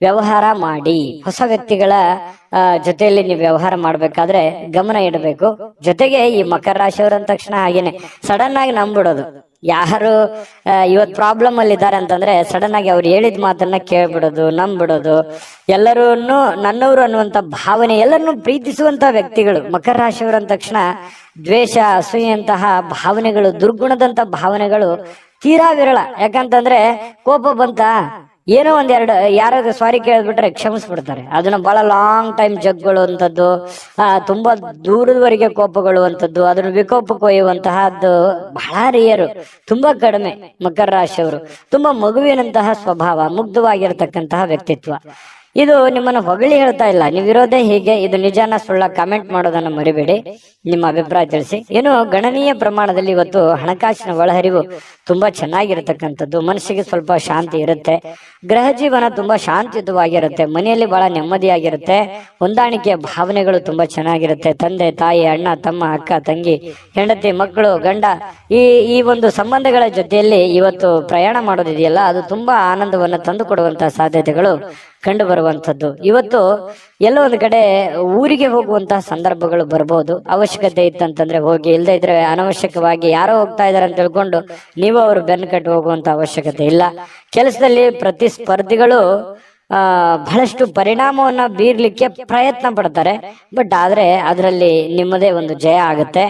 ವ್ಯವಹಾರ ಮಾಡಿ. ಹೊಸ ವ್ಯಕ್ತಿಗಳ ಜೊತೆಯಲ್ಲಿ ನೀವು ವ್ಯವಹಾರ ಮಾಡ್ಬೇಕಾದ್ರೆ ಗಮನ ಇಡಬೇಕು. ಜೊತೆಗೆ ಈ ಮಕರ ರಾಶಿಯವ್ರ ಅಂದ ತಕ್ಷಣ ಹಾಗೇನೆ ಸಡನ್ ಆಗಿ ನಂಬಿಡೋದು. ಯಾರು ಇವತ್ ಪ್ರಾಬ್ಲಮ್ ಅಲ್ಲಿ ಇದ್ದಾರೆ ಅಂತಂದ್ರೆ ಸಡನ್ ಆಗಿ ಅವ್ರು ಹೇಳಿದ ಮಾತನ್ನ ಕೇಳ್ಬಿಡೋದು, ನಂಬಿಡೋದು, ಎಲ್ಲರೂ ನನ್ನವರು ಅನ್ನುವಂತ ಭಾವನೆ, ಎಲ್ಲರನ್ನು ಪ್ರೀತಿಸುವಂತ ವ್ಯಕ್ತಿಗಳು ಮಕರ ರಾಶಿಯವ್ರ ಅಂದ ತಕ್ಷಣ ದ್ವೇಷ, ಅಸೂಯಂತಹ ಭಾವನೆಗಳು, ದುರ್ಗುಣದಂತ ಭಾವನೆಗಳು ತೀರಾ ವಿರಳ. ಯಾಕಂತಂದ್ರೆ ಕೋಪ ಬಂತ ಏನೋ ಒಂದೆರಡು ಯಾರಾದ್ರೂ ಸಾರಿ ಕೇಳ್ಬಿಟ್ರೆ ಕ್ಷಮಿಸ್ಬಿಡ್ತಾರೆ. ಅದನ್ನ ಬಹಳ ಲಾಂಗ್ ಟೈಮ್ ಜಗ್ಗೊಳ್ಳುವಂಥದ್ದು, ತುಂಬಾ ದೂರದವರೆಗೆ ಕೋಪಗೊಳ್ಳುವಂಥದ್ದು, ಅದನ್ನು ವಿಕೋಪಕ್ಕೆ ಒಯ್ಯುವಂತಹದ್ದು ಬಹಳ ರೇರು, ತುಂಬಾ ಕಡಿಮೆ. ಮಕರ ರಾಶಿಯವರು ತುಂಬಾ ಮಗುವಿನಂತಹ ಸ್ವಭಾವ, ಮುಗ್ಧವಾಗಿರತಕ್ಕಂತಹ ವ್ಯಕ್ತಿತ್ವ. ಇದು ನಿಮ್ಮನ್ನು ಹೊಗಳಿ ಹೇಳ್ತಾ ಇಲ್ಲ, ನೀವಿರೋದೇ ಹೀಗೆ, ಇದು ನಿಜಾನ ಸುಳ್ಳ ಕಾಮೆಂಟ್ ಮಾಡೋದನ್ನ ಮರಿಬೇಡಿ, ನಿಮ್ಮ ಅಭಿಪ್ರಾಯ ತಿಳಿಸಿ. ಏನು ಗಣನೀಯ ಪ್ರಮಾಣದಲ್ಲಿ ಇವತ್ತು ಹಣಕಾಸಿನ ಒಳಹರಿವು ತುಂಬಾ ಚೆನ್ನಾಗಿರತಕ್ಕಂಥದ್ದು, ಮನಸ್ಸಿಗೆ ಸ್ವಲ್ಪ ಶಾಂತಿ ಇರುತ್ತೆ, ಗ್ರಹ ಜೀವನ ತುಂಬಾ ಶಾಂತಿಯುತವಾಗಿರುತ್ತೆ, ಮನೆಯಲ್ಲಿ ಬಹಳ ನೆಮ್ಮದಿಯಾಗಿರುತ್ತೆ, ಹೊಂದಾಣಿಕೆಯ ಭಾವನೆಗಳು ತುಂಬಾ ಚೆನ್ನಾಗಿರುತ್ತೆ. ತಂದೆ ತಾಯಿ, ಅಣ್ಣ ತಮ್ಮ, ಅಕ್ಕ ತಂಗಿ, ಹೆಂಡತಿ ಮಕ್ಕಳು, ಗಂಡ, ಈ ಒಂದು ಸಂಬಂಧಗಳ ಜೊತೆಯಲ್ಲಿ ಇವತ್ತು ಪ್ರಯಾಣ ಮಾಡೋದಿದೆಯಲ್ಲ, ಅದು ತುಂಬಾ ಆನಂದವನ್ನು ತಂದು ಕೊಡುವಂತಹ ಸಾಧ್ಯತೆಗಳು ಕಂಡು ಬರುವಂತದ್ದು. ಇವತ್ತು ಎಲ್ಲೋ ಒಂದು ಕಡೆ ಊರಿಗೆ ಹೋಗುವಂತಹ ಸಂದರ್ಭಗಳು ಬರ್ಬೋದು. ಅವಶ್ಯಕತೆ ಇತ್ತಂತಂದ್ರೆ ಹೋಗಿ, ಇಲ್ಲದೆ ಇದ್ರೆ ಅನವಶ್ಯಕವಾಗಿ ಯಾರೋ ಹೋಗ್ತಾ ಇದಾರೆ ಅಂತ ತಿಳ್ಕೊಂಡು ನೀವು ಅವರು ಬೆನ್ನು ಕಟ್ಟಿ ಹೋಗುವಂತ ಅವಶ್ಯಕತೆ ಇಲ್ಲ. ಕೆಲಸದಲ್ಲಿ ಪ್ರತಿಸ್ಪರ್ಧಿಗಳು ಬಹಳಷ್ಟು ಪರಿಣಾಮವನ್ನ ಬೀರ್ಲಿಕ್ಕೆ ಪ್ರಯತ್ನ ಪಡ್ತಾರೆ, ಬಟ್ ಆದ್ರೆ ಅದರಲ್ಲಿ ನಿಮ್ಮದೇ ಒಂದು ಜಯ ಆಗುತ್ತೆ.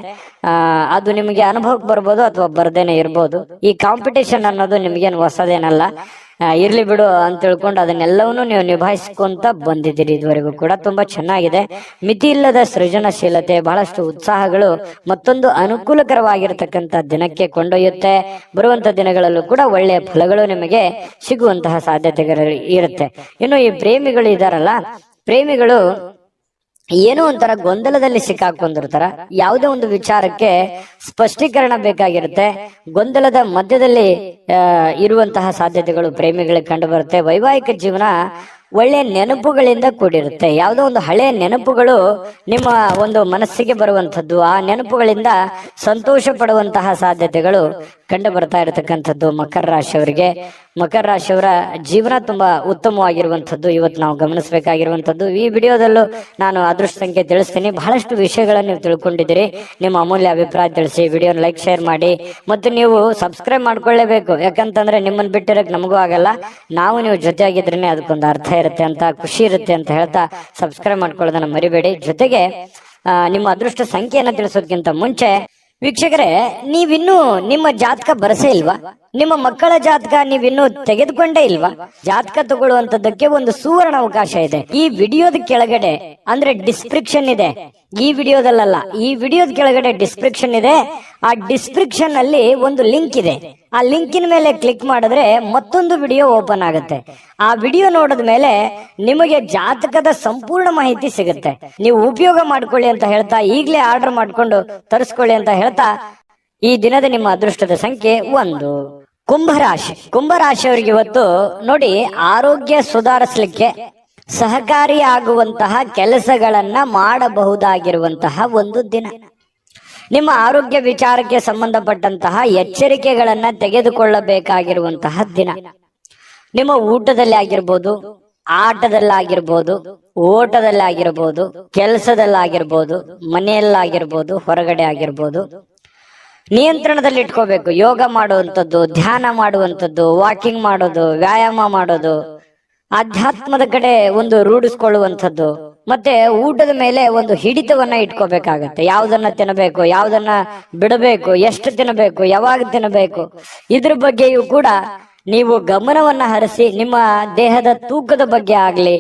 ಅದು ನಿಮಗೆ ಅನುಭವಕ್ಕೆ ಬರ್ಬೋದು ಅಥವಾ ಬರ್ದೇನೆ ಇರ್ಬೋದು. ಈ ಕಾಂಪಿಟೇಷನ್ ಅನ್ನೋದು ನಿಮ್ಗೇನು ಹೊಸದೇನಲ್ಲ, ಇರ್ಲಿ ಬಿಡು ಅಂತ ತಿಳ್ಕೊಂಡು ಅದನ್ನೆಲ್ಲವನ್ನೂ ನೀವು ನಿಭಾಯಿಸ್ಕೊಂತ ಬಂದಿದ್ದೀರಿ ಇದುವರೆಗೂ ಕೂಡ. ತುಂಬಾ ಚೆನ್ನಾಗಿದೆ. ಮಿತಿ ಇಲ್ಲದ ಸೃಜನಶೀಲತೆ, ಬಹಳಷ್ಟು ಉತ್ಸಾಹಗಳು ಮತ್ತೊಂದು ಅನುಕೂಲಕರವಾಗಿರತಕ್ಕಂತ ದಿನಕ್ಕೆ ಕೊಂಡೊಯ್ಯುತ್ತೆ. ಬರುವಂತ ದಿನಗಳಲ್ಲೂ ಕೂಡ ಒಳ್ಳೆಯ ಫಲಗಳು ನಿಮಗೆ ಸಿಗುವಂತಹ ಸಾಧ್ಯತೆಗಳು ಇರುತ್ತೆ. ಇನ್ನು ಈ ಪ್ರೇಮಿಗಳು ಇದಾರಲ್ಲ, ಪ್ರೇಮಿಗಳು ಏನೋ ಒಂಥರ ಗೊಂದಲದಲ್ಲಿ ಸಿಕ್ಕಾಕೊಂಡಿರ್ತಾರ. ಯಾವುದೇ ಒಂದು ವಿಚಾರಕ್ಕೆ ಸ್ಪಷ್ಟೀಕರಣ ಬೇಕಾಗಿರುತ್ತೆ. ಗೊಂದಲದ ಮಧ್ಯದಲ್ಲಿ ಇರುವಂತಹ ಸಾಧ್ಯತೆಗಳು ಪ್ರೇಮಿಗಳಿಗೆ ಕಂಡು ಬರುತ್ತೆ. ವೈವಾಹಿಕ ಜೀವನ ಒಳ್ಳೆಯ ನೆನಪುಗಳಿಂದ ಕೂಡಿರುತ್ತೆ. ಯಾವುದೋ ಒಂದು ಹಳೆಯ ನೆನಪುಗಳು ನಿಮ್ಮ ಒಂದು ಮನಸ್ಸಿಗೆ ಬರುವಂಥದ್ದು, ಆ ನೆನಪುಗಳಿಂದ ಸಂತೋಷ ಪಡುವಂತಹ ಸಾಧ್ಯತೆಗಳು ಕಂಡು ಬರ್ತಾ ಇರತಕ್ಕಂಥದ್ದು ಮಕರ ರಾಶಿಯವರಿಗೆ. ಮಕರ ರಾಶಿಯವರ ಜೀವನ ತುಂಬಾ ಉತ್ತಮವಾಗಿರುವಂಥದ್ದು ಇವತ್ತು ನಾವು ಗಮನಿಸಬೇಕಾಗಿರುವಂಥದ್ದು. ಈ ವಿಡಿಯೋದಲ್ಲೂ ನಾನು ಅದೃಷ್ಟ ಸಂಖ್ಯೆ ತಿಳಿಸ್ತೀನಿ. ಬಹಳಷ್ಟು ವಿಷಯಗಳನ್ನು ನೀವು ತಿಳ್ಕೊಂಡಿದ್ದೀರಿ. ನಿಮ್ಮ ಅಮೂಲ್ಯ ಅಭಿಪ್ರಾಯ ತಿಳಿಸಿ, ವಿಡಿಯೋನ ಲೈಕ್ ಶೇರ್ ಮಾಡಿ, ಮತ್ತು ನೀವು ಸಬ್ಸ್ಕ್ರೈಬ್ ಮಾಡ್ಕೊಳ್ಳೇಬೇಕು. ಯಾಕಂತಂದ್ರೆ ನಿಮ್ಮನ್ನು ಬಿಟ್ಟಿರಕ್ ನಮಗೂ ಆಗಲ್ಲ, ನಾವು ನೀವು ಜೊತೆಯಾಗಿದ್ರೇನೆ ಅದಕ್ಕೊಂದು ಅರ್ಥ ಇರುತ್ತೆ ಅಂತ, ಖುಷಿ ಇರುತ್ತೆ ಅಂತ ಹೇಳ್ತಾ ಸಬ್ಸ್ಕ್ರೈಬ್ ಮಾಡ್ಕೊಳ್ಳೋದನ್ನ ಮರಿಬೇಡಿ. ಜೊತೆಗೆ ನಿಮ್ಮ ಅದೃಷ್ಟ ಸಂಖ್ಯೆಯನ್ನ ತಿಳಿಸೋದಕ್ಕಿಂತ ಮುಂಚೆ ವೀಕ್ಷಕರೇ, ನೀವಿನ್ನೂ ನಿಮ್ಮ ಜಾತಕ ಬರಸೇ ಇಲ್ವಾ? ನಿಮ್ಮ ಮಕ್ಕಳ ಜಾತಕ ನೀವಿನ್ನೂ ತೆಗೆದುಕೊಂಡೇ ಇಲ್ವಾ? ಜಾತಕ ತಗೊಳ್ಳುವಂತದ್ದಕ್ಕೆ ಒಂದು ಸುವರ್ಣ ಅವಕಾಶ ಇದೆ. ಈ ವಿಡಿಯೋದ ಕೆಳಗಡೆ ಅಂದ್ರೆ ಡಿಸ್ಕ್ರಿಪ್ಷನ್ ಇದೆ, ಈ ವಿಡಿಯೋದಲ್ಲ, ಈ ವಿಡಿಯೋದ ಕೆಳಗಡೆ ಡಿಸ್ಕ್ರಿಪ್ಷನ್ ಇದೆ. ಆ ಡಿಸ್ಕ್ರಿಪ್ಷನ್ ಅಲ್ಲಿ ಒಂದು ಲಿಂಕ್ ಇದೆ. ಆ ಲಿಂಕಿನ ಮೇಲೆ ಕ್ಲಿಕ್ ಮಾಡಿದ್ರೆ ಮತ್ತೊಂದು ವಿಡಿಯೋ ಓಪನ್ ಆಗುತ್ತೆ. ಆ ವಿಡಿಯೋ ನೋಡಿದ ಮೇಲೆ ನಿಮಗೆ ಜಾತಕದ ಸಂಪೂರ್ಣ ಮಾಹಿತಿ ಸಿಗುತ್ತೆ. ನೀವು ಉಪಯೋಗ ಮಾಡ್ಕೊಳ್ಳಿ ಅಂತ ಹೇಳ್ತಾ, ಈಗಲೇ ಆರ್ಡರ್ ಮಾಡ್ಕೊಂಡು ತರಿಸ್ಕೊಳ್ಳಿ ಅಂತ ಹೇಳ್ತಾ, ಈ ದಿನದ ನಿಮ್ಮ ಅದೃಷ್ಟದ ಸಂಖ್ಯೆ 1. ಕುಂಭರಾಶಿ. ಕುಂಭರಾಶಿಯವರಿಗೆ ಇವತ್ತು ನೋಡಿ, ಆರೋಗ್ಯ ಸುಧಾರಿಸಲಿಕ್ಕೆ ಸಹಕಾರಿಯಾಗುವಂತಹ ಕೆಲಸಗಳನ್ನ ಮಾಡಬಹುದಾಗಿರುವಂತಹ ಒಂದು ದಿನ. ನಿಮ್ಮ ಆರೋಗ್ಯ ವಿಚಾರಕ್ಕೆ ಸಂಬಂಧಪಟ್ಟಂತಹ ಎಚ್ಚರಿಕೆಗಳನ್ನ ತೆಗೆದುಕೊಳ್ಳಬೇಕಾಗಿರುವಂತಹ ದಿನ. ನಿಮ್ಮ ಊಟದಲ್ಲಿ ಆಗಿರ್ಬೋದು, ಆಟದಲ್ಲಾಗಿರ್ಬೋದು, ಓಟದಲ್ಲಾಗಿರ್ಬೋದು, ಕೆಲಸದಲ್ಲಾಗಿರ್ಬೋದು, ಮನೆಯಲ್ಲಾಗಿರ್ಬೋದು, ಹೊರಗಡೆ ಆಗಿರ್ಬೋದು, ನಿಯಂತ್ರಣದಲ್ಲಿ ಇಟ್ಕೋಬೇಕು. ಯೋಗ ಮಾಡುವಂಥದ್ದು, ಧ್ಯಾನ ಮಾಡುವಂಥದ್ದು, ವಾಕಿಂಗ್ ಮಾಡೋದು, ವ್ಯಾಯಾಮ ಮಾಡೋದು, ಆಧ್ಯಾತ್ಮದ ಕಡೆ ಒಂದು ರೂಢಿಸ್ಕೊಳ್ಳುವಂಥದ್ದು, ಮತ್ತೆ ಊಟದ ಮೇಲೆ ಒಂದು ಹಿಡಿತವನ್ನ ಇಟ್ಕೋಬೇಕಾಗತ್ತೆ. ಯಾವುದನ್ನ ತಿನ್ನಬೇಕು, ಯಾವುದನ್ನ ಬಿಡಬೇಕು, ಎಷ್ಟು ತಿನ್ನಬೇಕು, ಯಾವಾಗ ತಿನ್ನಬೇಕು, ಇದ್ರ ಬಗ್ಗೆಯೂ ಕೂಡ ನೀವು ಗಮನವನ್ನ ಹರಿಸಿ, ನಿಮ್ಮ ದೇಹದ ತೂಕದ ಬಗ್ಗೆ ಆಗ್ಲಿ,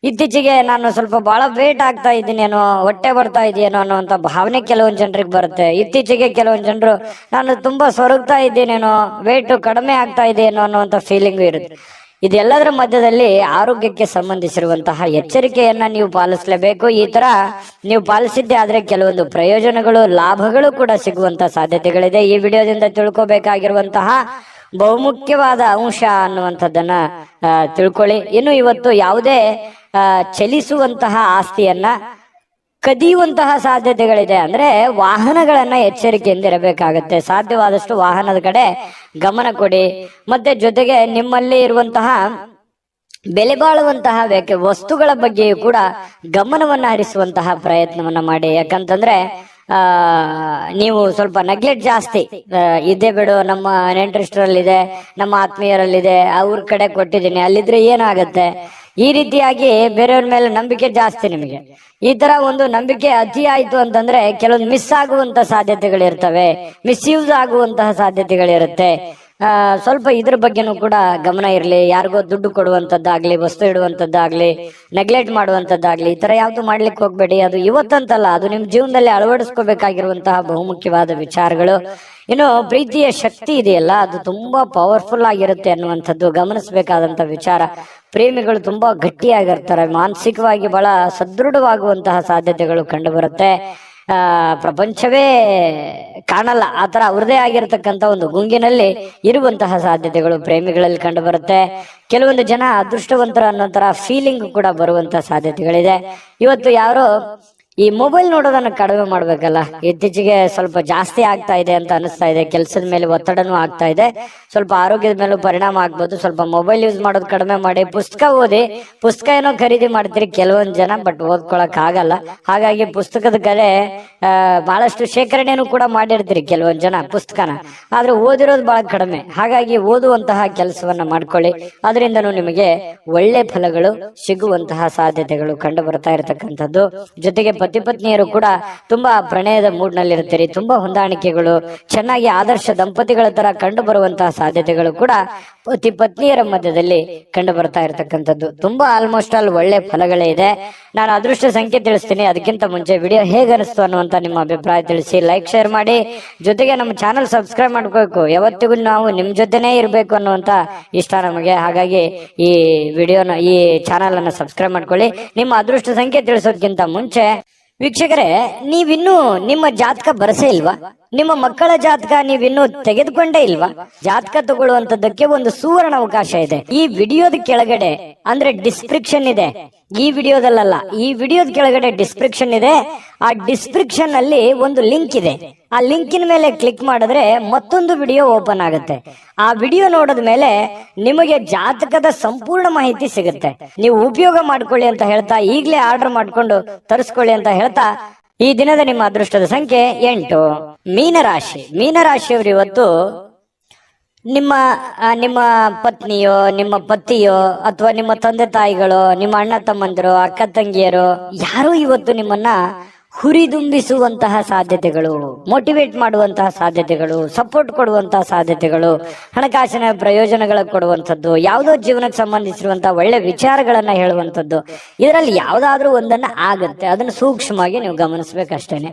ಇತ್ತೀಚೆಗೆ ನಾನು ಸ್ವಲ್ಪ ಬಹಳ ವೇಟ್ ಆಗ್ತಾ ಇದ್ದೀನೇನೋ, ಹೊಟ್ಟೆ ಬರ್ತಾ ಇದೆಯೇನೋ ಅನ್ನೋಂಥ ಭಾವನೆ ಕೆಲವೊಂದು ಜನರಿಗೆ ಬರುತ್ತೆ. ಇತ್ತೀಚೆಗೆ ಕೆಲವೊಂದು ಜನರು ನಾನು ತುಂಬಾ ಸೊರಗ್ತಾ ಇದ್ದೀನೇನೋ, ವೇಟ್ ಕಡಿಮೆ ಆಗ್ತಾ ಇದೆಯೇನೋ ಅನ್ನೋಂಥ ಫೀಲಿಂಗು ಇರುತ್ತೆ. ಇದೆಲ್ಲದರ ಮಧ್ಯದಲ್ಲಿ ಆರೋಗ್ಯಕ್ಕೆ ಸಂಬಂಧಿಸಿರುವಂತಹ ಎಚ್ಚರಿಕೆಯನ್ನ ನೀವು ಪಾಲಿಸಲೇಬೇಕು. ಈ ತರ ನೀವು ಪಾಲಿಸಿದ್ದೆ ಆದ್ರೆ ಕೆಲವೊಂದು ಪ್ರಯೋಜನಗಳು, ಲಾಭಗಳು ಕೂಡ ಸಿಗುವಂತಹ ಸಾಧ್ಯತೆಗಳಿದೆ. ಈ ವಿಡಿಯೋದಿಂದ ತಿಳ್ಕೊಬೇಕಾಗಿರುವಂತಹ ಬಹುಮುಖ್ಯವಾದ ಅಂಶ ಅನ್ನುವಂಥದ್ದನ್ನ ತಿಳ್ಕೊಳ್ಳಿ. ಇನ್ನು ಇವತ್ತು ಯಾವುದೇ ಚಲಿಸುವಂತಹ ಆಸ್ತಿಯನ್ನ ಕದಿಯುವಂತಹ ಸಾಧ್ಯತೆಗಳಿದೆ. ಅಂದ್ರೆ ವಾಹನಗಳನ್ನ ಎಚ್ಚರಿಕೆಯಿಂದ ಇರಬೇಕಾಗತ್ತೆ. ಸಾಧ್ಯವಾದಷ್ಟು ವಾಹನದ ಕಡೆ ಗಮನ ಕೊಡಿ. ಮತ್ತೆ ಜೊತೆಗೆ ನಿಮ್ಮಲ್ಲಿ ಇರುವಂತಹ ಬೆಲೆ ಬಾಳುವಂತಹ ವಸ್ತುಗಳ ಬಗ್ಗೆಯೂ ಕೂಡ ಗಮನವನ್ನ ಹರಿಸುವಂತಹ ಪ್ರಯತ್ನವನ್ನ ಮಾಡಿ. ಯಾಕಂತಂದ್ರೆ ನೀವು ಸ್ವಲ್ಪ ನೆಗ್ಲೆಕ್ಟ್ ಜಾಸ್ತಿ ಇದೇ ಬಿಡು, ನಮ್ಮ ನೆಂಟರಿಷ್ಟರಲ್ಲಿದೆ, ನಮ್ಮ ಆತ್ಮೀಯರಲ್ಲಿದೆ, ಅವ್ರ ಕಡೆ ಕೊಟ್ಟಿದ್ದೀನಿ, ಅಲ್ಲಿದ್ರೆ ಏನಾಗತ್ತೆ, ಈ ರೀತಿಯಾಗಿ ಬೇರೆಯವ್ರ ಮೇಲೆ ನಂಬಿಕೆ ಜಾಸ್ತಿ ನಿಮಗೆ. ಈ ತರ ಒಂದು ನಂಬಿಕೆ ಅತಿ ಆಯ್ತು ಅಂತಂದ್ರೆ ಕೆಲವೊಂದು ಮಿಸ್ ಆಗುವಂತ ಸಾಧ್ಯತೆಗಳಿರ್ತವೆ, ಮಿಸ್ಯೂಸ್ ಆಗುವಂತಹ ಸಾಧ್ಯತೆಗಳಿರುತ್ತೆ. ಸ್ವಲ್ಪ ಇದ್ರ ಬಗ್ಗೆನೂ ಕೂಡ ಗಮನ ಇರಲಿ. ಯಾರಿಗೋ ದುಡ್ಡು ಕೊಡುವಂತದ್ದಾಗ್ಲಿ, ವಸ್ತು ಇಡುವಂತದ್ದಾಗ್ಲಿ, ನೆಗ್ಲೆಕ್ಟ್ ಮಾಡುವಂತದ್ದಾಗ್ಲಿ, ಈ ತರ ಯಾವ್ದು ಮಾಡ್ಲಿಕ್ಕೆ ಹೋಗ್ಬೇಡಿ. ಅದು ಇವತ್ತಂತಲ್ಲ, ಅದು ನಿಮ್ ಜೀವನದಲ್ಲಿ ಅಳವಡಿಸ್ಕೋಬೇಕಾಗಿರುವಂತಹ ಬಹುಮುಖ್ಯವಾದ ವಿಚಾರಗಳು. ಇನ್ನು ಪ್ರೀತಿಯ ಶಕ್ತಿ ಇದೆಯಲ್ಲ, ಅದು ತುಂಬಾ ಪವರ್ಫುಲ್ ಆಗಿರುತ್ತೆ ಅನ್ನುವಂಥದ್ದು ಗಮನಿಸಬೇಕಾದಂತ ವಿಚಾರ. ಪ್ರೇಮಿಗಳು ತುಂಬಾ ಗಟ್ಟಿಯಾಗಿರ್ತಾರೆ, ಮಾನಸಿಕವಾಗಿ ಬಹಳ ಸದೃಢವಾಗುವಂತಹ ಸಾಧ್ಯತೆಗಳು ಕಂಡು ಬರುತ್ತೆ. ಪ್ರಪಂಚವೇ ಕಾಣಲ್ಲ ಆತರ ಅವ್ರದೇ ಆಗಿರತಕ್ಕಂತ ಒಂದು ಗುಂಗಿನಲ್ಲಿ ಇರುವಂತಹ ಸಾಧ್ಯತೆಗಳು ಪ್ರೇಮಿಗಳಲ್ಲಿ ಕಂಡು ಬರುತ್ತೆ. ಕೆಲವೊಂದು ಜನ ಅದೃಷ್ಟವಂತರ ಅನ್ನೋ ತರ ಫೀಲಿಂಗ್ ಕೂಡ ಬರುವಂತಹ ಸಾಧ್ಯತೆಗಳಿದೆ. ಇವತ್ತು ಯಾರೋ ಈ ಮೊಬೈಲ್ ನೋಡೋದನ್ನ ಕಡಿಮೆ ಮಾಡ್ಬೇಕಲ್ಲ, ಇತ್ತೀಚೆಗೆ ಸ್ವಲ್ಪ ಜಾಸ್ತಿ ಆಗ್ತಾ ಇದೆ ಅಂತ ಅನಿಸ್ತಾ ಇದೆ. ಕೆಲಸದ ಮೇಲೆ ಒತ್ತಡನೂ ಆಗ್ತಾ ಇದೆ, ಸ್ವಲ್ಪ ಆರೋಗ್ಯದ ಮೇಲೂ ಪರಿಣಾಮ ಆಗ್ಬೋದು. ಸ್ವಲ್ಪ ಮೊಬೈಲ್ ಯೂಸ್ ಮಾಡೋದು ಕಡಿಮೆ ಮಾಡಿ, ಪುಸ್ತಕ ಓದಿ. ಪುಸ್ತಕ ಏನೋ ಖರೀದಿ ಮಾಡ್ತೀರಿ ಕೆಲವೊಂದು ಜನ, ಬಟ್ ಓದ್ಕೊಳಕ್ ಆಗಲ್ಲ. ಹಾಗಾಗಿ ಪುಸ್ತಕದ ಕಡೆ ಬಹಳಷ್ಟು ಶೇಖರಣೆನೂ ಕೂಡ ಮಾಡಿರ್ತೀರಿ ಕೆಲವೊಂದು ಜನ ಪುಸ್ತಕನ, ಆದ್ರೆ ಓದಿರೋದು ಬಹಳ ಕಡಿಮೆ. ಹಾಗಾಗಿ ಓದುವಂತಹ ಕೆಲಸವನ್ನ ಮಾಡ್ಕೊಳ್ಳಿ, ಅದರಿಂದನೂ ನಿಮಗೆ ಒಳ್ಳೆ ಫಲಗಳು ಸಿಗುವಂತಹ ಸಾಧ್ಯತೆಗಳು ಕಂಡು ಬರ್ತಾ ಇರತಕ್ಕಂಥದ್ದು. ಜೊತೆಗೆ ಪತಿ ಪತ್ನಿಯರು ಕೂಡ ತುಂಬಾ ಪ್ರಣಯದ ಮೂಡ್ ನಲ್ಲಿ ಇರ್ತೀರಿ, ತುಂಬಾ ಹೊಂದಾಣಿಕೆಗಳು, ಚೆನ್ನಾಗಿ ಆದರ್ಶ ದಂಪತಿಗಳ ತರ ಕಂಡು ಬರುವಂತಹ ಸಾಧ್ಯತೆಗಳು ಕೂಡ ಪತಿ ಪತ್ನಿಯರ ಮಧ್ಯದಲ್ಲಿ ಕಂಡು ಬರ್ತಾ ಇರತಕ್ಕಂಥದ್ದು. ತುಂಬಾ ಆಲ್ಮೋಸ್ಟ್ ಆಲ್ ಒಳ್ಳೆ ಫಲಗಳೇ ಇದೆ. ನಾನು ಅದೃಷ್ಟ ಸಂಖ್ಯೆ ತಿಳಿಸ್ತೀನಿ, ಅದಕ್ಕಿಂತ ಮುಂಚೆ ವಿಡಿಯೋ ಹೇಗೆ ಅನಿಸ್ತು ಅನ್ನುವಂತ ನಿಮ್ಮ ಅಭಿಪ್ರಾಯ ತಿಳಿಸಿ, ಲೈಕ್ ಶೇರ್ ಮಾಡಿ. ಜೊತೆಗೆ ನಮ್ಮ ಚಾನಲ್ ಸಬ್ಸ್ಕ್ರೈಬ್ ಮಾಡ್ಕೋಬೇಕು. ಯಾವತ್ತಿಗೂ ನಾವು ನಿಮ್ ಜೊತೆನೇ ಇರಬೇಕು ಅನ್ನುವಂತ ಇಷ್ಟ ನಮಗೆ. ಹಾಗಾಗಿ ಈ ವಿಡಿಯೋನ, ಈ ಚಾನಲ್ ಅನ್ನ ಸಬ್ಸ್ಕ್ರೈಬ್ ಮಾಡ್ಕೊಳ್ಳಿ. ನಿಮ್ಮ ಅದೃಷ್ಟ ಸಂಖ್ಯೆ ತಿಳಿಸೋದಕ್ಕಿಂತ ಮುಂಚೆ ವೀಕ್ಷಕರೇ, ನೀವಿನ್ನೂ ನಿಮ್ಮ ಜಾತಕ ಬರಸೇ ಇಲ್ವಾ? ನಿಮ್ಮ ಮಕ್ಕಳ ಜಾತಕ ನೀವಿನ್ನೂ ತೆಗೆದುಕೊಂಡೇ ಇಲ್ವಾ? ಜಾತಕ ತಗೊಳ್ಳುವಂತದ್ದಕ್ಕೆ ಒಂದು ಸುವರ್ಣ ಅವಕಾಶ ಇದೆ. ಈ ವಿಡಿಯೋದ ಕೆಳಗಡೆ, ಅಂದ್ರೆ ಡಿಸ್ಕ್ರಿಪ್ಷನ್ ಇದೆ, ಈ ವಿಡಿಯೋದಲ್ಲ, ಈ ವಿಡಿಯೋದ ಕೆಳಗಡೆ ಡಿಸ್ಕ್ರಿಪ್ಷನ್ ಇದೆ. ಆ ಡಿಸ್ಕ್ರಿಪ್ಷನ್ ಅಲ್ಲಿ ಒಂದು ಲಿಂಕ್ ಇದೆ. ಆ ಲಿಂಕಿನ ಮೇಲೆ ಕ್ಲಿಕ್ ಮಾಡಿದ್ರೆ ಮತ್ತೊಂದು ವಿಡಿಯೋ ಓಪನ್ ಆಗುತ್ತೆ. ಆ ವಿಡಿಯೋ ನೋಡಿದ ಮೇಲೆ ನಿಮಗೆ ಜಾತಕದ ಸಂಪೂರ್ಣ ಮಾಹಿತಿ ಸಿಗುತ್ತೆ. ನೀವು ಉಪಯೋಗ ಮಾಡ್ಕೊಳ್ಳಿ ಅಂತ ಹೇಳ್ತಾ, ಈಗಲೇ ಆರ್ಡರ್ ಮಾಡ್ಕೊಂಡು ತರಿಸ್ಕೊಳ್ಳಿ ಅಂತ ಹೇಳ್ತಾ, ಈ ದಿನದ ನಿಮ್ಮ ಅದೃಷ್ಟದ ಸಂಖ್ಯೆ 8. ಮೀನರಾಶಿ. ಮೀನರಾಶಿಯವರು ಇವತ್ತು ನಿಮ್ಮ ಪತ್ನಿಯೋ, ನಿಮ್ಮ ಪತಿಯೋ, ಅಥವಾ ನಿಮ್ಮ ತಂದೆ ತಾಯಿಗಳು, ನಿಮ್ಮ ಅಣ್ಣ ತಮ್ಮಂದಿರು, ಅಕ್ಕ ತಂಗಿಯರು, ಯಾರೋ ಇವತ್ತು ನಿಮ್ಮನ್ನ ಹುರಿದುಂಬಿಸುವಂತಹ ಸಾಧ್ಯತೆಗಳು, ಮೋಟಿವೇಟ್ ಮಾಡುವಂತಹ ಸಾಧ್ಯತೆಗಳು, ಸಪೋರ್ಟ್ ಕೊಡುವಂತಹ ಸಾಧ್ಯತೆಗಳು, ಹಣಕಾಸಿನ ಪ್ರಯೋಜನಗಳ ಕೊಡುವಂಥದ್ದು, ಯಾವುದೋ ಜೀವನಕ್ಕೆ ಸಂಬಂಧಿಸಿರುವಂತಹ ಒಳ್ಳೆ ವಿಚಾರಗಳನ್ನ ಹೇಳುವಂಥದ್ದು, ಇದರಲ್ಲಿ ಯಾವ್ದಾದ್ರೂ ಒಂದನ್ನ ಆಗತ್ತೆ. ಅದನ್ನ ಸೂಕ್ಷ್ಮವಾಗಿ ನೀವು ಗಮನಿಸ್ಬೇಕಷ್ಟೇನೆ.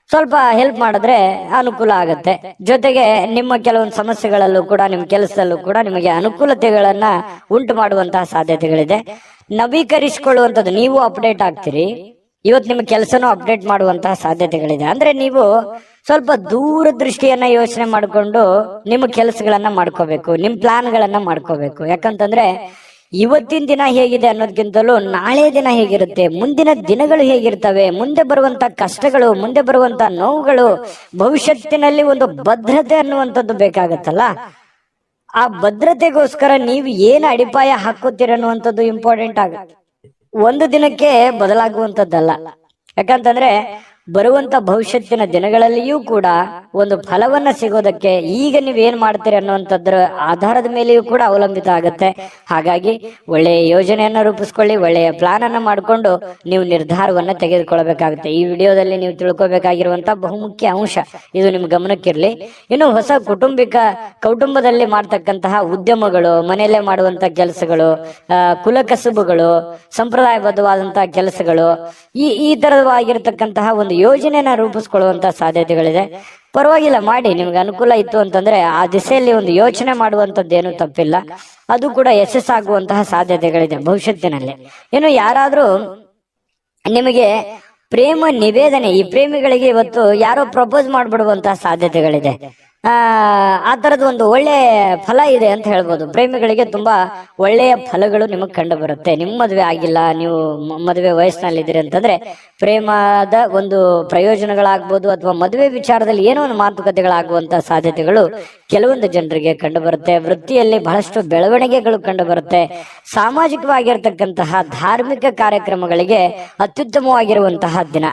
ಸ್ವಲ್ಪ ಹೆಲ್ಪ್ ಮಾಡಿದ್ರೆ ಅನುಕೂಲ ಆಗತ್ತೆ. ಜೊತೆಗೆ ನಿಮ್ಮ ಕೆಲವೊಂದು ಸಮಸ್ಯೆಗಳಲ್ಲೂ ಕೂಡ, ನಿಮ್ಮ ಕೆಲಸದಲ್ಲೂ ಕೂಡ ನಿಮಗೆ ಅನುಕೂಲತೆಗಳನ್ನ ಉಂಟು ಮಾಡುವಂತಹ ಸಾಧ್ಯತೆಗಳಿದೆ. ನವೀಕರಿಸಿಕೊಳ್ಳುವಂಥದ್ದು, ನೀವು ಅಪ್ಡೇಟ್ ಆಗ್ತೀರಿ. ಇವತ್ತು ನಿಮ್ಮ ಕೆಲಸನೂ ಅಪ್ಡೇಟ್ ಮಾಡುವಂತಹ ಸಾಧ್ಯತೆಗಳಿದೆ. ಅಂದ್ರೆ ನೀವು ಸ್ವಲ್ಪ ದೂರದೃಷ್ಟಿಯನ್ನ ಯೋಚನೆ ಮಾಡಿಕೊಂಡು ನಿಮ್ಮ ಕೆಲಸಗಳನ್ನ ಮಾಡ್ಕೋಬೇಕು, ನಿಮ್ ಪ್ಲಾನ್ಗಳನ್ನ ಮಾಡ್ಕೋಬೇಕು. ಯಾಕಂತಂದ್ರೆ ಇವತ್ತಿನ ದಿನ ಹೇಗಿದೆ ಅನ್ನೋದಕ್ಕಿಂತಲೂ ನಾಳೆ ದಿನ ಹೇಗಿರುತ್ತೆ, ಮುಂದಿನ ದಿನಗಳು ಹೇಗಿರ್ತವೆ, ಮುಂದೆ ಬರುವಂತ ಕಷ್ಟಗಳು, ಮುಂದೆ ಬರುವಂತ ನೋವುಗಳು, ಭವಿಷ್ಯತ್ತಿನಲ್ಲಿ ಒಂದು ಭದ್ರತೆ ಅನ್ನುವಂಥದ್ದು ಬೇಕಾಗತ್ತಲ್ಲ. ಆ ಭದ್ರತೆಗೋಸ್ಕರ ನೀವು ಏನು ಅಡಿಪಾಯ ಹಾಕೋತೀರ ಅನ್ನುವಂಥದ್ದು ಇಂಪಾರ್ಟೆಂಟ್ ಆಗುತ್ತೆ. ಒಂದು ದಿನಕ್ಕೆ ಬದಲಾಗುವಂತದ್ದಲ್ಲ. ಯಾಕಂತಂದ್ರೆ ಬರುವಂತ ಭವಿಷ್ಯತ್ತಿನ ದಿನಗಳಲ್ಲಿಯೂ ಕೂಡ ಒಂದು ಫಲವನ್ನ ಸಿಗೋದಕ್ಕೆ ಈಗ ನೀವ್ ಏನ್ ಮಾಡ್ತೀರಿ ಅನ್ನುವಂಥದ್ರ ಆಧಾರದ ಮೇಲೆಯೂ ಕೂಡ ಅವಲಂಬಿತ ಆಗುತ್ತೆ. ಹಾಗಾಗಿ ಒಳ್ಳೆಯ ಯೋಜನೆಯನ್ನ ರೂಪಿಸ್ಕೊಳ್ಳಿ, ಒಳ್ಳೆಯ ಪ್ಲಾನ್ ಅನ್ನ ಮಾಡಿಕೊಂಡು ನೀವು ನಿರ್ಧಾರವನ್ನ ತೆಗೆದುಕೊಳ್ಬೇಕಾಗುತ್ತೆ. ಈ ವಿಡಿಯೋದಲ್ಲಿ ನೀವು ತಿಳ್ಕೊಬೇಕಾಗಿರುವಂತ ಬಹುಮುಖ್ಯ ಅಂಶ ಇದು ನಿಮ್ ಗಮನಕ್ಕಿರ್ಲಿ. ಇನ್ನು ಹೊಸ ಕೌಟುಂಬದಲ್ಲಿ ಮಾಡ್ತಕ್ಕಂತಹ ಉದ್ಯಮಗಳು, ಮನೆಯಲ್ಲೇ ಮಾಡುವಂತ ಕೆಲಸಗಳು, ಕುಲಕಸುಬುಗಳು, ಸಂಪ್ರದಾಯಬದ್ಧವಾದಂತಹ ಕೆಲಸಗಳು, ಈ ತರವಾಗಿರ್ತಕ್ಕಂತಹ ಒಂದು ಯೋಜನೆಯನ್ನ ರೂಪಿಸ್ಕೊಳ್ಳುವಂತ ಸಾಧ್ಯತೆಗಳಿದೆ. ಪರವಾಗಿಲ್ಲ, ಮಾಡಿ. ನಿಮ್ಗೆ ಅನುಕೂಲ ಇತ್ತು ಅಂತಂದ್ರೆ ಆ ದಿಸೆಯಲ್ಲಿ ಒಂದು ಯೋಚನೆ ಮಾಡುವಂತದ್ದೇನು ತಪ್ಪಿಲ್ಲ. ಅದು ಕೂಡ ಯಶಸ್ಸಾಗುವಂತಹ ಸಾಧ್ಯತೆಗಳಿದೆ ಭವಿಷ್ಯತ್ತಿನಲ್ಲಿ. ಏನು ಯಾರಾದ್ರೂ ನಿಮಗೆ ಪ್ರೇಮ ನಿವೇದನೆ, ಈ ಪ್ರೇಮಿಗಳಿಗೆ ಇವತ್ತು ಯಾರೋ ಪ್ರಪೋಸ್ ಮಾಡ್ಬಿಡುವಂತಹ ಸಾಧ್ಯತೆಗಳಿದೆ. ಆ ತರದ ಒಂದು ಒಳ್ಳೆ ಫಲ ಇದೆ ಅಂತ ಹೇಳ್ಬೋದು. ಪ್ರೇಮಿಗಳಿಗೆ ತುಂಬಾ ಒಳ್ಳೆಯ ಫಲಗಳು ನಿಮಗೆ ಕಂಡು ಬರುತ್ತೆ. ನಿಮ್ಮ ಮದುವೆ ಆಗಿಲ್ಲ, ನೀವು ಮದುವೆ ವಯಸ್ಸಿನಲ್ಲಿದ್ದೀರಿ ಅಂತಂದ್ರೆ ಪ್ರೇಮದ ಒಂದು ಪ್ರಯೋಜನಗಳಾಗ್ಬೋದು, ಅಥವಾ ಮದುವೆ ವಿಚಾರದಲ್ಲಿ ಏನೋ ಒಂದು ಮಾತುಕತೆಗಳಾಗುವಂತಹ ಸಾಧ್ಯತೆಗಳು ಕೆಲವೊಂದು ಜನರಿಗೆ ಕಂಡು ಬರುತ್ತೆ. ವೃತ್ತಿಯಲ್ಲಿ ಬಹಳಷ್ಟು ಬೆಳವಣಿಗೆಗಳು ಕಂಡು ಬರುತ್ತೆ. ಸಾಮಾಜಿಕವಾಗಿರ್ತಕ್ಕಂತಹ ಧಾರ್ಮಿಕ ಕಾರ್ಯಕ್ರಮಗಳಿಗೆ ಅತ್ಯುತ್ತಮವಾಗಿರುವಂತಹ ದಿನ.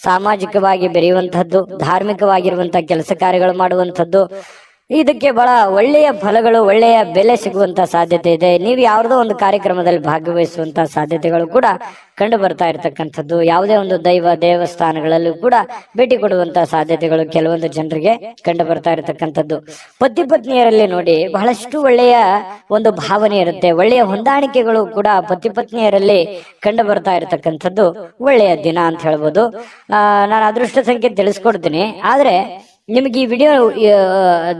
ಸಾಮಾಜಿಕವಾಗಿ ಬೆರೆಯುವಂತಹದ್ದು, ಧಾರ್ಮಿಕವಾಗಿರುವಂತಹ ಕೆಲಸ ಕಾರ್ಯಗಳು ಮಾಡುವಂಥದ್ದು, ಇದಕ್ಕೆ ಬಹಳ ಒಳ್ಳೆಯ ಫಲಗಳು, ಒಳ್ಳೆಯ ಬೆಲೆ ಸಿಗುವಂತಹ ಸಾಧ್ಯತೆ ಇದೆ. ನೀವು ಯಾವುದೋ ಒಂದು ಕಾರ್ಯಕ್ರಮದಲ್ಲಿ ಭಾಗವಹಿಸುವಂತಹ ಸಾಧ್ಯತೆಗಳು ಕೂಡ ಕಂಡು ಬರ್ತಾ ಇರತಕ್ಕಂಥದ್ದು. ಯಾವುದೇ ಒಂದು ದೇವಸ್ಥಾನಗಳಲ್ಲೂ ಕೂಡ ಭೇಟಿ ಕೊಡುವಂತಹ ಸಾಧ್ಯತೆಗಳು ಕೆಲವೊಂದು ಜನರಿಗೆ ಕಂಡು ಬರ್ತಾ ಇರತಕ್ಕಂಥದ್ದು. ಪತಿ ಪತ್ನಿಯರಲ್ಲಿ ನೋಡಿ ಬಹಳಷ್ಟು ಒಳ್ಳೆಯ ಒಂದು ಭಾವನೆ ಇರುತ್ತೆ. ಒಳ್ಳೆಯ ಹೊಂದಾಣಿಕೆಗಳು ಕೂಡ ಪತಿ ಪತ್ನಿಯರಲ್ಲಿ ಕಂಡು ಬರ್ತಾ ಇರತಕ್ಕಂಥದ್ದು ಒಳ್ಳೆಯ ದಿನ ಅಂತ ಹೇಳ್ಬೋದು. ನಾನು ಅದೃಷ್ಟ ಸಂಖ್ಯೆ ತಿಳಿಸ್ಕೊಡ್ತೀನಿ. ಆದ್ರೆ ನಿಮ್ಗೆ ಈ ವಿಡಿಯೋ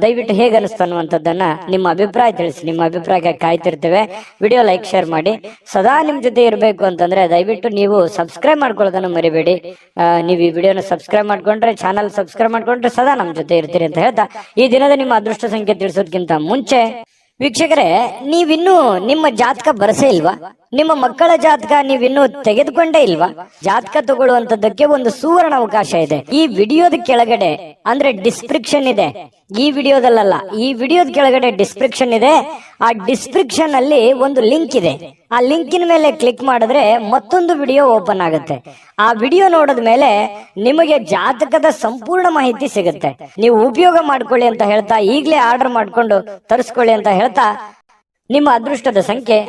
ದಯವಿಟ್ಟು ಹೇಗೆ ಅನಿಸ್ತು ಅನ್ನುವಂಥದ್ದನ್ನ ನಿಮ್ಮ ಅಭಿಪ್ರಾಯ ತಿಳಿಸಿ. ನಿಮ್ಮ ಅಭಿಪ್ರಾಯಕ್ಕೆ ಕಾಯ್ತಿರ್ತೇವೆ. ವಿಡಿಯೋ ಲೈಕ್, ಶೇರ್ ಮಾಡಿ. ಸದಾ ನಿಮ್ ಜೊತೆ ಇರಬೇಕು ಅಂತಂದ್ರೆ ದಯವಿಟ್ಟು ನೀವು ಸಬ್ಸ್ಕ್ರೈಬ್ ಮಾಡ್ಕೊಳ್ಳೋದನ್ನು ಮರಿಬೇಡಿ. ನೀವು ಈ ವಿಡಿಯೋನ ಸಬ್ಸ್ಕ್ರೈಬ್ ಮಾಡ್ಕೊಂಡ್ರೆ, ಚಾನಲ್ ಸಬ್ಸ್ಕ್ರೈಬ್ ಮಾಡ್ಕೊಂಡ್ರೆ ಸದಾ ನಮ್ ಜೊತೆ ಇರ್ತೀರಿ ಅಂತ ಹೇಳ್ತಾ, ಈ ದಿನದ ನಿಮ್ಮ ಅದೃಷ್ಟ ಸಂಖ್ಯೆ ತಿಳಿಸೋದಕ್ಕಿಂತ ಮುಂಚೆ ವೀಕ್ಷಕರೇ, ನೀವಿನ್ನೂ ನಿಮ್ಮ ಜಾತಕ ಬರಸೇ ಇಲ್ವಾ? ನಿಮ್ಮ ಮಕ್ಕಳ ಜಾತಕ ನೀವಿನ್ನೂ ತೆಗೆದುಕೊಂಡೇ ಇಲ್ವಾ? ಜಾತಕ ತಗೊಳ್ಳುವಂತದ್ದಕ್ಕೆ ಒಂದು ಸುವರ್ಣ ಅವಕಾಶ ಇದೆ. ಈ ವಿಡಿಯೋದ ಕೆಳಗಡೆ ಅಂದ್ರೆ ಡಿಸ್ಕ್ರಿಪ್ಷನ್ ಇದೆ. ಈ ವಿಡಿಯೋದಲ್ಲ, ಈ ವಿಡಿಯೋದ ಕೆಳಗಡೆ ಡಿಸ್ಕ್ರಿಪ್ಷನ್ ಇದೆ. ಆ ಡಿಸ್ಕ್ರಿಪ್ಷನ್ ಅಲ್ಲಿ ಒಂದು ಲಿಂಕ್ ಇದೆ. ಆ ಲಿಂಕಿನ ಮೇಲೆ ಕ್ಲಿಕ್ ಮಾಡಿದ್ರೆ ಮತ್ತೊಂದು ವಿಡಿಯೋ ಓಪನ್ ಆಗುತ್ತೆ. ಆ ವಿಡಿಯೋ ನೋಡಿದ ಮೇಲೆ ನಿಮಗೆ ಜಾತಕದ ಸಂಪೂರ್ಣ ಮಾಹಿತಿ ಸಿಗುತ್ತೆ. ನೀವು ಉಪಯೋಗ ಮಾಡ್ಕೊಳ್ಳಿ ಅಂತ ಹೇಳ್ತಾ, ಈಗಲೇ ಆರ್ಡರ್ ಮಾಡ್ಕೊಂಡು ತರಿಸ್ಕೊಳ್ಳಿ ಅಂತ ಹೇಳ್ತಾ, ನಿಮ್ಮ ಅದೃಷ್ಟದ ಸಂಖ್ಯೆ